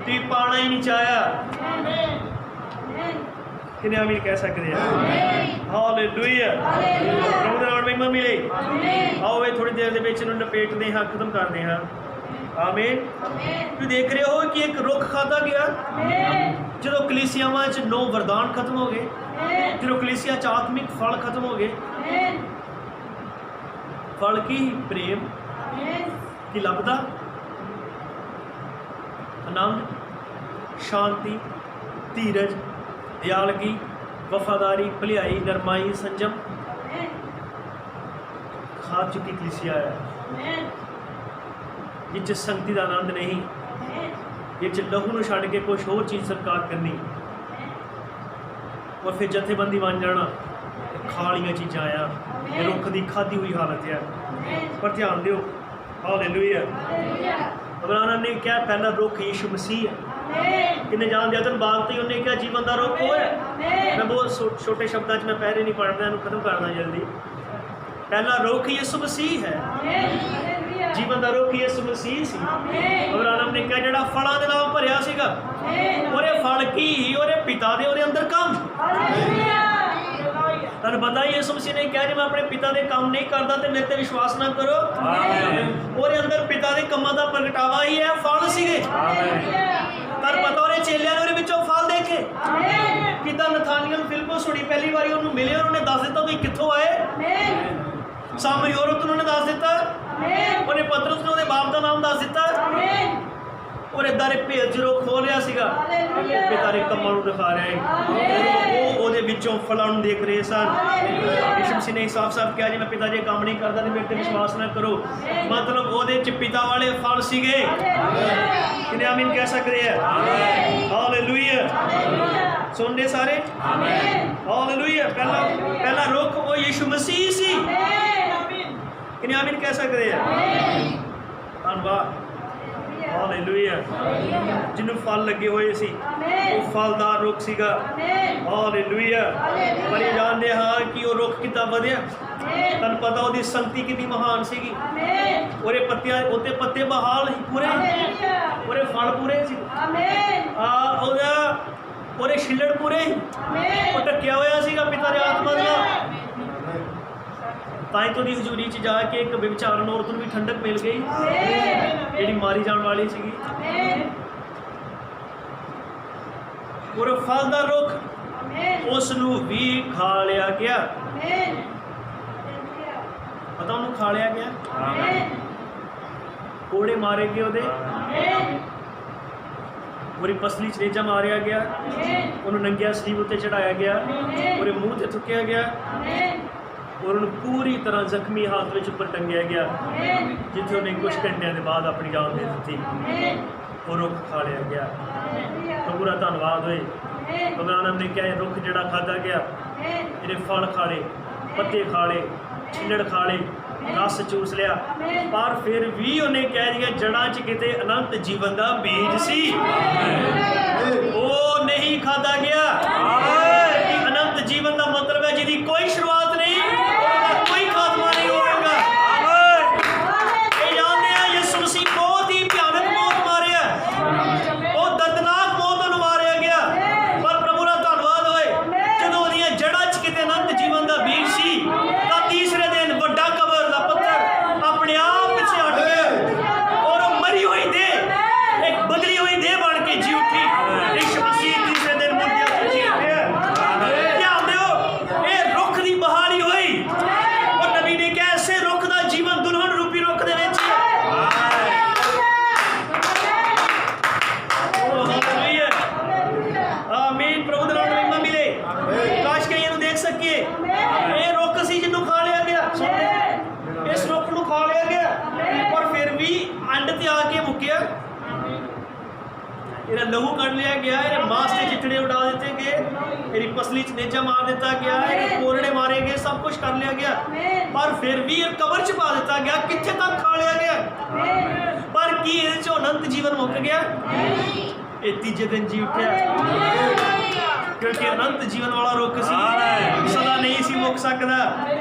ਤੁਸੀਂ ਪਾਣਾ ਹੀ ਨਹੀਂ ਚਾਹਿਆ। ਕਿੰਨੇ ਆਮੀਨ ਕਹਿ ਸਕਦੇ ਆ? ਹਾਲੇਲੂਇਆ। ਪ੍ਰਭੂ ਦੇ ਨਾਮ ਮਹਿਮਾ ਮਿਲੇ। ਆਓ ਇਹ ਥੋੜੀ ਦੇਰ ਦੇ ਵਿੱਚ ਇਹਨੂੰ ਲਪੇਟਦੇ ਹਾਂ, ਖਤਮ ਕਰਦੇ ਹਾਂ। ਆਮੀਨ। ਤੁਸੀਂ ਦੇਖ ਰਹੇ ਹੋ ਕਿ ਇੱਕ ਰੁੱਖ ਖਾਧਾ ਗਿਆ ਜਦੋਂ ਕਲੀਸਿਆਵਾਂ 'ਚ 9 ਵਰਦਾਨ ਖਤਮ ਹੋ ਗਏ, ਜਦੋਂ ਕਲੀਸਿਆ 'ਚ ਆਤਮਿਕ ਫਲ ਖਤਮ ਹੋ ਗਏ। ਫਲ ਕੀ? ਪ੍ਰੇਮ ਕੀ ਲੱਭਦਾ? ਆਨੰਦ, ਸ਼ਾਂਤੀ, ਧੀਰਜ, ਦਿਆਲਗੀ, ਵਫਾਦਾਰੀ, ਭਲਾਈ, ਨਰਮਾਈ, ਸੰਜਮ ਖਾ ਚੁੱਕੀ ਕਲੀਸਿਆ ਹੈ ਜਿਸ 'ਚ ਸੰਗਤੀ ਦਾ ਆਨੰਦ ਨਹੀਂ, ਜਿਸ 'ਚ ਲਹੂ ਨੂੰ ਛੱਡ ਕੇ ਕੁਛ ਹੋਰ ਚੀਜ਼ ਸਰਕਾਰ ਕਰਨੀ ਔਰ ਫਿਰ ਜਥੇਬੰਦੀ ਬਣ ਜਾਣਾ। ਖਾ ਵਾਲੀਆਂ ਚੀਜ਼ਾਂ ਆ, ਇਹ ਰੁੱਖ ਦੀ ਖਾਧੀ ਹੋਈ ਹਾਲਤ ਹੈ। ਪਰ ਧਿਆਨ ਦਿਓ। ਹਾਲੇਲੂਇਆ। ਅਬਰਾਹਮ ਨੇ ਕਿਹਾ ਪਹਿਲਾ ਰੁੱਖ ਯੀਸ਼ੂ ਮਸੀਹ ਹੈ। ਕਿੰਨੇ ਜਾਣਦੇ ਆ? ਬਾਗ ਤੇ ਉਹਨੇ ਕਿਹਾ ਜੀਵਨ ਦਾ ਰੁੱਖ ਉਹ ਹੈ। ਮੈਂ ਬਹੁਤ ਛੋਟੇ ਸ਼ਬਦਾਂ 'ਚ ਮੈਂ ਪਹਿਰੇ ਨਹੀਂ ਪੜ੍ਹਦਾ, ਇਹਨੂੰ ਖਤਮ ਕਰਨਾ ਜਲਦੀ। ਪਹਿਲਾ ਰੁੱਖ ਯਿਸੂ ਮਸੀਹ ਹੈ। ਜੀਵਨ ਦਾ ਰੁੱਖ ਯਿਸੂ ਮਸੀਹ ਸੀ। ਅਬਰਾਹਮ ਨੇ ਕਿਹਾ ਜਿਹੜਾ ਫਲਾਂ ਦੇ ਨਾਲ ਭਰਿਆ ਸੀਗਾ, ਉਹਦੇ ਫਲ ਕੀ? ਉਹਦੇ ਪਿਤਾ ਦੇ ਉਹਦੇ ਅੰਦਰ ਕੰਮ। ਤੁਹਾਨੂੰ ਪਤਾ ਹੀ ਯਿਸੂ ਮਸੀਹ ਨੇ ਕਿਹਾ ਜੇ ਮੈਂ ਆਪਣੇ ਪਿਤਾ ਦੇ ਕੰਮ ਨਹੀਂ ਕਰਦਾ ਤੇ ਮੇਰੇ ਤੇ ਵਿਸ਼ਵਾਸ ਨਾ ਕਰੋ। ਉਹਦੇ ਅੰਦਰ ਪਿਤਾ ਦੇ ਕੰਮਾਂ ਦਾ ਪ੍ਰਗਟਾਵਾ ਹੀ ਹੈ, ਫਲ ਸੀਗੇ। ਤੁਹਾਨੂੰ ਪਤਾ ਉਹਦੇ ਚੇਲਿਆਂ ਨੇ ਉਹਦੇ ਵਿੱਚੋਂ ਫਲ ਦੇਖੇ। ਕਿੱਦਾਂ ਨਥਾਨੀਅਲ ਫਿਲਿਪਸ ਹੁਣੀ ਪਹਿਲੀ ਵਾਰੀ ਉਹਨੂੰ ਮਿਲੇ ਔਰ ਉਹਨੇ ਦੱਸ ਦਿੱਤਾ ਤੁਸੀਂ ਕਿੱਥੋਂ ਆਏ। ਸਾਮਰੀ ਔਰਤ ਨੂੰ ਉਹਨੇ ਦੱਸ ਦਿੱਤਾ। ਉਹਨੇ ਪਤਰਸ ਨੂੰ ਉਹਦੇ ਬਾਪ ਦਾ ਨਾਮ ਦੱਸ ਦਿੱਤਾ। ਔਰ ਏਦਾਂ ਦੇ ਭੇਦ ਜਦੋਂ ਖੋਲ ਰਿਹਾ ਸੀਗਾ ਪਿਤਾ ਦੇ ਕੰਮਾਂ ਨੂੰ ਦਿਖਾ ਰਿਹਾ ਹੈ। ਉਹ ਉਹਦੇ ਵਿੱਚੋਂ ਫਲਾਂ ਨੂੰ ਦੇਖ ਰਹੇ ਸਨ। ਯਿਸੂ ਮਸੀਹ ਨੇ ਸਾਫ਼-ਸਾਫ਼ ਕਿਹਾ ਜੇ ਮੈਂ ਪਿਤਾ ਦੇ ਕੰਮ ਨਹੀਂ ਕਰਦਾ ਤੇ ਮੇਰੇ ਤੇ ਵਿਸ਼ਵਾਸ ਨਾ ਕਰੋ। ਮਤਲਬ ਉਹਦੇ 'ਚ ਪਿਤਾ ਵਾਲੇ ਫਲ ਸੀਗੇ। ਕਿੰਨੇ ਆਮੀਨ ਕਹਿ ਸਕਦੇ ਆ? ਹਾਲੇਲੂਇਆ। ਸੁਣਦੇ ਸਾਰੇ? ਹਾਲੇਲੂਇਆ। ਪਹਿਲਾ ਰੁੱਖ ਉਹ ਯਿਸੂ ਮਸੀਹ ਸੀ। ਕਿੰਨੇ ਆਮੀਨ ਕਹਿ ਸਕਦੇ ਆ? ਧੰਨਵਾਦ। ਹਾਲੇਲੂਇਆ। ਜਿਹਨੂੰ ਫਲ ਲੱਗੇ ਹੋਏ ਸੀ ਉਹ ਫਲਦਾਰ ਰੁੱਖ ਸੀਗਾ। ਹਾਲੇਲੂਇਆ। ਪਰ ਇਹ ਜਾਣਦੇ ਹਾਂ ਕਿ ਉਹ ਰੁੱਖ ਕਿੱਦਾਂ ਵਧਿਆ। ਤੁਹਾਨੂੰ ਪਤਾ ਉਹਦੀ ਸੰਗਤੀ ਕਿੰਨੀ ਮਹਾਨ ਸੀਗੀ। ਉਹਦੇ ਪੱਤਿਆਂ ਉੱਤੇ ਪੱਤੇ ਬਹਾਲ ਹੀ ਪੂਰੇ, ਉਹਦੇ ਫਲ ਪੂਰੇ ਸੀ। ਉਹਦੇ ਛਿੱਲੜ ਪੂਰੇ, ਉਹ ਢੱਕਿਆ ਹੋਇਆ ਸੀਗਾ ਪਿਤਾ ਦੇ ਆਤਮਾ ਦੇ ਨਾਲ। ਤਾਂ ਹੀ ਤੋਂ ਦੀ ਹਜ਼ੂਰੀ 'ਚ ਜਾ ਕੇ ਇੱਕ ਵਿਚਾਰਨ ਔਰਤ ਨੂੰ ਵੀ ਠੰਡਕ ਮਿਲ ਗਈ ਜਿਹੜੀ ਮਾਰੀ ਜਾਣ ਵਾਲੀ ਸੀਗੀ। ਔਰ ਫਲ ਦਾ ਰੁੱਖ ਉਸ ਨੂੰ ਵੀ ਖਾ ਲਿਆ ਗਿਆ। ਪਤਾ ਉਹਨੂੰ ਖਾ ਲਿਆ ਗਿਆ, ਕੋੜੇ ਮਾਰੇ ਗਏ ਉਹਦੇ, ਉਹਦੀ ਪਸਲੀ 'ਚ ਨੇਜਾ ਮਾਰਿਆ ਗਿਆ, ਉਹਨੂੰ ਨੰਗਿਆ ਸਲੀਬ ਉੱਤੇ ਚੜਾਇਆ ਗਿਆ, ਉਹਦੇ ਮੂੰਹ ਤੇ ਥੁੱਕਿਆ ਗਿਆ ਔਰ ਉਹਨੂੰ ਪੂਰੀ ਤਰ੍ਹਾਂ ਜ਼ਖਮੀ ਹਾਲਤ ਵਿੱਚ ਉੱਪਰ ਟੰਗਿਆ ਗਿਆ, ਜਿੱਥੇ ਉਹਨੇ ਕੁਝ ਘੰਟਿਆਂ ਦੇ ਬਾਅਦ ਆਪਣੀ ਜਾਨ ਦੇ ਦਿੱਤੀ। ਉਹ ਰੁੱਖ ਖਾ ਲਿਆ ਗਿਆ। ਪ੍ਰਭੂ ਦਾ ਧੰਨਵਾਦ ਹੋਏ। ਭਗਵਾਨ ਨੇ ਕਿਹਾ ਇਹ ਰੁੱਖ ਜਿਹੜਾ ਖਾਧਾ ਗਿਆ, ਇਹਦੇ ਫਲ ਖਾਲੇ, ਪੱਤੇ ਖਾਲੇ, ਛਿੱਲੜ ਖਾਲੇ, ਰਸ ਚੂਸ ਲਿਆ, ਪਰ ਫਿਰ ਵੀ ਉਹਨੇ ਕਹਿ ਦਿਆ ਜੜ੍ਹਾਂ 'ਚ ਕਿਤੇ ਅਨੰਤ ਜੀਵਨ ਦਾ ਬੀਜ ਸੀ, ਉਹ ਨਹੀਂ ਖਾਧਾ ਗਿਆ। ਅਨੰਤ ਜੀਵਨ ਦਾ ਮਤਲਬ ਹੈ ਜਿਹਦੀ ਕੋਈ ਸ਼ੁਰੂਆਤ ਨਹੀਂ, ਉਹਦਾ ਕੋਈ ਖਾਤਮਾ ਨਹੀਂ ਹੋਵੇਗਾ। ਇਹ ਜਾਣਦੇ ਆ ਯਿਸੂ ਮਸੀਹ ਬਹੁਤ ਹੀ ਭਿਆਨਕ ਮੌਤ ਮਾਰਿਆ, ਉਹ ਦਰਦਨਾਕ ਮੌਤ ਨੂੰ ਮਾਰਿਆ ਗਿਆ, ਪਰ ਪ੍ਰਭੂ ਦਾ ਧੰਨਵਾਦ ਹੋਏ ਜਦੋਂ ਉਹਦੀਆਂ ਜੜ੍ਹਾਂ 'ਚ ਕਿਤੇ ਅਨੰਤ ਜੀਵਨ ਦਾ ਬੀਜ ਸੀ ਤਾਂ ਤੀਸਰੇ ਦਿਨ ਵੱਡਾ ਕਬਰ ਦਾ ਪੱਥਰ ਆਪਣੇ ਆਪ ਪਿੱਛੇ ਹਟ ਗਿਆ ਔਰ ਉਹ ਮਰੀ ਹੋਈ ਦੇਹ ਇੱਕ ਬਦਲੀ ਹੋਈ ਦੇਹ ਬਣ ਕੇ ਜੀ ਉੱਠੀ। ਯਿਸੂ ਮਸੀਹ ਤੀਸਰੇ ਦਿਨ ਮੁਰਦਿਆਂ ਤੋਂ ਜੀ ਉੱਠਿਆ। ਧਿਆਨ ਦਿਓ, ਇਹ ਰੁੱਖ ਦੀ ਬਹਾਲੀ ਹੋਈ। ਉਹ ਨਬੀ ਨੇ ਕਿਹਾ ਐਸੇ ਰੁੱਖ ਦਾ ਜੀਵਨ ਦੁਲਹਨ ਰੂਪੀ ਰੁੱਖ ਦੇ ਵਿੱਚ ਹੈ। ਆਮੀਨ। ਪ੍ਰਭੂ ਦਾ ਨਾਮ ਮਹਿਮਾ ਮਿਲੇ। ਕਾਸ਼ ਕਿ ਇਹਨੂੰ ਦੇਖ ਸਕੀਏ। ਇਹ ਰੁੱਖ ਸੀ ਜਿਹਨੂੰ ਖਾ ਲਿਆ ਗਿਆ, ਇਸ ਰੁੱਖ ਨੂੰ ਖਾ ਲਿਆ ਗਿਆ, ਪਰ ਫਿਰ ਵੀ ਅੰਡ ਤੇ ਆ ਕੇ ਮੁੱਕਿਆ। ਇਹਦਾ ਲਹੂ ਕੱਢ ਲਿਆ ਗਿਆ, ਇਹਦੇ ਮਾਸ ਤੇ ਚਿੱਟੜੇ ਉਡਾ ਦਿੱਤੇ ਗਏ, ਇਹਦੀ ਪਸਲੀ 'ਚ ਨੇਜਾ ਮਾਰ ਦਿੱਤਾ ਗਿਆ, ਇਹਦੇ ਕੋਰੜੇ ਮਾਰੇ ਗਏ, ਸਭ ਕੁਝ ਕਰ ਲਿਆ ਗਿਆ, ਪਰ ਫਿਰ ਵੀ ਇਹ ਕਬਰ 'ਚ ਪਾ ਦਿੱਤਾ ਗਿਆ। ਕਿੱਥੇ ਤੱਕ ਖਾ ਲਿਆ ਗਿਆ, ਪਰ ਕੀ ਇਹਦੇ 'ਚੋਂ ਅਨੰਤ ਜੀਵਨ ਮੁੱਕ ਗਿਆ? ਇਹ ਤੀਜੇ ਦਿਨ ਜੀ ਉੱਠਿਆ, ਕਿਉਂਕਿ ਅਨੰਤ ਜੀਵਨ ਵਾਲਾ ਰੁੱਖ ਸੀ, ਸਦਾ ਨਹੀਂ ਸੀ ਮੁੱਕ ਸਕਦਾ।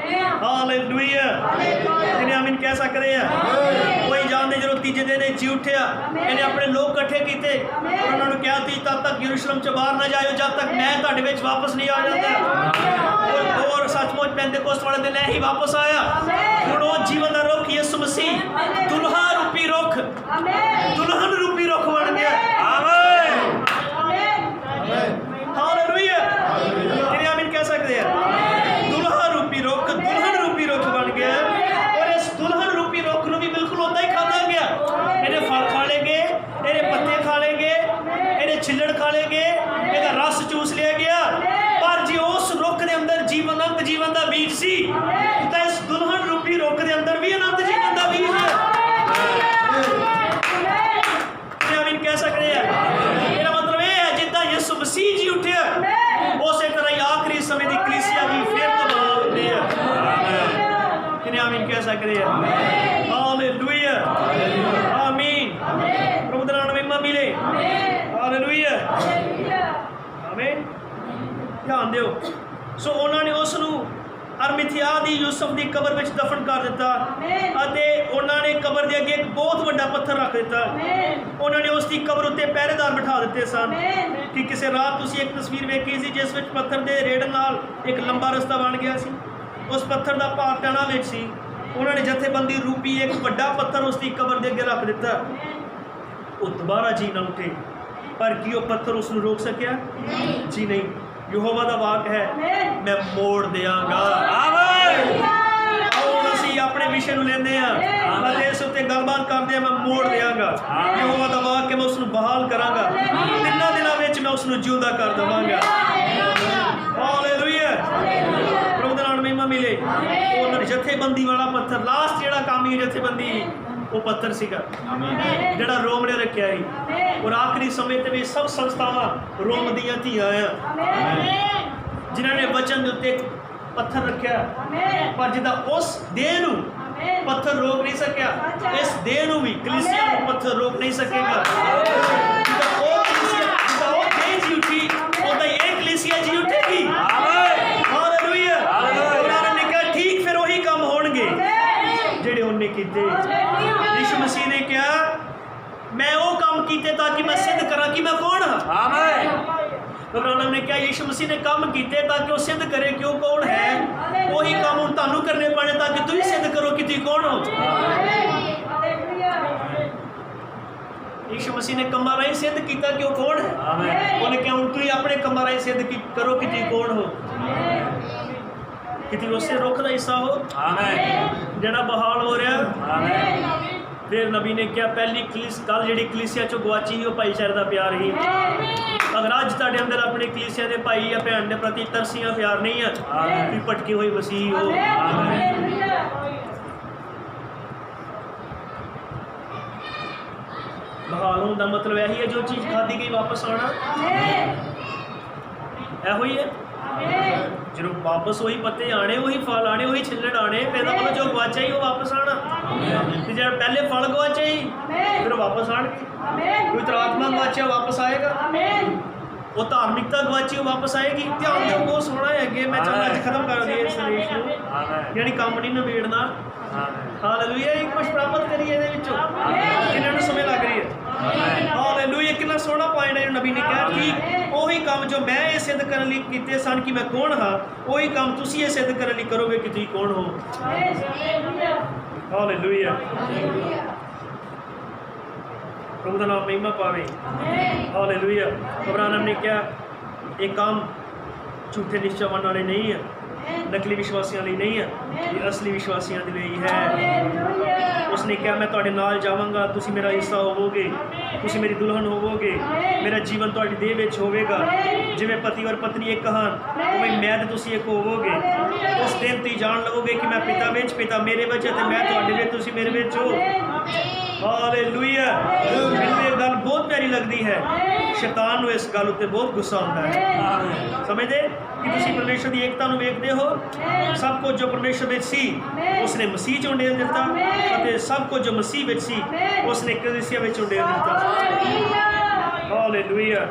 ਹਾਲੇਲੂਇਆ। ਜਿਹਨੇ ਆਮੀਨ ਕਹਿ ਸਕਦੇ ਆ। ਕੋਈ ਜਾਣਦੇ ਜਦੋਂ ਤੀਜੇ ਦਿਨ ਇਹ ਜੀ ਉੱਠਿਆ, ਇਹਨੇ ਆਪਣੇ ਲੋਕ ਇਕੱਠੇ ਕੀਤੇ, ਉਹਨਾਂ ਨੂੰ ਕਿਹਾ ਤੁਸੀਂ ਤਦ ਤੱਕ ਯਰੂਸ਼ਲਮ 'ਚ ਬਾਹਰ ਨਾ ਜਾਇਓ ਜਦ ਤੱਕ ਮੈਂ ਤੁਹਾਡੇ ਵਿੱਚ ਵਾਪਸ ਨਹੀਂ ਆ ਜਾਂਦਾ। ਔਰ ਸੱਚਮੁੱਚ ਪੈਂਤੇਕੋਸਤ ਵਾਲੇ ਦਿਨ ਇਹੀ ਵਾਪਸ ਆਇਆ। ਹੁਣ ਉਹ ਜੀਵਨ ਦਾ ਰੁੱਖ ਯਿਸੂ ਮਸੀਹ ਦੁਲਹਾ ਰੂਪੀ ਰੁੱਖ, ਦੁਲਹਨ ਰੂਪੀ ਰੁੱਖ ਬਣ ਗਿਆ। ਹਾਲੇਲੂਇਆ। ਜਿਹਨੇ ਆਮੀਨ ਕਹਿ ਸਕਦੇ ਆ। ਦੁਲਹਾ ਰੂਪੀ ਰੁੱਖ, ਦੁਲਹਨ ਰੂਪੀ ਰੁੱਖ ਬਣ ਗਿਆ ਔਰ ਇਸ ਦੁਲਹਨ ਰੂਪੀ ਰੁੱਖ ਨੂੰ ਵੀ ਬਿਲਕੁਲ ਉਦਾਂ ਹੀ ਖਾਧਾ ਗਿਆ। ਇਹਦੇ ਫਲ ਖਾ ਲਏ ਗਏ, ਇਹਦੇ ਪੱਤੇ ਖਾ ਲਏ ਗਏ, ਇਹਦੇ ਛਿੱਲੜ ਖਾ ਲਏ ਗਏ, ਇਹਦਾ ਰਸ ਚੂਸ ਲਿਆ ਗਿਆ, ਪਰ ਜੇ ਉਸ ਰੁੱਖ ਦੇ ਅੰਦਰ ਅਨੰਤ ਜੀਵਨ ਦਾ ਬੀਜ ਸੀ ਤਾਂ ਇਸ ਦੁਲਹਨ ਰੂਪੀ ਰੁੱਖ ਦੇ ਅੰਦਰ ਵੀ ਅਨੰਤ ਜੀਵਨ ਦਾ ਬੀਜ ਹੈ। ਆਮੀਨ ਕਹਿ ਸਕਦੇ ਆ। ਇਹਦਾ ਮਤਲਬ ਇਹ ਹੈ ਜਿੱਦਾਂ ਯਿਸੂ ਮਸੀਹ ਜੀ ਉੱਠਿਆ, ਉਸੇ ਤਰ੍ਹਾਂ ਹੀ ਆਖਰੀ ਸਮੇਂ ਦੀ ਕਲੀਸਿਆ ਵੀ ਫਿਰ ਤੋਂ ਬਹਾਲ ਹੁੰਦੀ ਹੈ। ਕਿਨੇ ਆਮੀਨ ਕਹਿ ਸਕਦੇ ਆ। ਹਾਲੇਲੂਇਆ। ਆਮੀਨ। ਪ੍ਰਭੂ ਦਾ ਨਾਮ ਮਹਿਮਾ ਮਿਲੇ। ਹਾਲੇਲੂਇਆ। ਆਮੀਨ। ਧਿਆਨ ਦਿਓ। ਸੋ ਉਹਨਾਂ ਨੇ ਉਸ ਨੂੰ ਅਰਮਿਥਿਆ ਦੀ ਯੂਸਫ ਦੀ ਕਬਰ ਵਿੱਚ ਦਫਨ ਕਰ ਦਿੱਤਾ ਅਤੇ ਉਹਨਾਂ ਨੇ ਕਬਰ ਦੇ ਅੱਗੇ ਇੱਕ ਬਹੁਤ ਵੱਡਾ ਪੱਥਰ ਰੱਖ ਦਿੱਤਾ। ਉਹਨਾਂ ਨੇ ਉਸ ਦੀ ਕਬਰ ਉੱਤੇ ਪਹਿਰੇਦਾਰ ਬਿਠਾ ਦਿੱਤੇ ਸਨ ਕਿ ਕਿਸੇ ਰਾਤ ਤੁਸੀਂ ਇੱਕ ਤਸਵੀਰ ਵੇਖੀ ਸੀ ਜਿਸ ਵਿੱਚ ਪੱਥਰ ਦੇ ਰੇੜਨ ਨਾਲ ਇੱਕ ਲੰਬਾ ਰਸਤਾ ਬਣ ਗਿਆ ਸੀ। ਉਸ ਪੱਥਰ ਦਾ ਭਾਰ ਟਣਾ ਵਿੱਚ ਸੀ। ਉਹਨਾਂ ਨੇ ਜਥੇਬੰਦੀ ਰੂਪੀ ਇੱਕ ਵੱਡਾ ਪੱਥਰ ਉਸ ਦੀ ਕਬਰ ਦੇ ਅੱਗੇ ਰੱਖ ਦਿੱਤਾ। ਉਹ ਦੁਬਾਰਾ ਜੀ ਨਾ ਉੱਠੇ, ਪਰ ਕੀ ਉਹ ਪੱਥਰ ਉਸ ਨੂੰ ਰੋਕ ਸਕਿਆ? ਜੀ ਨਹੀਂ। ਯਹੋਵਾ ਦਾ ਵਾਕ ਹੈ, ਮੈਂ ਮੋੜ ਦਿਆਂਗਾ। ਹੁਣ ਅਸੀਂ ਆਪਣੇ ਵਿਸ਼ੇ ਨੂੰ ਲੈਂਦੇ ਹਾਂ ਅਤੇ ਇਸ ਉੱਤੇ ਗੱਲਬਾਤ ਕਰਦੇ ਹਾਂ। ਮੈਂ ਮੋੜ ਦਿਆਂਗਾ। ਯਹੋਵਾ ਦਾ ਵਾਕ ਹੈ, ਮੈਂ ਉਸ ਨੂੰ ਬਹਾਲ ਕਰਾਂਗਾ। 3 ਦਿਨਾਂ ਵਿੱਚ ਮੈਂ ਉਸ ਨੂੰ ਜਿਉਂਦਾ ਕਰ ਦੇਵਾਂਗਾ। ਹਾਲੇਲੂਇਆ। ਪ੍ਰਭੂ ਦਾ ਨਾਮ ਮਹਿਮਾ ਮਿਲੇ। ਉਹਨਾਂ ਜਥੇਬੰਦੀ ਵਾਲਾ ਪੱਥਰ, ਲਾਸਟ ਜਿਹੜਾ ਕਾਮੀ ਜਥੇਬੰਦੀ, ਉਹ ਪੱਥਰ ਸੀਗਾ ਜਿਹੜਾ ਰੋਮ ਨੇ ਰੱਖਿਆ ਸੀ। ਔਰ ਆਖਰੀ ਸਮੇਂ ਤੇ ਵੀ ਸਭ ਸੰਸਥਾਵਾਂ ਰੋਮ ਦੀਆਂ ਧੀਆਂ ਆ ਜਿਨ੍ਹਾਂ ਨੇ ਵਚਨ ਦੇ ਉੱਤੇ ਪੱਥਰ ਰੱਖਿਆ, ਪਰ ਜਿੱਦਾਂ ਉਸ ਦੇਹ ਨੂੰ ਪੱਥਰ ਰੋਕ ਨਹੀਂ ਸਕਿਆ, ਇਸ ਦੇਹ ਨੂੰ ਵੀ ਕਲੀਸਿਆ ਨੂੰ ਪੱਥਰ ਰੋਕ ਨਹੀਂ ਸਕੇਗਾ। ਜਿੱਦਾਂ ਉਹ ਦੇਹ ਜੀ ਉੱਠੀ, ਉਦਾਂ ਹੀ ਇਹ ਕਲੀਸਿਆ ਜੀ ਉੱਠੇਗੀ। ਹਾਲੇਲੂਇਆ। ਉਹਨਾਂ ਨੇ ਕਿਹਾ ਠੀਕ ਫਿਰ ਉਹੀ ਕੰਮ ਹੋਣਗੇ ਜਿਹੜੇ ਉਹਨੇ ਕੀਤੇ। ਯਿਸੂ ਮਸੀਹ ਨੇ ਕਿਹਾ ਮੈਂ ਉਹ ਕੰਮ ਕੀਤੇ ਤਾਂ ਕਿ ਮੈਂ ਸਿੱਧ ਕਰਾਂ ਕਿ ਮੈਂ ਕੌਣ ਹਾਂ। अब्राहम ने क्या यीशु मसीह ने काम किए ताकि वो सिद्ध करे कि वो कौन है। वही काम हम तानू करने पाने ताकि तुम सिद्ध करो कि तुम कौन हो। यीशु मसीह ने कमां राही सिद्ध किया कि वो कौन है। उन्हें क्या तुम अपने कमां राही सिद्ध करो कि तुम कौन हो, कि तुम उससे रुख का हिस्सा हो जड़ा बहाल हो रहा। फिर नबी ने क्या पहली गल जी कलीसिया चो गवाची ही वो भाईचारे का प्यार ही। अगर अज तुहाडे अंदर अपने कलीसिया के भाई या भैन के प्रति तरसिया प्यार नहीं है, तुम भटकी हुई मसीह हो। बहाल होने का मतलब यही है जो चीज़ खाधी गई वापस आना, यहो ही है। जो वापस वही पत्ते आने, वही फल आने, वही छिल्लड़ आने, फिर मतलब जो गवाचा ही वो वापस आना। जो पहले फल गवाचा ही फिर वापस आएंगे। कोई आत्मा गवाचा वापस आएगा, वो धार्मिकता गवाची वो वापस आएगी। ध्यान दो बहुत सोहना है। अगे मैं चाहता अज खत्म कर दिया इस संदेश को, यानी काम नहीं नबेड़ना। हालेलुया। एक कुछ प्राप्त करिए किन्हों समय लग रही है। हालेलुया। कितना सोहना पॉइंट है नबी ने कहा कि वही काम जो मैं ये सिद्ध करने लिए कीते सन कि मैं कौन हाँ, वही काम तुसी ये सिद्ध करने लिए करोगे कि तुम कौन हो। हालेलुया। प्रभु का नाम महिमा पावे। हालेलुया। अब्राहम ने क्या एक काम झूठे निश्चयवान वाले नहीं है, नकली विश्वासियों लिए नहीं है, ये असली विश्वासियों के लिए है। उसने क्या मैं तुहाडे नाल जावांगा, तुसी मेरा हिस्सा होवोगे, तुसी मेरी दुल्हन होवोगे, मेरा जीवन तुहाडी देह विच होवेगा। जिवें पति और पत्नी एक हन उवें मैं ते तुसी एक होवोगे। उस दिन तुसीं जान लवोगे कि मैं पिता विच, पिता मेरे विच ते मैं तुहाडे विच, तुसी मेरे विच हो। हालेलुया। मैनूं ये गल बहुत प्यारी लगती है। शैतान इस गल उत्ते बहुत गुस्सा आता है। समझदे कि तुसीं परमेश्वर की एकता नूं वेखदे हो। सब कुछ जो परमेश्वर विच सी उसने मसीह च उंडेल दिता, अते सब कुछ जो मसीह विच सी उसने कलीसिया विच उंडेल दिता। हालेलुया।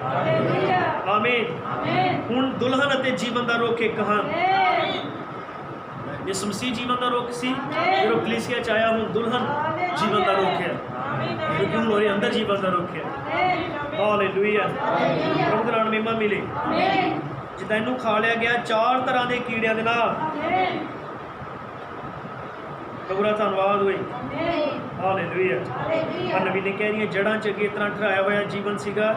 आमीन। हुण दुल्हन अते जीवन दा रुख एक हन। जिस मसीह जीवन का रुख सी जो कलीसिया च आया, हूँ दुल्हन जीवन का रुख है, क्योंकि हूँ मेरे अंदर जीवन का रुख है। हालेलुया। प्रभु के नाम महिमा मिले। जिदा इनू खा लिया गया 4 तरह के कीड़िया के नाल। प्रभु का धन्यवाद होए। हालेलुया। और नबी ने कह रही है जड़ा च इस तरह ठहराया हुआ जीवन सीगा।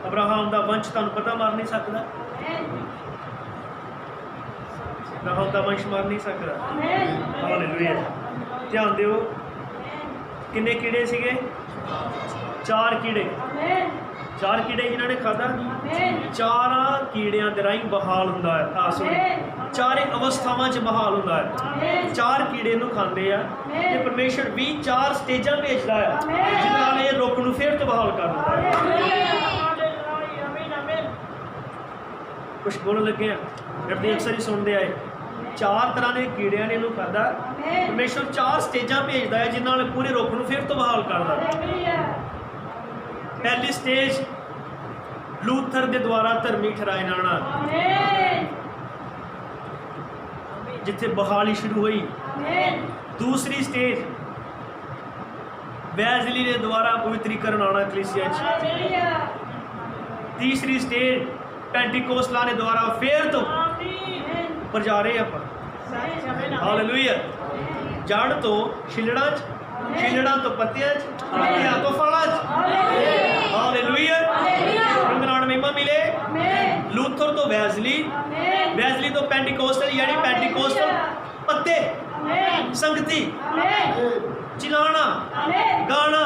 अब्राहम का वंश तुहानूं पता मार नहीं सकता, अब्राहम का वंश मार नहीं सकता। हालेलुया। ध्यान दिओ किन्ने कीड़े सीगे? 4 कीड़े। 4 कीड़े जिन्होंने खाधा, 4 कीड़ियां दे राही बहाल हुंदा है। सॉरी 4 अवस्थावां च बहाल हुंदा है। 4 कीड़े नूं खांदे आ ते परमेश्वर भी 4 स्टेजां भेजदा है जिन्हां नाल ये रुख नूं फिर तो बहाल कर दिंदा है। कुछ बोलण लगे हैं अक्सर ही सुनते आए 4 तरह के कीड़िया ने इनू खाधा। परमेश्वर 4 स्टेजा भेजता है जिन्होंने पूरे रुख नूं फिर तो बहाल करता। पहली स्टेज लूथर के द्वारा धर्मी ठहराए जाना, जिथे बहाली शुरू हुई। दूसरी स्टेज वेज़ली के द्वारा पवित्रीकरण आना कलीसिया। तीसरी स्टेज पेंटिकोस्टलां ने द्वारा फिर तो पर जा रहे हैं। हालेलुया। जड़ तो छिलड़ा, छिलड़ा तो पत्तियां, पत्तियां तो फलां। हालेलुया। रंगनाण महिमा मिले। लूथर तो वेज़ली, वेज़ली तो पेंटिकोस्टल, यानी पेंटिकोस्टल पत्ते, संगति, चिल्लाना, गाना,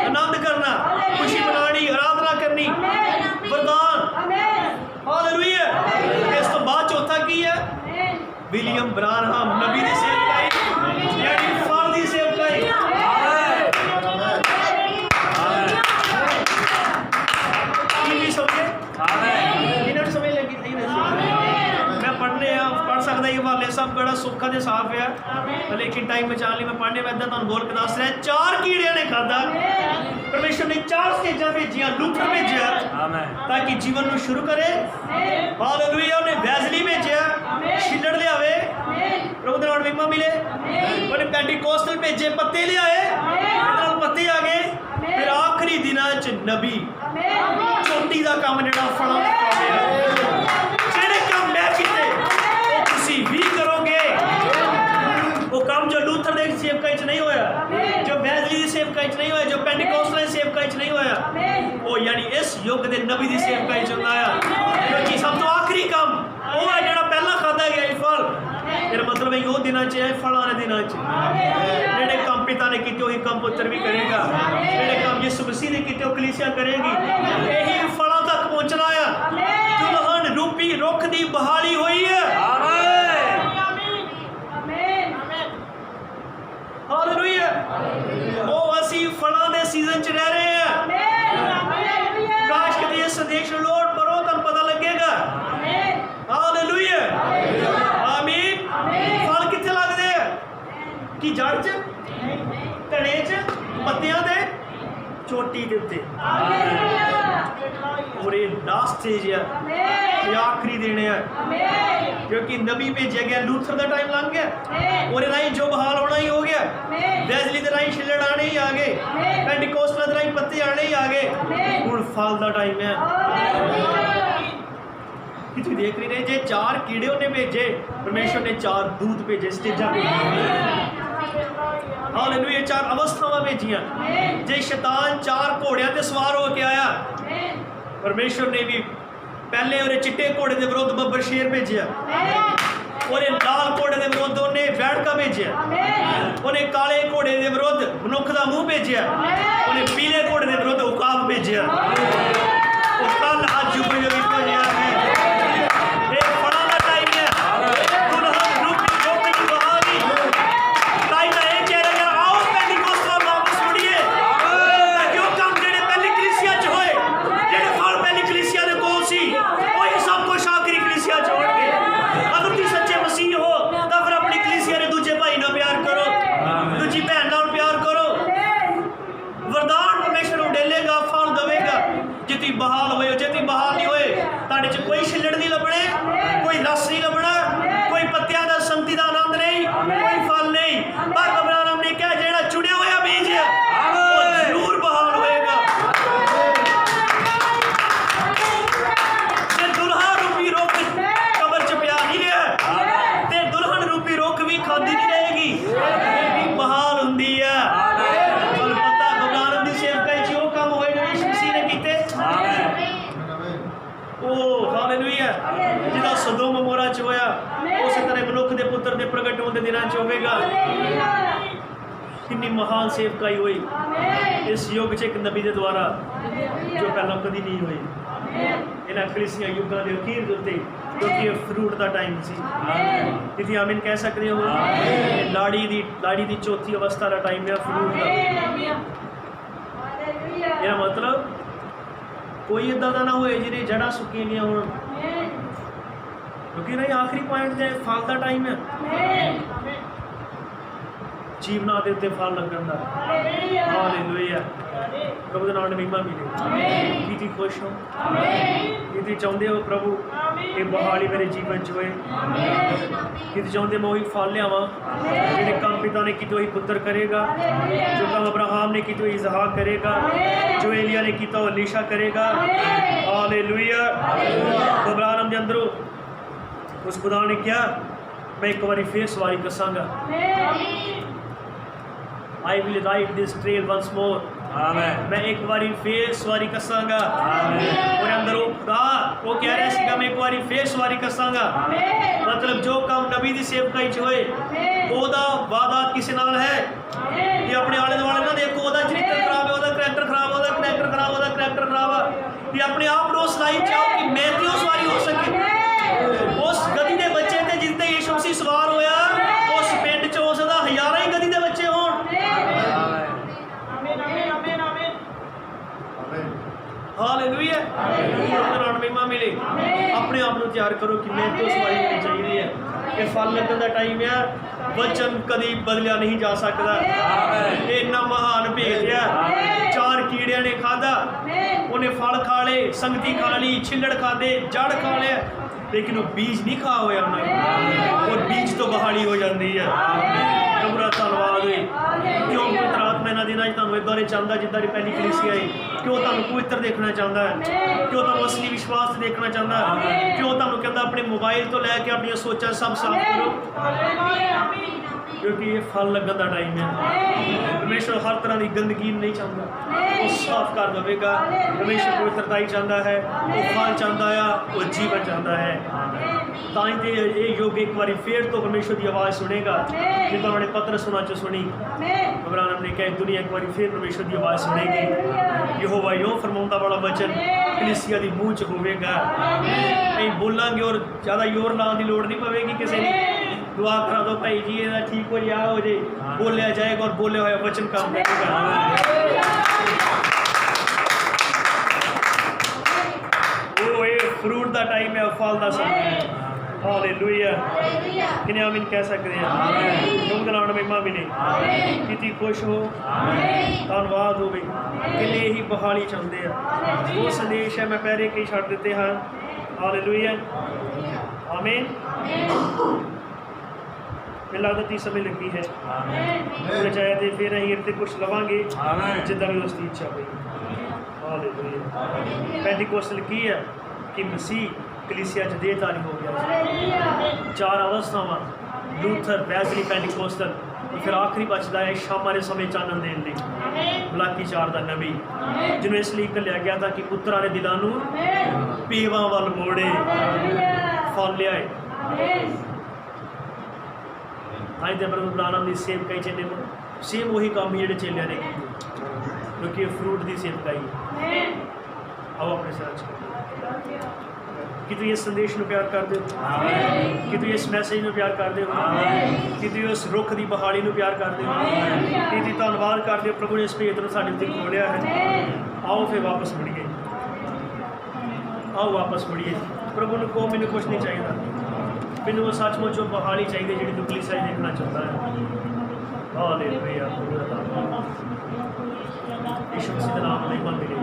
आनंद करना, खुशी मनानी, आराधना करनी, वरदान। हालेलुया। इस तो बाद चौथा की है विलियम ब्रानहम नबी की सेवकाई, यानी फल की सेवकाई। इन्होंने समझ लगी थी। मैं पढ़ने पढ़ सकता ये हवाले सब बड़ा सुखा दे साफ है, लेकिन टाइम बचाने लिए मैं पढ़ने में तुम बोल के दस रहा। 4 कीड़िया ने खाधा। परमेश्वर ने 4 स्टेजा भेजिया, लूथर भेजा ताकि जीवन को शुरू करे। हालेलुया। उन्हें वेज़ली भेजा छिलड़ लियावे, प्रभु के नाम महिमा मिले। उन्हें पेंटिकोस्टल भेजे पत्ते लियाए, पत्ते आ गए। फिर आखिरी दिनों च नबी चोटी का काम जो फलों युग के नबी की सेवकाई चुनना है, क्योंकि सब तो आखिरी काम वो है जो पहला खाता गया फल। मेरा मतलब है वो दिनों च है, फल आने दिनों च जेडे काम पिता ने किए वही काम पुत्र भी करेगा, जेडे काम यीशु मसीह ने किए वो कलीसिया करेगी। यही फलों तक पहुंचना है। दुल्हन रूपी रुख की बहाली हुई है। हालेलुया। ओ असी फलों के सीजन च रह रहे हैं। काश कभी ये संदेश लोड पढ़ो तो पता लगेगा। हालेलुया, आमीन। फल कितने लगते हैं कि जड़ च, तने च, पत्तियां दे, चोटी के उत्ते। और ये लास्ट स्टेज है, ये आखिरी दिन है, क्योंकि नबी भेजा गया, लूथर का टाइम लंघ गया और राही जो बहाल होना ही हो गया, वेस्ली के राही छिल्लड़ आने ही आ गए, पेंटिकोस्टल के राही पत्ते आने ही आ गए, हुण फल का टाइम है। कि तुम देख रहे जे 4 कीड़े उन्हें भेजे, परमेश्वर ने 4 दूत भेजे, स्टेजा भेजी। हालेलुया, 4 अवस्थावां भेजियां। जे शैतान 4 घोड़ियां ते सवार होके आया, परमेश्वर ने भी पहले उन्हें चिट्टे घोड़े के विरुद्ध बब्बर शेर भेजा, उन्हें लाल घोड़े के विरुद्ध उन्हें वैड़का भेजा, उन्हें काले घोड़े के विरुद्ध मनुख का मुंह भेजा, उन्हें पीले घोड़े के विरुद्ध उकाब भेजा। कल अज उपयोगी बनिया है। ये फलों का टाइम है। दुल्हन रूपी जोड़ी की बहाली टाइम है। चेहरे आओ पेंटिकोस्टल वापस मुड़िए, क्यों काम जेडे पहली कलीसिया च होए, जेडे फल पहली कलीसिया दे कोल सी, वही सब कुछ आखिरी कलीसिया च होणगे। अगर तुसीं सच्चे मसीह हो तो फिर अपनी कलीसिया दे दूजे भाई नाल प्यार करो, दूजी भैन नाल प्यार करो। वरदान परमेश्वर उडेलेगा, फल देवेगा जे तुसीं बहाल होए। जे तुसीं बहाल नहीं होए, तुहाडे च कोई छिल्लड़ नहीं लभणे, कोई रस नहीं लभना, कोई पत्तियां दा संगति दा आनंद नहीं, कोई फल नहीं। पर अब्राहम ने कहा जेड़ा चुनिया होया बीज है वो जरूर बहाल होएगा। जे दुल्हा रूपी रुख कबर च पिया नहीं है ते दुल्हन रूपी रुख भी खादी नहीं रहेगी, वो भी बहाल हुंदी है। तुहानूं पता अब्राहम दी सेवकाई च वो काम होए जो यीशु मसीह ने कीते। हालेलुया, जिदा सदोम मोरा च होया उस तरह मनुख के पुत्र के प्रगट होने दिनों च होवेगा। कितनी महान सेवकाई हुई इस युग च एक नबी के द्वारा जो पहला कभी नहीं हुई। इन्हां कलीसिया युगों के अखीर के उत्ते, क्योंकि फ्रूट का टाइम सी। इतनी आमीन कह सकते हो। लाड़ी दी चौथी अवस्था का टाइम है फ्रूट का। यह मतलब कोई इदा का ना होए जिन्हें जड़ा सुक्की नहीं हो, क्योंकि नहीं आखिरी पॉइंट जो फल का टाइम है, जीवना के उत्ते फल लगन का। हालेलुया, प्रभु के नाम ने महिमा मिले। की तुम खुश हो, की तुम चाहते हो प्रभु ये बहाली मेरे जीवन च होए, कि तुम चाहते मैं वही फल लियावां जिन्हें काम पिता ने किए वही पुत्र करेगा, जो काम अब्राहम ने किए वही इसहाक करेगा, जो एलिया ने किया वो एलीशा करेगा। हालेलुया। अब्राहम के अंदरों उस खुदा ने क्या, मैं एक बार फिर सवारी कसांगा, I will ride this trail once more. मैं एक बारी फिर सवारी कसांगा। और अंदर वो खुदा वो कह रहा है मैं एक बारी फिर सवारी कसांगा। मतलब जो काम नबी दी सेवकाई च होए ओदा वादा किसे नाल है। ये अपने आले दुआले ना देखो ओदा चरित्र खराब है, ओदा करैक्टर खराब, ओदा करैक्टर खराब, ओदा करैक्टर खराब है। ये अपने आप नो सलाई चाहो कि मैं तो सवारी हो सके। उस गधी दे बच्चे ते जिसते यीशु मसीह सवार होया उस पिंड च हो सकदा हज़ारां ही गधी दे बच्चे होण। हालेलुया, महिमा मिले। अपने आप को तैयार करो कि मैं तो सवारी होनी चाहिए है। ये फल लगन का टाइम है, वचन कभी बदलिया नहीं जा सकता। इन्ना महान भेद है। 4 कीड़िया ने खादा, उन्हें फल खा ले, संगति खा ली, छिल्लड़ खादे, जड़ खा लिया, लेकिन वो बीज नहीं खा होया और बीज तो बहाली हो जाती है। प्रभु दा धन्नवाद होए क्यों पवित्र आत्मा ਇਹਨਾਂ ਦਿਨਾਂ 'ਚ ਤੁਹਾਨੂੰ ਇਦਾਂ ਦੇ ਚਾਹੁੰਦਾ ਜਿੱਦਾਂ ਦੀ ਪਹਿਲੀ ਕਲੀਸਿਆ ਹੈ ਕਿ ਉਹ ਤੁਹਾਨੂੰ ਪਵਿੱਤਰ ਦੇਖਣਾ ਚਾਹੁੰਦਾ ਹੈ, ਕਿ ਉਹ ਤੁਹਾਨੂੰ ਅਸਲੀ ਵਿਸ਼ਵਾਸ ਦੇਖਣਾ ਚਾਹੁੰਦਾ ਹੈ, ਕਿ ਉਹ ਤੁਹਾਨੂੰ ਕਹਿੰਦਾ ਆਪਣੇ ਮੋਬਾਈਲ ਤੋਂ ਲੈ ਕੇ ਆਪਣੀਆਂ ਸੋਚਾਂ ਸਭ ਸਾਫ਼ ਕਰੋ, ਕਿਉਂਕਿ ਇਹ ਫਲ ਲੱਗਣ ਦਾ ਟਾਈਮ ਹੈ। ਪਰਮੇਸ਼ਰ ਹਰ ਤਰ੍ਹਾਂ ਦੀ ਗੰਦਗੀ ਨਹੀਂ ਚਾਹੁੰਦਾ, ਉਹ ਸਾਫ਼ ਕਰ ਦੇਵੇਗਾ। ਪਰਮੇਸ਼ਰ ਪਵਿੱਤਰਤਾ ਚਾਹੁੰਦਾ ਹੈ, ਉਹ ਫਲ ਚਾਹੁੰਦਾ ਆ, ਉਹ ਜੀਵਨ ਚਾਹੁੰਦਾ ਹੈ। ਤਾਂ ਹੀ ਤੇ ਇਹ ਯੁੱਗ ਇੱਕ ਵਾਰੀ ਫੇਰ ਤੋਂ ਪਰਮੇਸ਼ਰ ਦੀ ਆਵਾਜ਼ ਸੁਣੇਗਾ, ਜਿੱਦਾਂ ਉਹਨੇ ਪਤਰਸ ਉਹਨਾਂ 'ਚ ਸੁਣੀ। ਇਬਰਾਨ ਨੇ ਕਿਹਾ ਦੁਨੀਆ ਇੱਕ ਵਾਰੀ ਫੇਰ ਪਰਮੇਸ਼ਰ ਦੀ ਆਵਾਜ਼ ਸੁਣੇਗੀ। ਯਹੋਵਾ ਯੋ ਫਰਮਾਉਂਦਾ ਵਾਲਾ ਵਚਨ ਕਲੀਸਿਆ ਦੀ ਮੂੰਹ 'ਚ ਹੋਵੇਗਾ। ਅਸੀਂ ਬੋਲਾਂਗੇ ਔਰ ਜ਼ਿਆਦਾ ਜ਼ੋਰ ਲਾਉਣ ਦੀ ਲੋੜ ਨਹੀਂ ਪਵੇਗੀ ਕਿਸੇ ਨੂੰ। ਦੁਆ ਕਰਾ ਦੋ ਭਾਈ ਜੀ ਇਹਦਾ ਠੀਕ ਹੋ ਜਾ ਹੋ ਜੇ, ਬੋਲਿਆ ਜਾਏਗਾ ਔਰ ਬੋਲਿਆ ਹੋਇਆ ਵਚਨ ਕੰਮ ਕਰੇਗਾ। ਉਹ ਇਹ ਫਰੂਟ ਦਾ ਟਾਈਮ ਹੈ, ਫਲ ਦਾ ਸਮਾਂ ਹੈ। ਹਾਲੇਲੂਇਆ। ਕਿੰਨੇ ਆਮੀਨ ਕਹਿ ਸਕਦੇ ਹਾਂ? ਪ੍ਰਭੂ ਦਾ ਨਾਮ ਮਹਿਮਾ ਮਿਲੇ। ਕਿਤੇ ਖੁਸ਼ ਹੋ, ਧੰਨਵਾਦ ਹੋਵੇ। ਕਿੰਨੇ ਹੀ ਬਹਾਲੀ ਚਾਹੁੰਦੇ ਆ। ਉਹ ਸੰਦੇਸ਼ ਹੈ ਮੈਂ ਪਹਿਲੇ ਕਈ ਛੱਡ ਦਿੱਤੇ ਹਨ। ਹਾਲੇਲੂਇਆ। ਆਮੀਨ। ਮੈਨੂੰ ਲੱਗਦਾ 30 ਸਮੇਂ ਲੱਗੀ ਹੈ। ਉਹਨੇ ਚਾਹਿਆ ਤੇ ਫਿਰ ਅਸੀਂ ਇੱਥੇ ਕੁਛ ਲਵਾਂਗੇ ਜਿੱਦਾਂ ਵੀ ਉਸ ਦੀ ਇੱਛਾ ਹੋਈ। ਹਾਲੇਲੂਇਆ। ਪੈਂਟੀਕੋਸਟਲ ਕੀ ਹੈ ਕਿ ਮਸੀਹ ਕਲੀਸਿਆ 'ਚ ਦੇਹਧਾਰੀ ਹੋ ਗਿਆ। 4 ਅਵਸਥਾਵਾਂ ਲੂਥਰ, ਵੈਜ਼ਲੀ, ਪੈਂਟੀਕੋਸਟਲ, ਫਿਰ ਆਖਰੀ ਬਚਦਾ ਹੈ ਸ਼ਾਮਾਂ ਦੇ ਸਮੇਂ ਚਾਨਣ ਦੇਣ ਲਈ ਮਲਾਕੀ 4 ਦਾ ਨਬੀ, ਜਿਹਨੂੰ ਇਸ ਲਈ ਘੱਲਿਆ ਗਿਆ ਤਾਂ ਕਿ ਪੁੱਤਰਾਂ ਦੇ ਦਿਲਾਂ ਨੂੰ ਪੀਵਾਂ ਵੱਲ ਮੋੜੇ, ਫਲ ਲਿਆਏ। ਅੱਜ ਦੇ ਪ੍ਰਭੂ ਬ੍ਰਾਹਨਮ ਦੀ ਸੇਵਕਾਈ ਚੇਲੇ ਸੇਮ ਉਹੀ ਕੰਮ ਜਿਹੜੇ ਚੇਲਿਆਂ ਨੇ ਕੀਤੇ, ਕਿਉਂਕਿ ਇਹ ਫਰੂਟ ਦੀ ਸੇਵਕਾਈ ਹੈ। ਆਓ ਆਪਣੇ ਸਾਥ ਕਿ ਤੁਸੀਂ ਇਸ ਸੰਦੇਸ਼ ਨੂੰ ਪਿਆਰ ਕਰਦੇ ਹੋ, ਕਿ ਤੁਸੀਂ ਇਸ ਮੈਸੇਜ ਨੂੰ ਪਿਆਰ ਕਰਦੇ ਹੋ, ਕਿ ਤੁਸੀਂ ਉਸ ਰੁੱਖ ਦੀ ਬਹਾਲੀ ਨੂੰ ਪਿਆਰ ਕਰਦੇ ਹੋ, ਕਿ ਤੁਸੀਂ ਧੰਨਵਾਦ ਕਰਦੇ ਹੋ ਪ੍ਰਭੂ ਨੇ ਇਸ ਭੇਤ ਨੂੰ ਸਾਡੇ ਉੱਤੇ ਖੋਲ੍ਹਿਆ ਹੈ। ਆਓ ਫਿਰ ਵਾਪਸ ਮੁੜੀਏ, ਆਓ ਵਾਪਸ ਮੁੜੀਏ। ਪ੍ਰਭੂ ਨੂੰ ਕਹੋ ਮੈਨੂੰ ਕੁਛ ਨਹੀਂ ਚਾਹੀਦਾ, ਮੈਨੂੰ ਉਹ ਸੱਚਮੁੱਚ ਉਹ ਬਹਾਲੀ ਚਾਹੀਦੀ ਜਿਹੜੀ ਤੂੰ ਕਲੀਸਿਆ 'ਚ ਦੇਖਣਾ ਚਾਹੁੰਦਾ ਹੈ। ਹਾਲੇਲੂਇਆ। यीशु मसीह के नाम में मन मिले।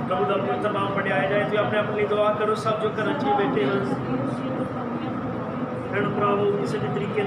प्रभु का पवित्र नाम पढ़ाया जाए तो अपने अपनी दुआ करो। सब जो करना चाहिए बैठे हैं प्रभु किसी भी तरीके